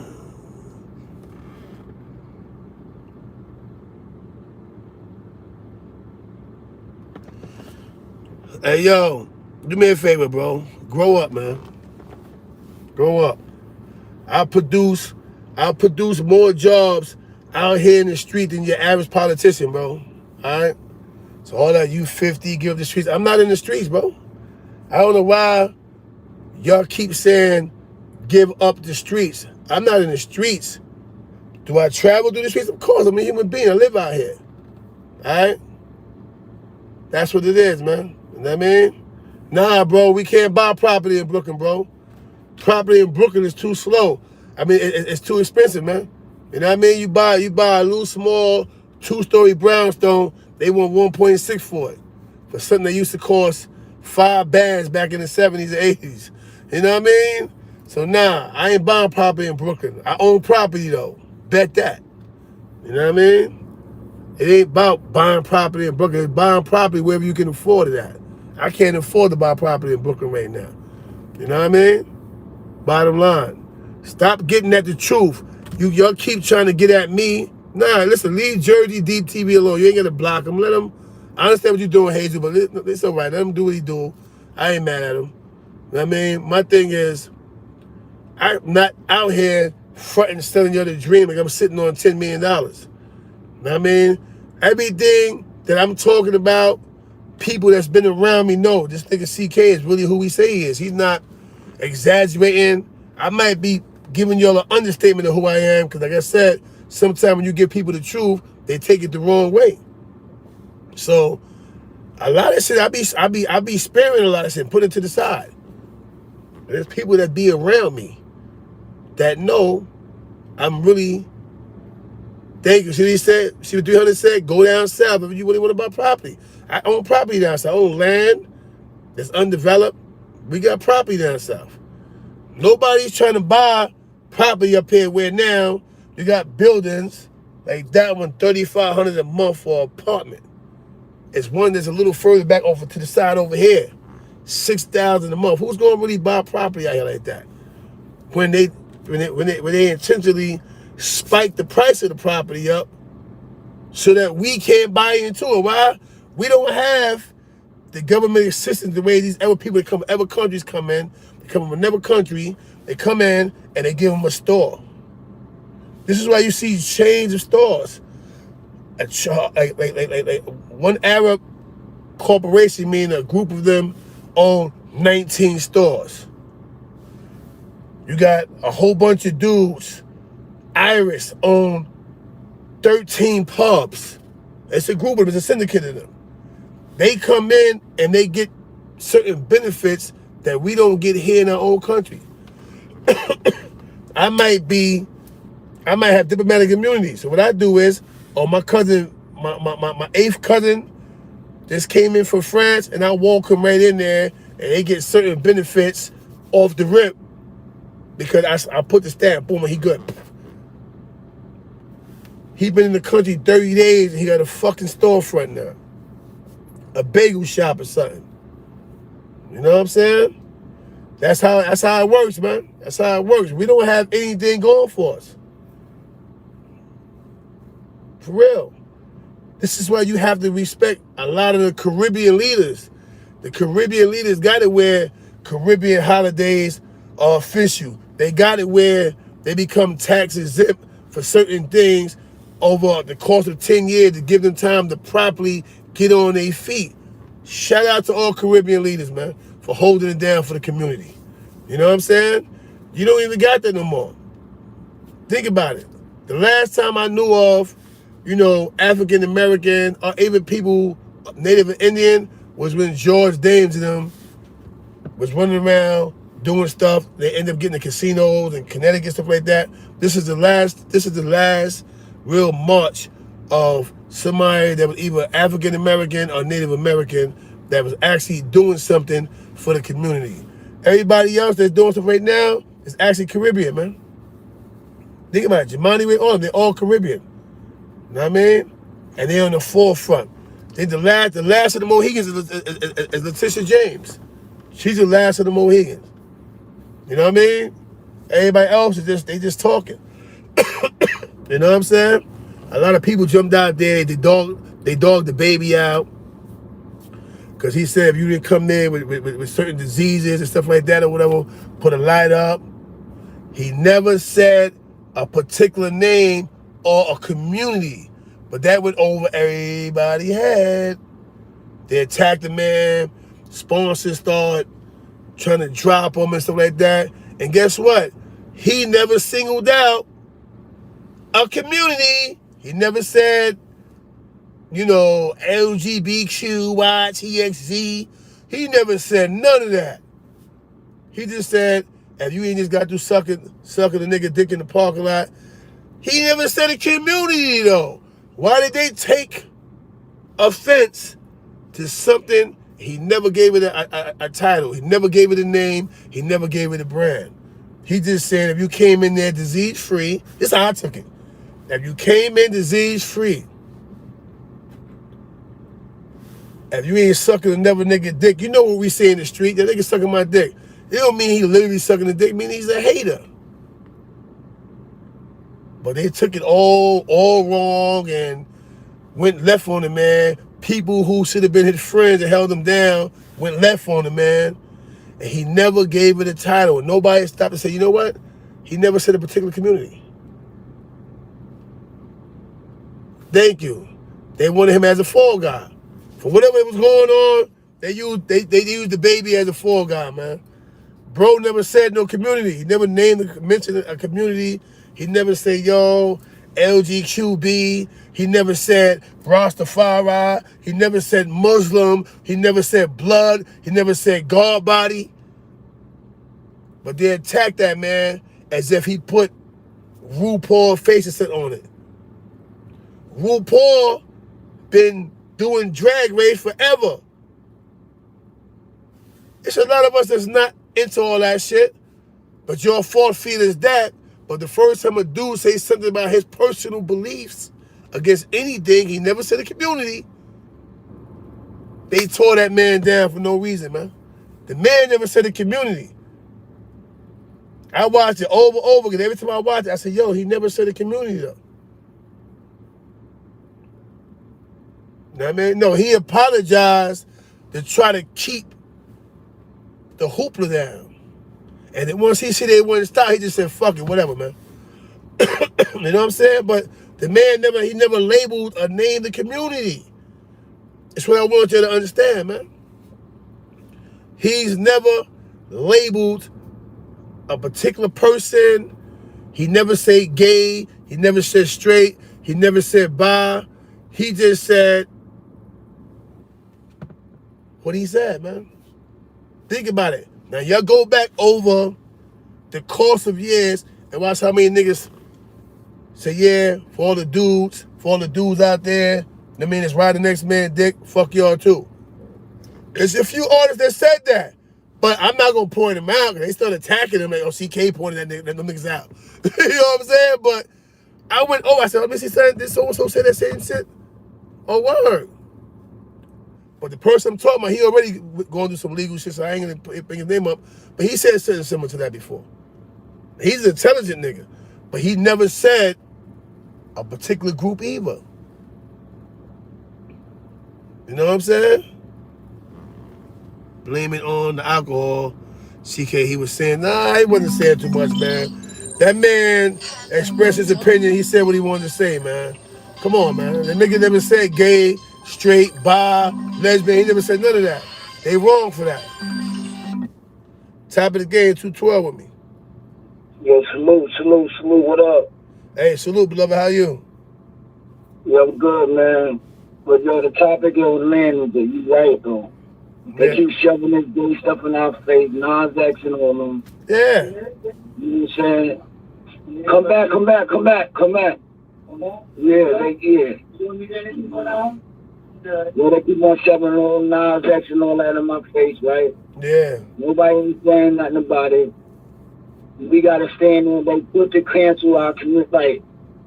Hey, yo, do me a favor, bro. Grow up, man. Grow up. I'll produce more jobs out here in the street than your average politician, bro. All right? So all that you 50, give up the streets. I'm not in the streets, bro. I don't know why y'all keep saying give up the streets. I'm not in the streets. Do I travel through the streets? Of course, I'm a human being. I live out here. All right? That's what it is, man. You know what I mean? Nah, bro, we can't buy property in Brooklyn, bro. Property in Brooklyn is too slow. I mean, it's too expensive, man. You know what I mean? You buy a little small 2-story brownstone, they want 1.6 for it. For something that used to cost 5 bands back in the 70s and 80s. You know what I mean? So nah, I ain't buying property in Brooklyn. I own property though. Bet that. You know what I mean? It ain't about buying property in Brooklyn. It's buying property wherever you can afford it at. I can't afford to buy property in Brooklyn right now. You know what I mean? Bottom line. Stop getting at the truth. Y'all keep trying to get at me. Nah, listen, leave Jersey Deep TV alone. You ain't gonna block him. Let him. I understand what you're doing, Hazel, but it's all right. Let him do what he do. I ain't mad at him. You know what I mean? My thing is, I'm not out here fronting, selling you the dream like I'm sitting on $10 million. You know what I mean? Everything that I'm talking about, people that's been around me know this nigga CK is really who he say he is. He's not exaggerating. I might be giving y'all an understatement of who I am, because like I said, sometimes when you give people the truth, they take it the wrong way. So a lot of shit, I be sparing a lot of shit and put it to the side. There's people that be around me that know I'm really. Thank you. See what he said? See what 300 said? Go down south if you really want to buy property. I own property down south. I own land that's undeveloped. We got property down south. Nobody's trying to buy property up here where now you got buildings like that one, $3,500 a month for an apartment. It's one that's a little further back over to the side over here, $6,000 a month. Who's going to really buy property out here like that? When they intentionally spike the price of the property up so that we can't buy into it. Why? We don't have the government assistance the way these other people that come, other countries come in. They come from another country, they come in and they give them a store. This is why you see chains of stores. Like one Arab corporation, meaning a group of them, own 19 stores. You got a whole bunch of dudes. Iris own 13 pubs. It's a group of them, it's a syndicate of them. They come in and they get certain benefits that we don't get here in our own country. I might have diplomatic immunity. So what I do is, my cousin, my 8th cousin just came in from France, and I walk him right in there, and they get certain benefits off the rip because I put the stamp, boom, and he good. He been in the country 30 days, and he got a fucking storefront now. A bagel shop or something. You know what I'm saying? That's how it works, man. That's how it works. We don't have anything going for us. For real. This is why you have to respect a lot of the Caribbean leaders. The Caribbean leaders got it where Caribbean holidays are official. They got it where they become tax exempt for certain things over the course of 10 years to give them time to properly get on their feet. Shout out to all Caribbean leaders, man, for holding it down for the community. You know what I'm saying? You don't even got that no more. Think about it. The last time I knew of, African American or even people, Native and Indian, was when George Dames and them was running around doing stuff. They end up getting the casinos in Connecticut, stuff like that. This is the last real march of somebody that was either African American or Native American that was actually doing something for the community. Everybody else that's doing stuff right now is actually Caribbean, man. Think about it. Jemani Ray, all they're all Caribbean. You know what I mean? And they're on the forefront. I think the last of the Mohegans is Letitia James. She's the last of the Mohegans. You know what I mean? Everybody else is just talking. You know what I'm saying? A lot of people jumped out there. They dogged the baby out because he said if you didn't come there with certain diseases and stuff like that or whatever, put a light up. He never said a particular name or a community, but that went over everybody's head. They attacked the man. Sponsors started trying to drop him and stuff like that. And guess what? He never singled out a community. He never said, you know, LGBTQYTXZ. He never said none of that. He just said, if you ain't just got through sucking the nigga dick in the parking lot. He never said a community, though. Why did they take offense to something? He never gave it a title. He never gave it a name. He never gave it a brand. He just said, if you came in there disease-free, this is how I took it. If you came in disease-free, if you ain't sucking another nigga dick, you know what we say in the street, that nigga sucking my dick. It don't mean he literally sucking the dick, it mean he's a hater. But they took it all wrong and went left on the man. People who should have been his friends and held him down went left on the man. And he never gave it a title. Nobody stopped to say, you know what? He never said a particular community. Thank you. They wanted him as a fall guy. For whatever was going on, they used the baby as a fall guy, man. Bro never said no community. He never mentioned a community. He never said, yo, LGQB. He never said Rastafari. He never said Muslim. He never said blood. He never said God body. But they attacked that man as if he put RuPaul faces on it. RuPaul been doing Drag Race forever. It's a lot of us that's not into all that shit. But your fault feel is that. But the first time a dude say something about his personal beliefs against anything, he never said a community. They tore that man down for no reason, man. The man never said a community. I watched it over again. Every time I watch it, I said, yo, he never said a community, though. You know what I mean? No, he apologized to try to keep the hoopla down. And then once he said they wouldn't stop, he just said, fuck it, whatever, man. You know what I'm saying? But the man never labeled or named the community. It's what I want you to understand, man. He's never labeled a particular person. He never said gay. He never said straight. He never said bi. He just said what he said, man. Think about it. Now, y'all go back over the course of years and watch how many niggas say, yeah, for all the dudes out there, I mean, it's riding the next man dick, fuck y'all too. There's a few artists that said that, but I'm not going to point them out because they started attacking them like, oh, CK pointed them niggas out. You know what I'm saying? But I went, I said, let me see something, this so-and-so said that same shit. Oh, word. But the person I'm talking about, he already going through some legal shit, so I ain't going to bring his name up. But he said something similar to that before. He's an intelligent nigga. But he never said a particular group either. You know what I'm saying? Blame it on the alcohol. CK, he was saying, nah, he wasn't saying too much, man. That man expressed his opinion. He said what he wanted to say, man. Come on, man. The nigga never said gay, straight, bi, lesbian. He never said none of that. They wrong for that. Top of the game, 212 with me. Yo, salute, what up? Hey, salute, beloved, how you? Yeah, I'm good, man. But yo, the topic of land, you right, though. They keep shoving this gay stuff in our face, Nas-X and all them. Yeah. You know what I'm saying? Come back. Yeah. They keep on shoving all Nas-X and all that in my face, right? Yeah. Nobody ain't saying nothing about it. We gotta stand there. They put to cancel our community. Like,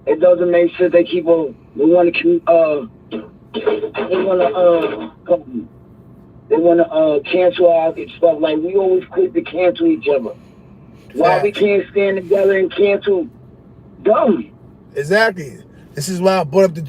it doesn't make sense. They keep on. They want to They wanna cancel out and stuff. Like, we always quick to cancel each other. Why we can't stand together and cancel? Dumb. Exactly. This is why I brought up the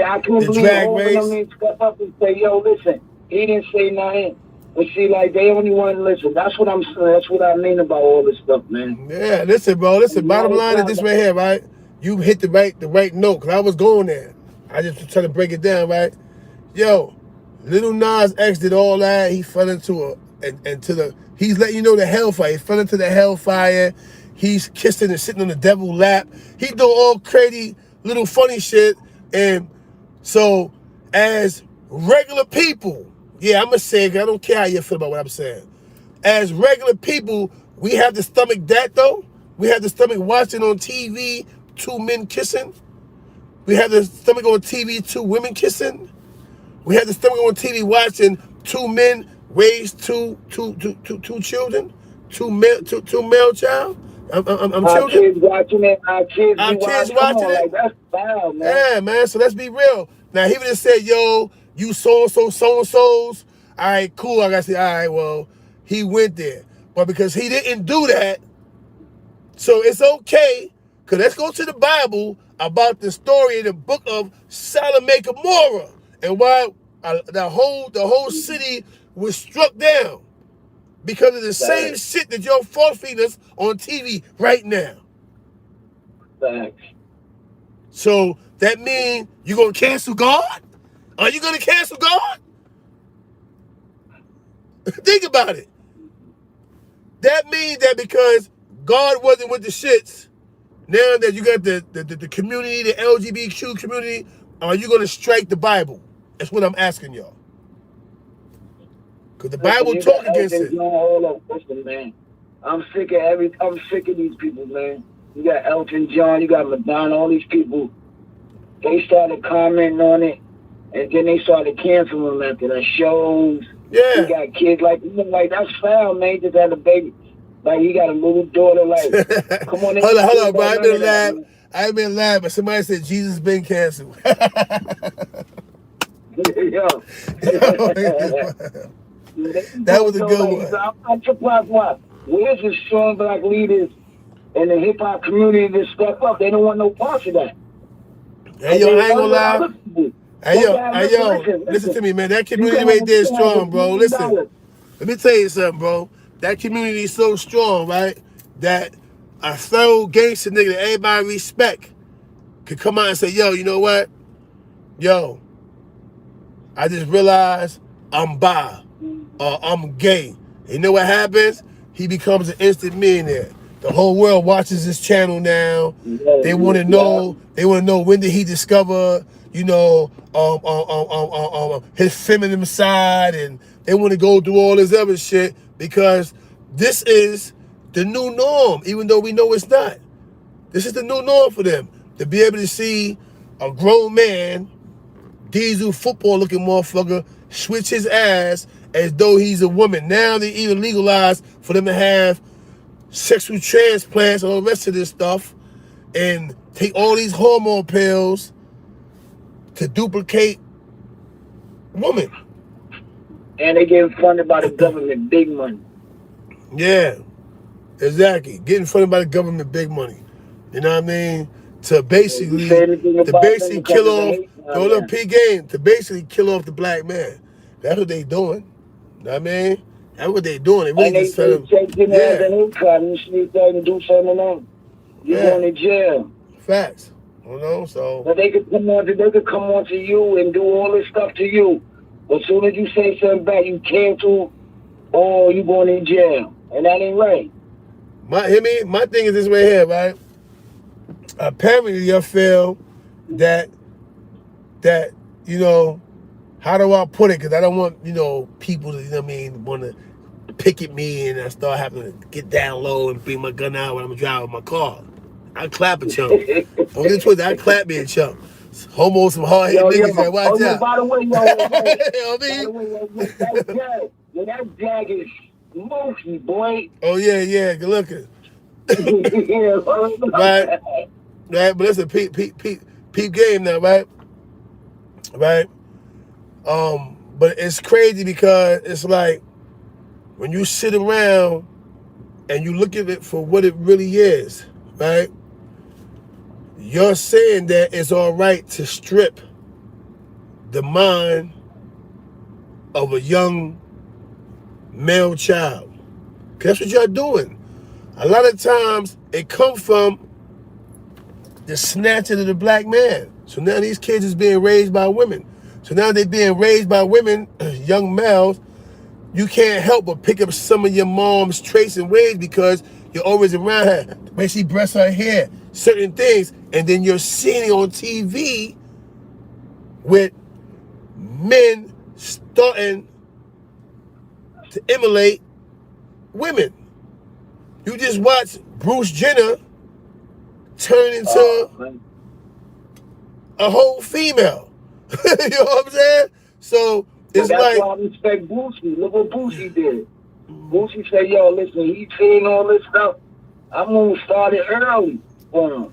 I couldn't believe drag all race. of them didn't step up and say, "Yo, listen, he didn't say nothing." But see, like, they only want to listen. That's what I'm saying. That's what I mean about all this stuff, man. Yeah, listen, bro. Listen, bottom line is this right here, right? You hit the right note, because I was going there. I just was trying to break it down, right? Yo, Lil Nas X did all that. He fell into he's letting you know the hellfire. He fell into the hellfire. He's kissing and sitting on the devil's lap. He do all crazy little funny shit. And so, as regular people, yeah, I'm going to say it, I don't care how you feel about what I'm saying. As regular people, we have to stomach that, though. We have to stomach watching on TV 2 men kissing. We have to stomach on TV 2 women kissing. We have to stomach on TV watching 2 men raise two children, two male child. I'm our children. Kids watching it. Our kids watching it. Like, that's foul, man. Yeah, man. So let's be real. Now he would have said, "Yo, you so and so's. All right, cool." I gotta say, all right, well, he went there, but because he didn't do that, so it's okay. Cause let's go to the Bible about the story in the book of Sodom and Gomorrah and why the whole city was struck down because of the same shit that you're force feeding us on TV right now. Thanks. So that means you're gonna cancel God? Are you gonna cancel God? Think about it. That means that because God wasn't with the shits, now that you got the community, the LGBTQ community, are you going to strike the Bible? That's what I'm asking y'all. Because the Bible talk against it. Listen, man. I'm sick of these people, man. You got Elton John, you got Madonna, all these people. They started commenting on it, and then they started canceling them after the shows. Yeah. You got kids like that's foul, man. Just had a baby. Like, he got a little daughter, like, come on. Hold on, bro. I've been laughing, but somebody said Jesus been canceled. That was a good one. I'm surprised why. Where's the strong black leaders in the hip-hop community to step up? They don't want no parts of that. Hey, yo, I ain't gonna lie. Hey, yo, listen to me, man. That community right there is strong, bro. Listen, let me tell you something, bro. That community is so strong, right, that a thorough gangster nigga that everybody respect could come out and say, yo, you know what? Yo, I just realized I'm bi or I'm gay. You know what happens? He becomes an instant millionaire. The whole world watches this channel now. They want to know. They want to know, when did he discover, you know, his feminine side, and they want to go through all this other shit because this is the new norm, even though we know it's not. This is the new norm for them, to be able to see a grown man, diesel football-looking motherfucker, switch his ass as though he's a woman. Now they even legalized for them to have sexual transplants and all the rest of this stuff and take all these hormone pills to duplicate women. And they getting funded by the government, big money. Yeah, exactly. Getting funded by the government, big money. You know what I mean? To basically kill off, to basically kill off the black man. That's what they doing. You know what I mean? That's what they doing. They really just tell them, You're going to jail. Facts. You know, so. But they could come on to you and do all this stuff to you. But as soon as you say something back, you cancel, or you going in jail. And that ain't right. My thing is this right here, right? Apparently I feel that, you know, how do I put it? Because I don't want, you know, people to, you know what I mean, want to pick at me and I start having to get down low and bring my gun out when I'm driving my car. I clap a chump. Don't get it twisted, I clap me a chump. Homo, some hard-headed niggas that watch out. By the way, you know what I mean? That jag is smoky, boy. Oh, yeah, good looking. Right, but listen, peep game now, right? right? But it's crazy because it's like when you sit around and you look at it for what it really is, right? You're saying that it's all right to strip the mind of a young male child. That's what y'all doing. A lot of times it comes from the snatching of the black man. So now these kids is being raised by women. So now they're being raised by women, young males. You can't help but pick up some of your mom's traits and ways because you're always around her. The way she breasts her hair, certain things. And then you're seeing it on TV with men starting to emulate women. You just watch Bruce Jenner turn into a whole female. You know what I'm saying? So it's that's like, why I respect Boosie. Look what Boosie did. Boosie said, yo, listen, he's saying all this stuff. I'm going to start it early for him.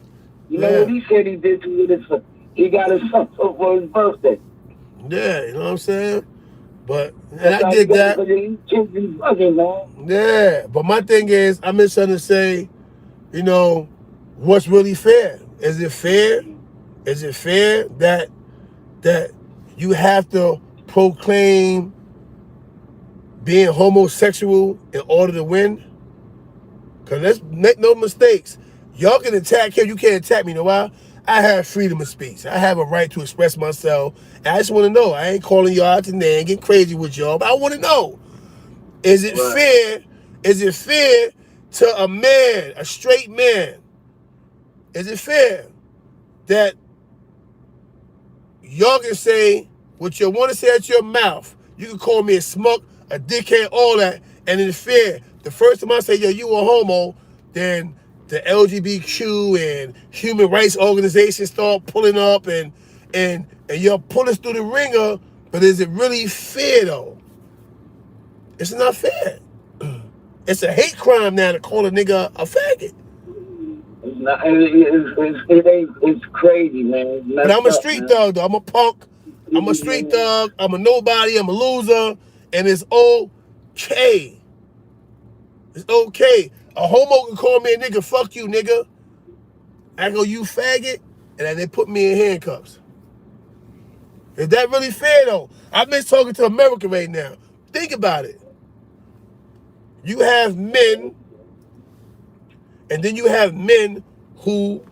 You know what he said he did to it? He got his son for his birthday. Yeah, you know what I'm saying? But, and I did that. Yeah, but my thing is, I'm just trying to say, you know, what's really fair? Is it fair? Is it fair that you have to proclaim being homosexual in order to win? Because let's make no mistakes. Y'all can attack him. You can't attack me. You know why? I have freedom of speech. I have a right to express myself. And I just want to know. I ain't calling y'all out today and getting crazy with y'all, but I want to know. Is it fair? Is it fair to a man, a straight man? Is it fair that y'all can say what you want to say at your mouth? You can call me a smuck, a dickhead, all that, and it's fair. The first time I say, yo, you a homo, then the LGBTQ and human rights organizations start pulling up and you're pulling us through the ringer, but is it really fair though? It's not fair. It's a hate crime now to call a nigga a faggot. It's not, it's crazy, man. But I'm a street thug though. I'm a punk. I'm a street thug. I'm a nobody. I'm a loser. And it's okay. It's okay. A homo can call me a nigga, fuck you, nigga. I go, you faggot, and then they put me in handcuffs. Is that really fair, though? I've been talking to America right now. Think about it. You have men, and then you have men who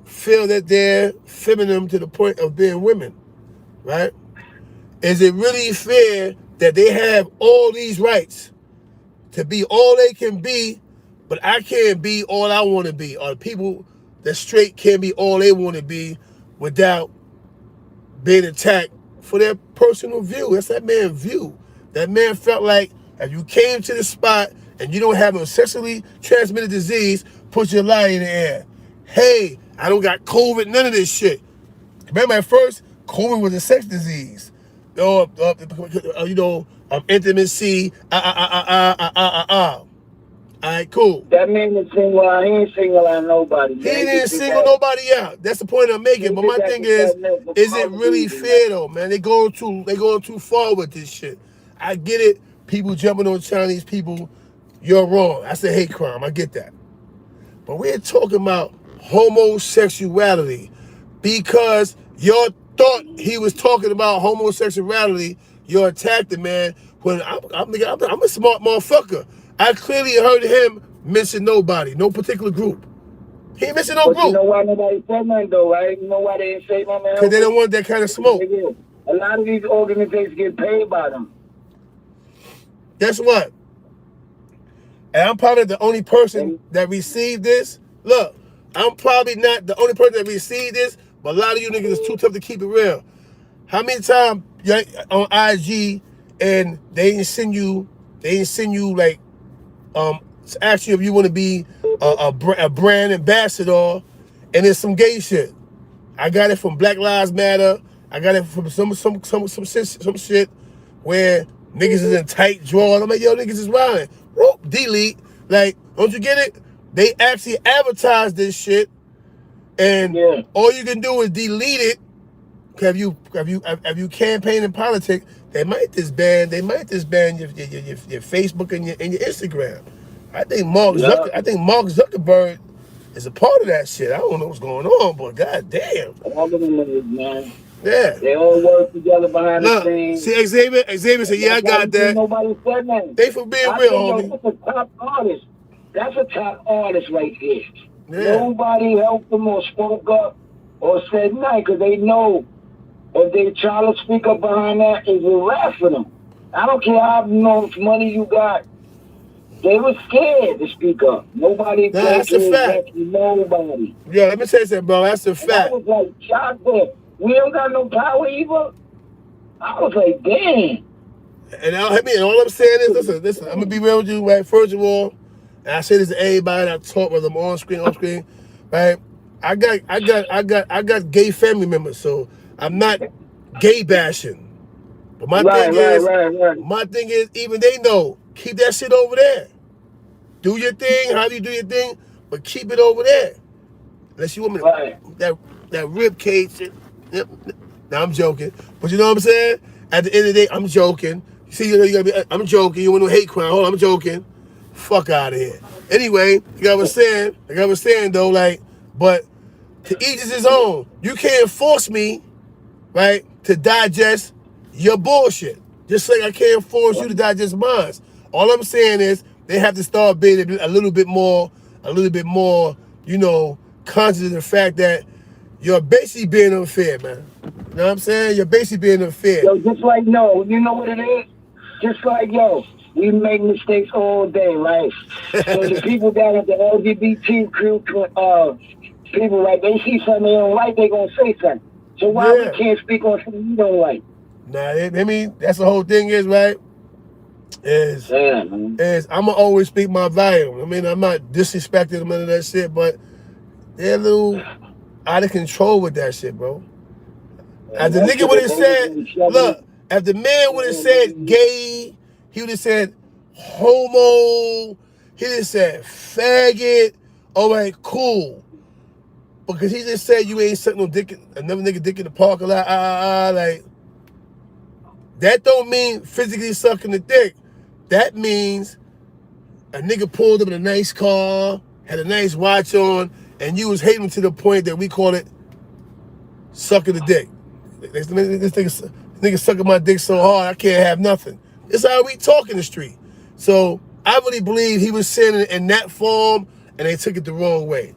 feel that they're feminine to the point of being women, right? Is it really fair that they have all these rights to be all they can be, but I can't be all I want to be, or people that straight can't be all they want to be without being attacked for their personal view? That's that man's view. That man felt like if you came to the spot and you don't have a sexually transmitted disease, put your light in the air. Hey, I don't got COVID, none of this shit. Remember at first, COVID was a sex disease. Intimacy, All right, cool. That man is single out. He ain't single out nobody. He didn't single nobody out. That's the point I'm making. But my thing is it really fair though, man? They going too far with this shit. I get it. People jumping on Chinese people, you're wrong. That's a hate crime. I get that. But we're talking about homosexuality because y'all thought he was talking about homosexuality. You attacked the man when I'm a smart motherfucker. I clearly heard him mention nobody, no particular group. He ain't mention no group. You know why nobody said nothing though, right? You know why they didn't say nothing? Because they don't want that kind of smoke. A lot of these organizations get paid by them. Guess what? And I'm probably the only person that received this. Look, I'm probably not the only person that received this, but a lot of you niggas is too tough to keep it real. How many times you're on IG and they didn't send you like to ask you if you want to be a brand ambassador, and it's some gay shit. I got it from Black Lives Matter. I got it from some shit where niggas is in tight drawers. I'm like, yo, niggas is wilding. Whoop, delete. Like, don't you get it? They actually advertise this shit, and all you can do is delete it. Have you campaigned in politics? They might disband your Facebook and your Instagram. I think Mark Zuckerberg is a part of that shit. I don't know what's going on, but goddamn. All of them niggas, man. Yeah. They all work together behind the scenes. See, Xavier said, yeah, I got that. Nobody said nothing. They for being real, homie. That's a top artist. That's a top artist right there. Yeah. Nobody helped them or spoke up or said nothing because they know if they try to speak up behind that, it's a wrap for them. I don't care how much money you got. They were scared to speak up. Nobody. That's a fact. Nobody. Yeah, let me say something, bro. That's a fact. I was like shocked there. We don't got no power either. I was like, damn. And all I'm saying is, listen. I'm gonna be real with you, right? First of all, and I say this to everybody that I talk, whether I'm on screen, off screen, right? I got gay family members, so I'm not gay bashing. But my thing is, even they know, keep that shit over there. Do your thing, how you do your thing, but keep it over there. Unless you want me to, that rib cage shit. Now I'm joking, but you know what I'm saying? At the end of the day, I'm joking. See, you gotta be. I'm joking. You want to hate crime? Hold on, I'm joking. Fuck out of here. Anyway, like I was saying though, like, but to each is his own. You can't force me, right, to digest your bullshit. Just like I can't force you to digest mine. All I'm saying is they have to start being a little bit more, you know, conscious of the fact that you're basically being unfair, man. You know what I'm saying? You're basically being unfair. Yo, just like, no, you know what it is? Just like, yo, we make mistakes all day, right? So the people down at the LGBT people, right, they see something they don't like, they gonna say something. So why we can't speak on something you don't like? Nah, I mean, that's the whole thing is, right? Is I'ma always speak my value. I mean, I'm not disrespecting them none of that shit, but they're a little out of control with that shit, bro. As the nigga would have said, look, if the man would have said gay, he would have said homo, he would have said faggot. All right, cool. Because he just said you ain't sucking no dick, another nigga dick in the parking lot, like, that don't mean physically sucking the dick. That means a nigga pulled up in a nice car, had a nice watch on, and you was hating to the point that we call it sucking the dick. This nigga sucking my dick so hard, I can't have nothing. It's how we talk in the street. So I really believe he was saying it in that form, and they took it the wrong way.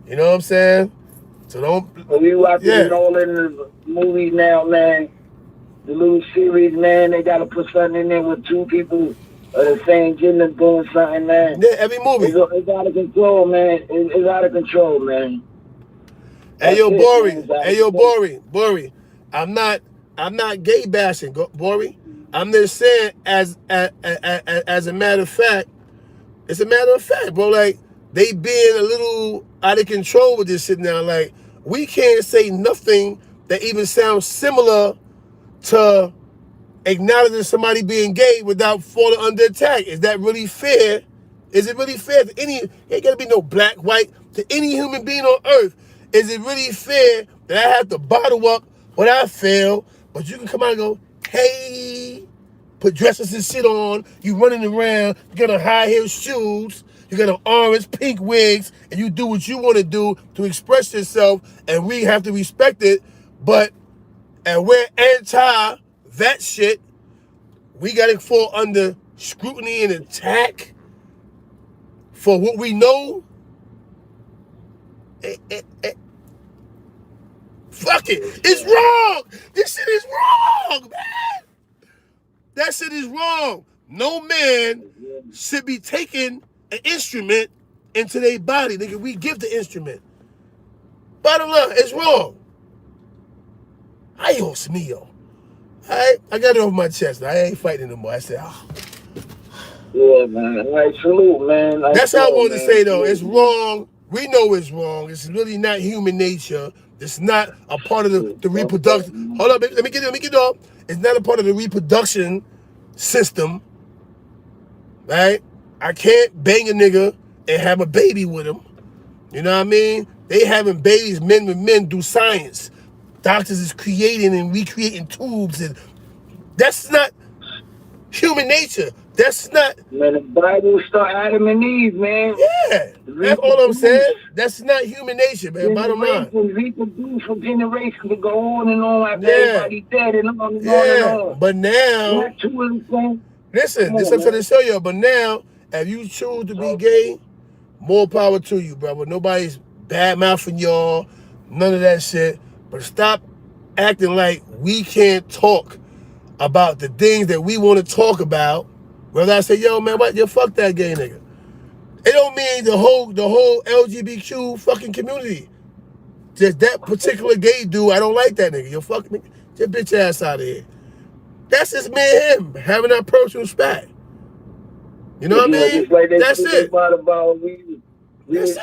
You know what I'm saying? So don't. When we watching it all in the movies now, man, the little series, man, they gotta put something in there with two people of the same gender doing something, man. Yeah, every movie. It's out of control, man. It's out of control, man. Hey yo, Bori. I'm not gay bashing, Bori. I'm just saying, as a matter of fact, it's a matter of fact, bro. Like, they being a little out of control with this shit now. Like, we can't say nothing that even sounds similar to acknowledging somebody being gay without falling under attack. Is that really fair? Is it really fair to any? Ain't gotta be no black, white, to any human being on earth. Is it really fair that I have to bottle up what I feel, but you can come out and go, hey, put dresses and shit on, you running around, you got on high heel shoes, you got on orange, pink wigs, and you do what you want to do to express yourself, and we have to respect it, and we're anti that shit. We got to fall under scrutiny and attack for what we know. Fuck it. It's wrong. This shit is wrong, man. That shit is wrong. No man should be taking an instrument into their body. Nigga, we give the instrument. Bottom line, it's wrong. Ay, Dios mío. I got it over my chest. I ain't fighting no more. I said, oh. Yeah, man. Like, salute, man. Like, that's how I wanted to say, though. It's wrong. We know it's wrong. It's really not human nature. It's not a part of the reproduction. Hold up, let me get it off. It's not a part of the reproduction system, right? I can't bang a nigga and have a baby with him. You know what I mean? They having babies, men with men, do science. doctors is creating and recreating tubes, and that's not human nature. That's not. Man, the Bible start Adam and Eve, man. Yeah, that's all I'm saying. That's not human nature, man. Bottom line. Reproduce from generation to go on and on after everybody dead and on and on and on. But now, listen, this I'm trying to show you. But now, if you choose to be gay, more power to you, brother. Nobody's bad mouthing y'all, none of that shit. But stop acting like we can't talk about the things that we want to talk about. Whether I say, yo, man, what? Yo, fuck that gay nigga. It don't mean the whole LGBTQ fucking community. Just that particular gay dude, I don't like that nigga. Yo, fuck me. Get bitch ass out of here. That's just me and him having that personal spat. You know what I mean? Like that's it. About we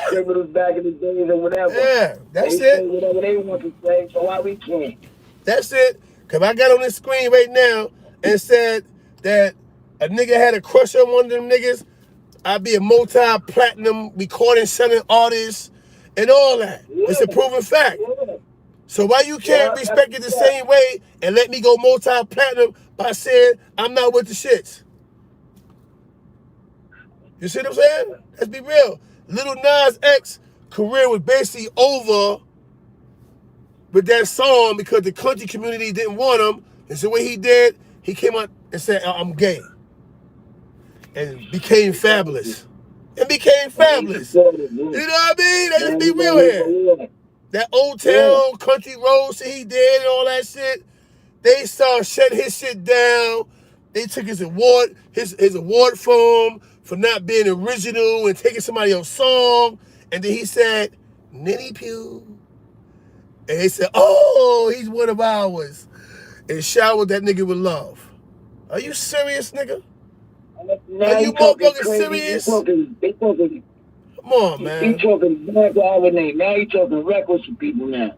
criminals back in the days or whatever. Yeah, that's they it. Say whatever they want to say, so why we can't? That's it. Because I got on this screen right now and said that a nigga had a crush on one of them niggas, I'd be a multi-platinum recording selling artist and all that. Yeah. It's a proven fact. Yeah. So why you can't respect it the same way and let me go multi-platinum by saying I'm not with the shits? You see what I'm saying? Let's be real. Lil Nas X career was basically over with that song because the country community didn't want him. And so what he did, he came out and said, I'm gay. And became fabulous. You know what I mean? Let's just be real here. That Old Town Country Road shit he did and all that shit, they started shutting his shit down. They took his award from for not being original and taking somebody else's song. And then he said, Nitty Pew. And they said, oh, he's one of ours. And showered that nigga with love. Are you serious, nigga? Are you motherfucking serious? Come on, man. He talking back to our name. Now he talking reckless to people now.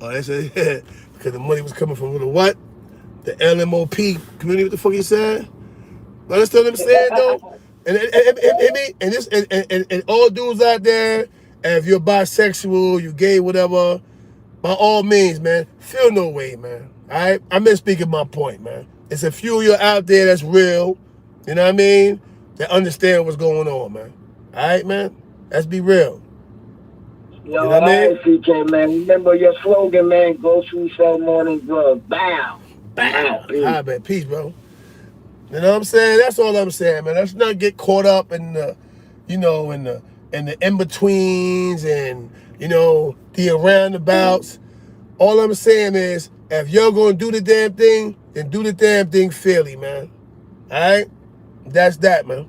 Oh, they said, yeah, because the money was coming from the what? The LMOP community, what the fuck he said? Understand what I'm saying, though? And all dudes out there, and if you're bisexual, you gay, whatever, by all means, man, feel no way, man. All right? I'm just speaking my point, man. It's a few of you out there that's real, you know what I mean, that understand what's going on, man. All right, man? Let's be real. Yo, you know what I mean? CK, man. Remember your slogan, man. Grocery sell morning drugs. Bow. Bow. All right, man. Peace, bro. You know what I'm saying? That's all I'm saying, man. Let's not get caught up in the, in the in-betweens and, the aroundabouts. All I'm saying is, if you're going to do the damn thing, then do the damn thing fairly, man. All right? That's that, man.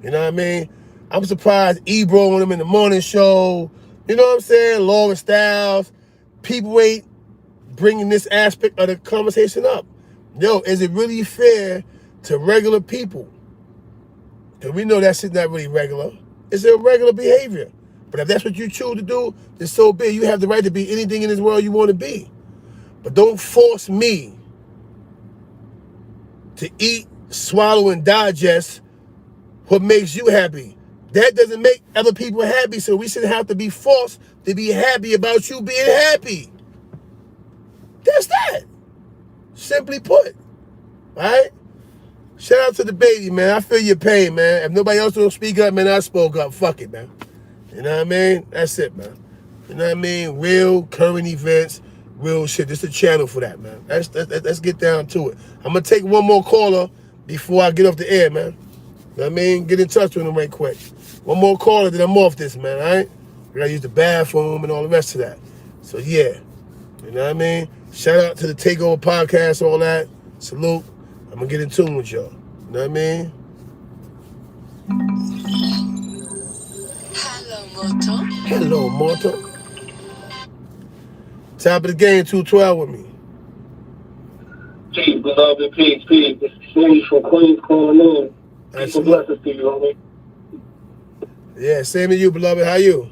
You know what I mean? I'm surprised Ebro and them in the morning show. You know what I'm saying? Laura Styles. People ain't bringing this aspect of the conversation up. Yo, is it really fair to regular people? Because we know that shit's not really regular. It's irregular behavior. But if that's what you choose to do, then so be it. You have the right to be anything in this world you want to be. But don't force me to eat, swallow, and digest what makes you happy. That doesn't make other people happy, so we shouldn't have to be forced to be happy about you being happy. That's that. Simply put. All right? Shout out to the baby, man. I feel your pain, man. If nobody else don't speak up, man, I spoke up. Fuck it, man. You know what I mean? That's it, man. You know what I mean? Real current events, real shit. This is a channel for that, man. Let's get down to it. I'm going to take one more caller before I get off the air, man. You know what I mean? Get in touch with him right quick. One more caller, then I'm off this, man, all right? I got to use the bathroom and all the rest of that. So, yeah. You know what I mean? Shout out to the Takeover Podcast, all that. Salute. I'm going to get in tune with y'all. You know what I mean? Hello, Morto. Top of the game, 212 with me. Peace, beloved. Peace. This is Steve from Queens calling in. Peace and blessings to you, homie. Yeah, same to you, beloved. How you?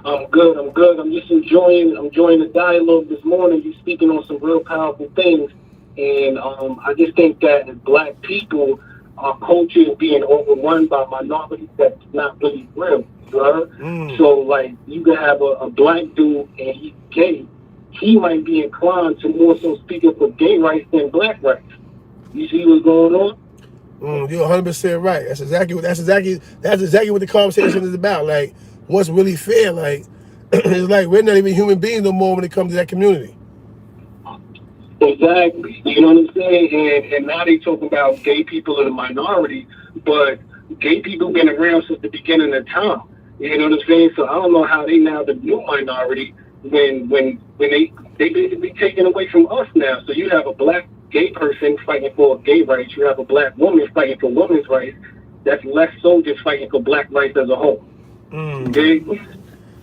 I'm good. I'm just enjoying the dialogue this morning. You're speaking on some real powerful things. And I just think that as Black people, our culture is being overrun by minorities that's not really real. So like you could have a black dude and he's gay, he might be inclined to more so speak up for gay rights than black rights. You see what's going on? You're 100% right. That's exactly what the conversation is about. Like, what's really fair? Like, it's like we're not even human beings no more when it comes to that community. Exactly. You know what I'm saying? And now they talk about gay people are the minority, but gay people been around since the beginning of time. You know what I'm saying? So I don't know how they now the new minority when they basically taken away from us now. So you have a black gay person fighting for gay rights. You have a black woman fighting for women's rights. That's less so just fighting for black rights as a whole. Okay?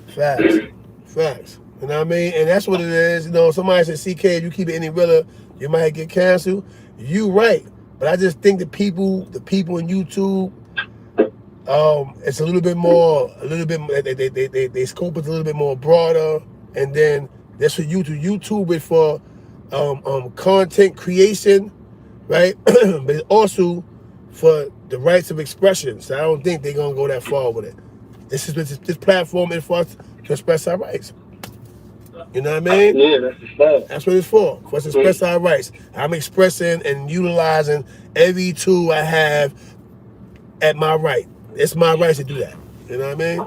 Facts. You know what I mean? And that's what it is. You know, somebody said, CK, if you keep it any realer, you might get canceled. You right. But I just think the people in YouTube, it's a little bit, they scope is a little bit more broader. And then that's for YouTube. YouTube is for content creation, right? But it's also for the rights of expression. So I don't think they're gonna go that far with it. This platform is for us to express our rights. You know what I mean? Yeah, that's the fact. That's what it's for us to express our rights. I'm expressing and utilizing every tool I have at my right. It's my right to do that. You know what I mean?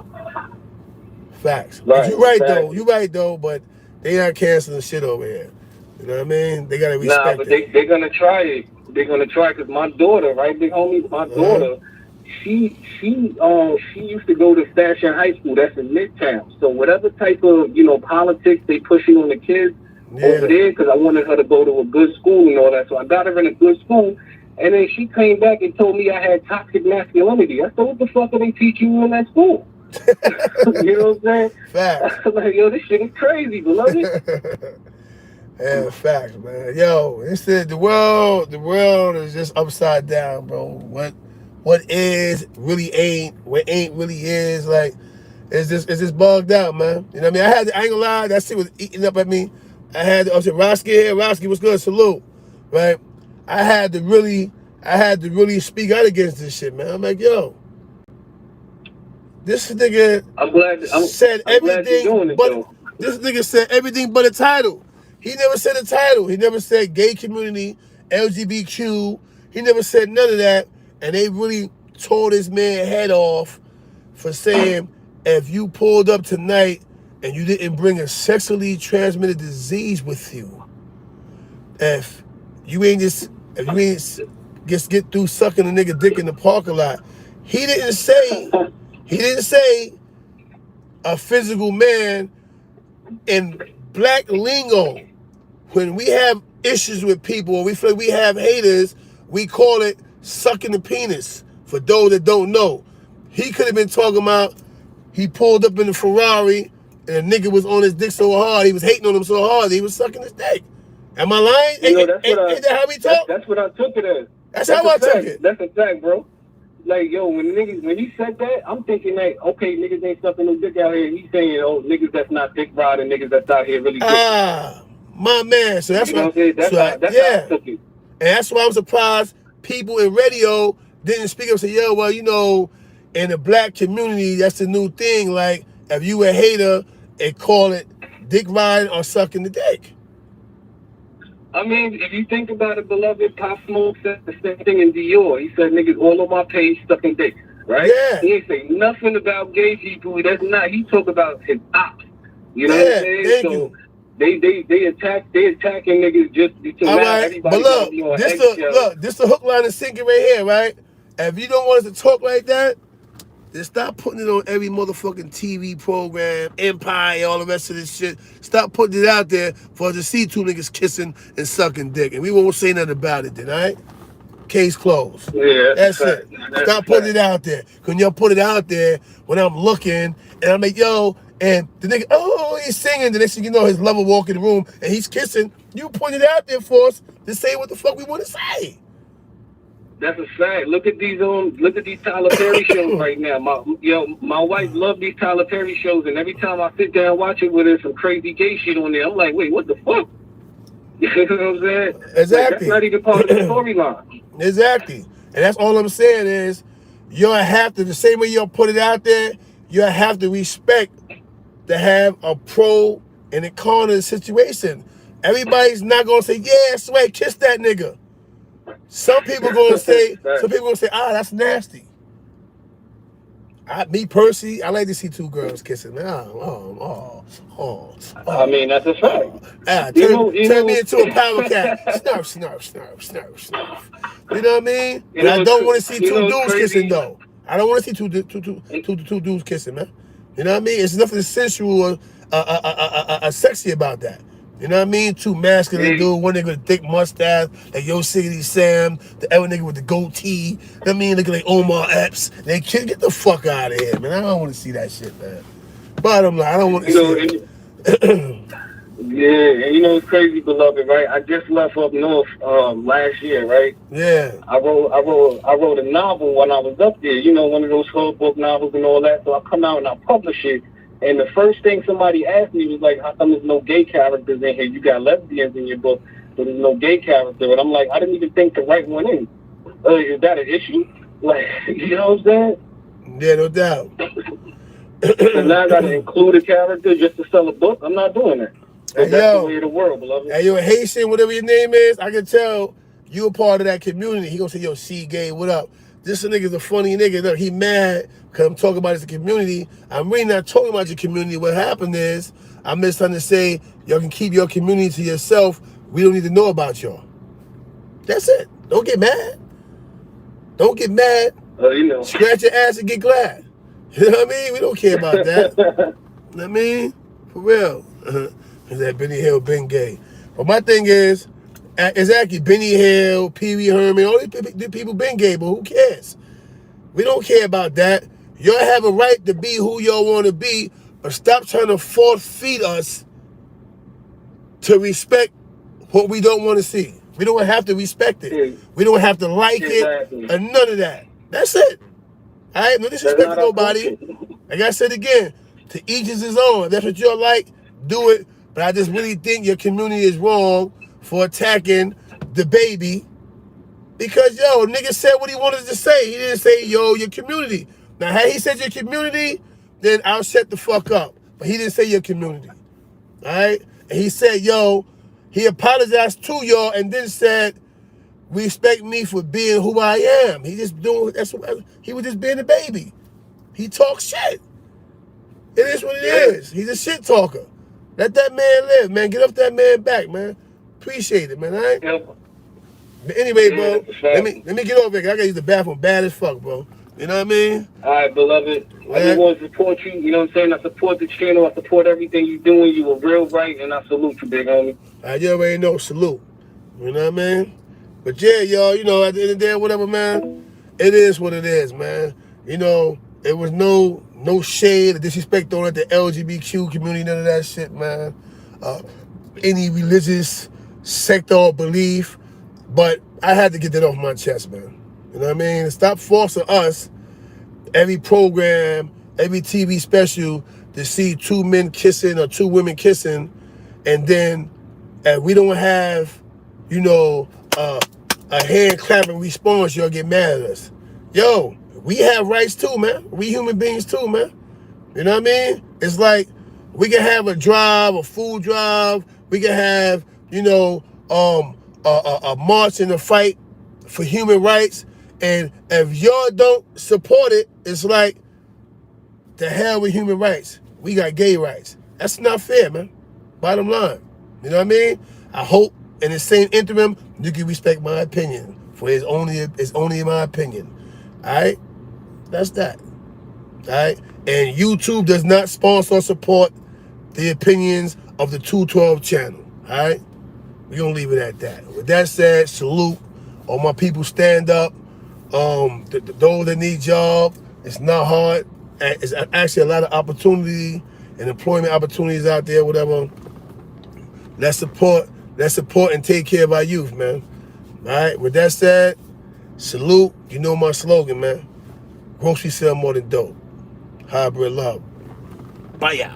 Facts. Right, you're right, though. You're right, though, but they not canceling shit over here. You know what I mean? They got to respect but they're going to try it. They're going to try because my daughter, right, big homie, my daughter, she used to go to Station High School. That's in Midtown. So whatever type of, politics they pushing on the kids over there, because I wanted her to go to a good school and all that. So I got her in a good school. And then she came back and told me I had toxic masculinity. I said, what the fuck are they teaching you in that school? You know what I'm saying? Facts. I was like, yo, this shit is crazy, beloved. Yeah, facts, man. Yo, the world is just upside down, bro. What is really ain't, what ain't really is, like, it's just bugged out, man. You know what I mean? I ain't gonna lie, that shit was eating up at me. I said, Roski here, Roski, what's good? Salute, right? I had to really speak out against this shit, man. I'm like, yo, this nigga said everything but this nigga said everything but a title. He never said a title. He never said gay community, LGBTQ. He never said none of that. And they really tore this man head off for saying, if you pulled up tonight and you didn't bring a sexually transmitted disease with you, if you ain't just get through sucking a nigga dick in the parking lot, he didn't say a physical man. In black lingo, when we have issues with people, or we feel like we have haters, we call it sucking the penis. For those that don't know, he could have been talking about he pulled up in the Ferrari and a nigga was on his dick so hard, he was hating on him so hard that he was sucking his dick. Am I lying? Ain't that how we talk? That's what I took it as. That's how I took it. That's a fact, bro. Like, yo, when he said that, I'm thinking that, okay, niggas ain't sucking no dick out here. He's saying, oh, niggas that's not dick riding, niggas that's out here really dick. My man. So that's what that's how I took it. And that's why I'm surprised people in radio didn't speak up and say, yo, well, in the black community, that's the new thing. Like, if you a hater, they call it dick riding or sucking the dick. I mean, if you think about it, beloved, Pop Smoke said the same thing in Dior. He said niggas all on my page sucking dick, right? Yeah. He ain't say nothing about gay people. That's not. He talk about his ops. You know what I'm saying? So they attacking niggas just because everybody but look, this the hook, line, and sinker right here, right? If you don't want us to talk like that, then stop putting it on every motherfucking TV program, Empire, all the rest of this shit. Stop putting it out there for us to see two niggas kissing and sucking dick. And we won't say nothing about it then, all right? Case closed. Yeah, that's it. Stop putting it out there. When y'all put it out there, when I'm looking, and I'm like, yo, and the nigga, oh, he's singing. The next thing you know, his lover walk in the room, and he's kissing. You put it out there for us to say what the fuck we want to say. That's a fact. Look at these Tyler Perry shows right now. My wife loves these Tyler Perry shows, and every time I sit down and watch it with her, some crazy gay shit on there. I'm like, wait, what the fuck? You know what I'm saying? Exactly. Like, that's not even part of the storyline. Exactly. And that's all I'm saying is, you'll have to, the same way you'll put it out there, you'll have to respect to have a pro and a con in the situation. Everybody's not gonna say, yeah, Sway, kiss that nigga. Some people gonna say, ah, that's nasty. Me personally, I like to see two girls kissing. Man. I mean, that's a fact. Turn me into a power cat. Snarf, snarf, snarf, snarf, snarf. You know what I mean? But I don't want to see two dudes kissing, though. I don't want to see two dudes kissing, man. You know what I mean? It's nothing sensual or sexy about that. You know what I mean? Two masculine dudes, one nigga with a thick mustache, like Yosemite Sam, the other nigga with the goatee. You know what I mean? Looking like Omar Epps. They can't get the fuck out of here, man. I don't want to see that shit, man. Bottom line, I don't want to see it. Yeah, and you know it's crazy, beloved, right? I just left up north last year, right? Yeah. I wrote a novel when I was up there, you know, one of those whole book novels and all that. So I come out and I publish it. And the first thing somebody asked me was like, how come there's no gay characters in here? You got lesbians in your book, but there's no gay character. And I'm like, I didn't even think to write one in. Is that an issue? Like, you know what I'm saying? Yeah, no doubt. So now I got to include a character just to sell a book? I'm not doing that. Hey, that's the way of the world, beloved. Hey, yo, Haitian, whatever your name is, I can tell you a part of that community. He gonna say, yo, C-gay, what up? This nigga's a funny nigga. Look, he mad because I'm talking about his community. I'm really not talking about your community. What happened is, I'm just trying to say, y'all can keep your community to yourself. We don't need to know about y'all. That's it. Don't get mad. Don't get mad. You know. Scratch your ass and get glad. You know what I mean? We don't care about that. You know what I mean? For real. Is that Benny Hill been gay? But my thing is, exactly, Benny Hill, Pee Wee Herman, all these people been gay, but who cares? We don't care about that. Y'all have a right to be who y'all want to be, but stop trying to force-feed us to respect what we don't want to see. We don't have to respect it. We don't have to like it, and none of that. That's it. All right? No disrespect to nobody. Like I said again, to each is his own. If that's what you're like, do it. But I just really think your community is wrong for attacking the baby. Because, yo, nigga said what he wanted to say. He didn't say, yo, your community. Now, had he said your community, then I'll shut the fuck up. But he didn't say your community. All right? And he said, yo, he apologized to y'all and then said, respect me for being who I am. He just doing, he was just being a baby. He talks shit. It is what it is. He's a shit talker. Let that man live, man. Get off that man back, man. Appreciate it, man, all right? Yep. But anyway, bro, let me get over here. I gotta use the bathroom bad as fuck, bro. You know what I mean? All right, beloved. I just want to support you. You know what I'm saying? I support the channel. I support everything you're doing. You were real right, and I salute you, big homie. You already know, salute. You know what I mean? But yeah, y'all, you know, at the end of the day, whatever, man, it is what it is, man. You know, it was no shade or disrespect on it, the LGBTQ community, none of that shit, man. Any religious sect or belief. But I had to get that off my chest, man. You know what I mean? Stop forcing us, every program, every TV special, to see two men kissing or two women kissing, and then we don't have, you know, a hand clapping response, y'all get mad at us. Yo, we have rights too, man. We human beings too, man. You know what I mean? It's like we can have a drive, a food drive. We can have, you know, a march and a fight for human rights. And if y'all don't support it, it's like, the hell with human rights. We got gay rights. That's not fair, man. Bottom line. You know what I mean? I hope in the same interim, you can respect my opinion. For it's only my opinion. All right? That's that. All right? And YouTube does not sponsor or support the opinions of the 212 channel. All right? We're going to leave it at that. With that said, salute. All my people stand up. Those that need jobs, it's not hard. It's actually a lot of opportunity and employment opportunities out there, whatever. Let's support and take care of our youth, man. All right? With that said, salute. You know my slogan, man. Grocery sell more than dope. Hybrid love. Bye, y'all.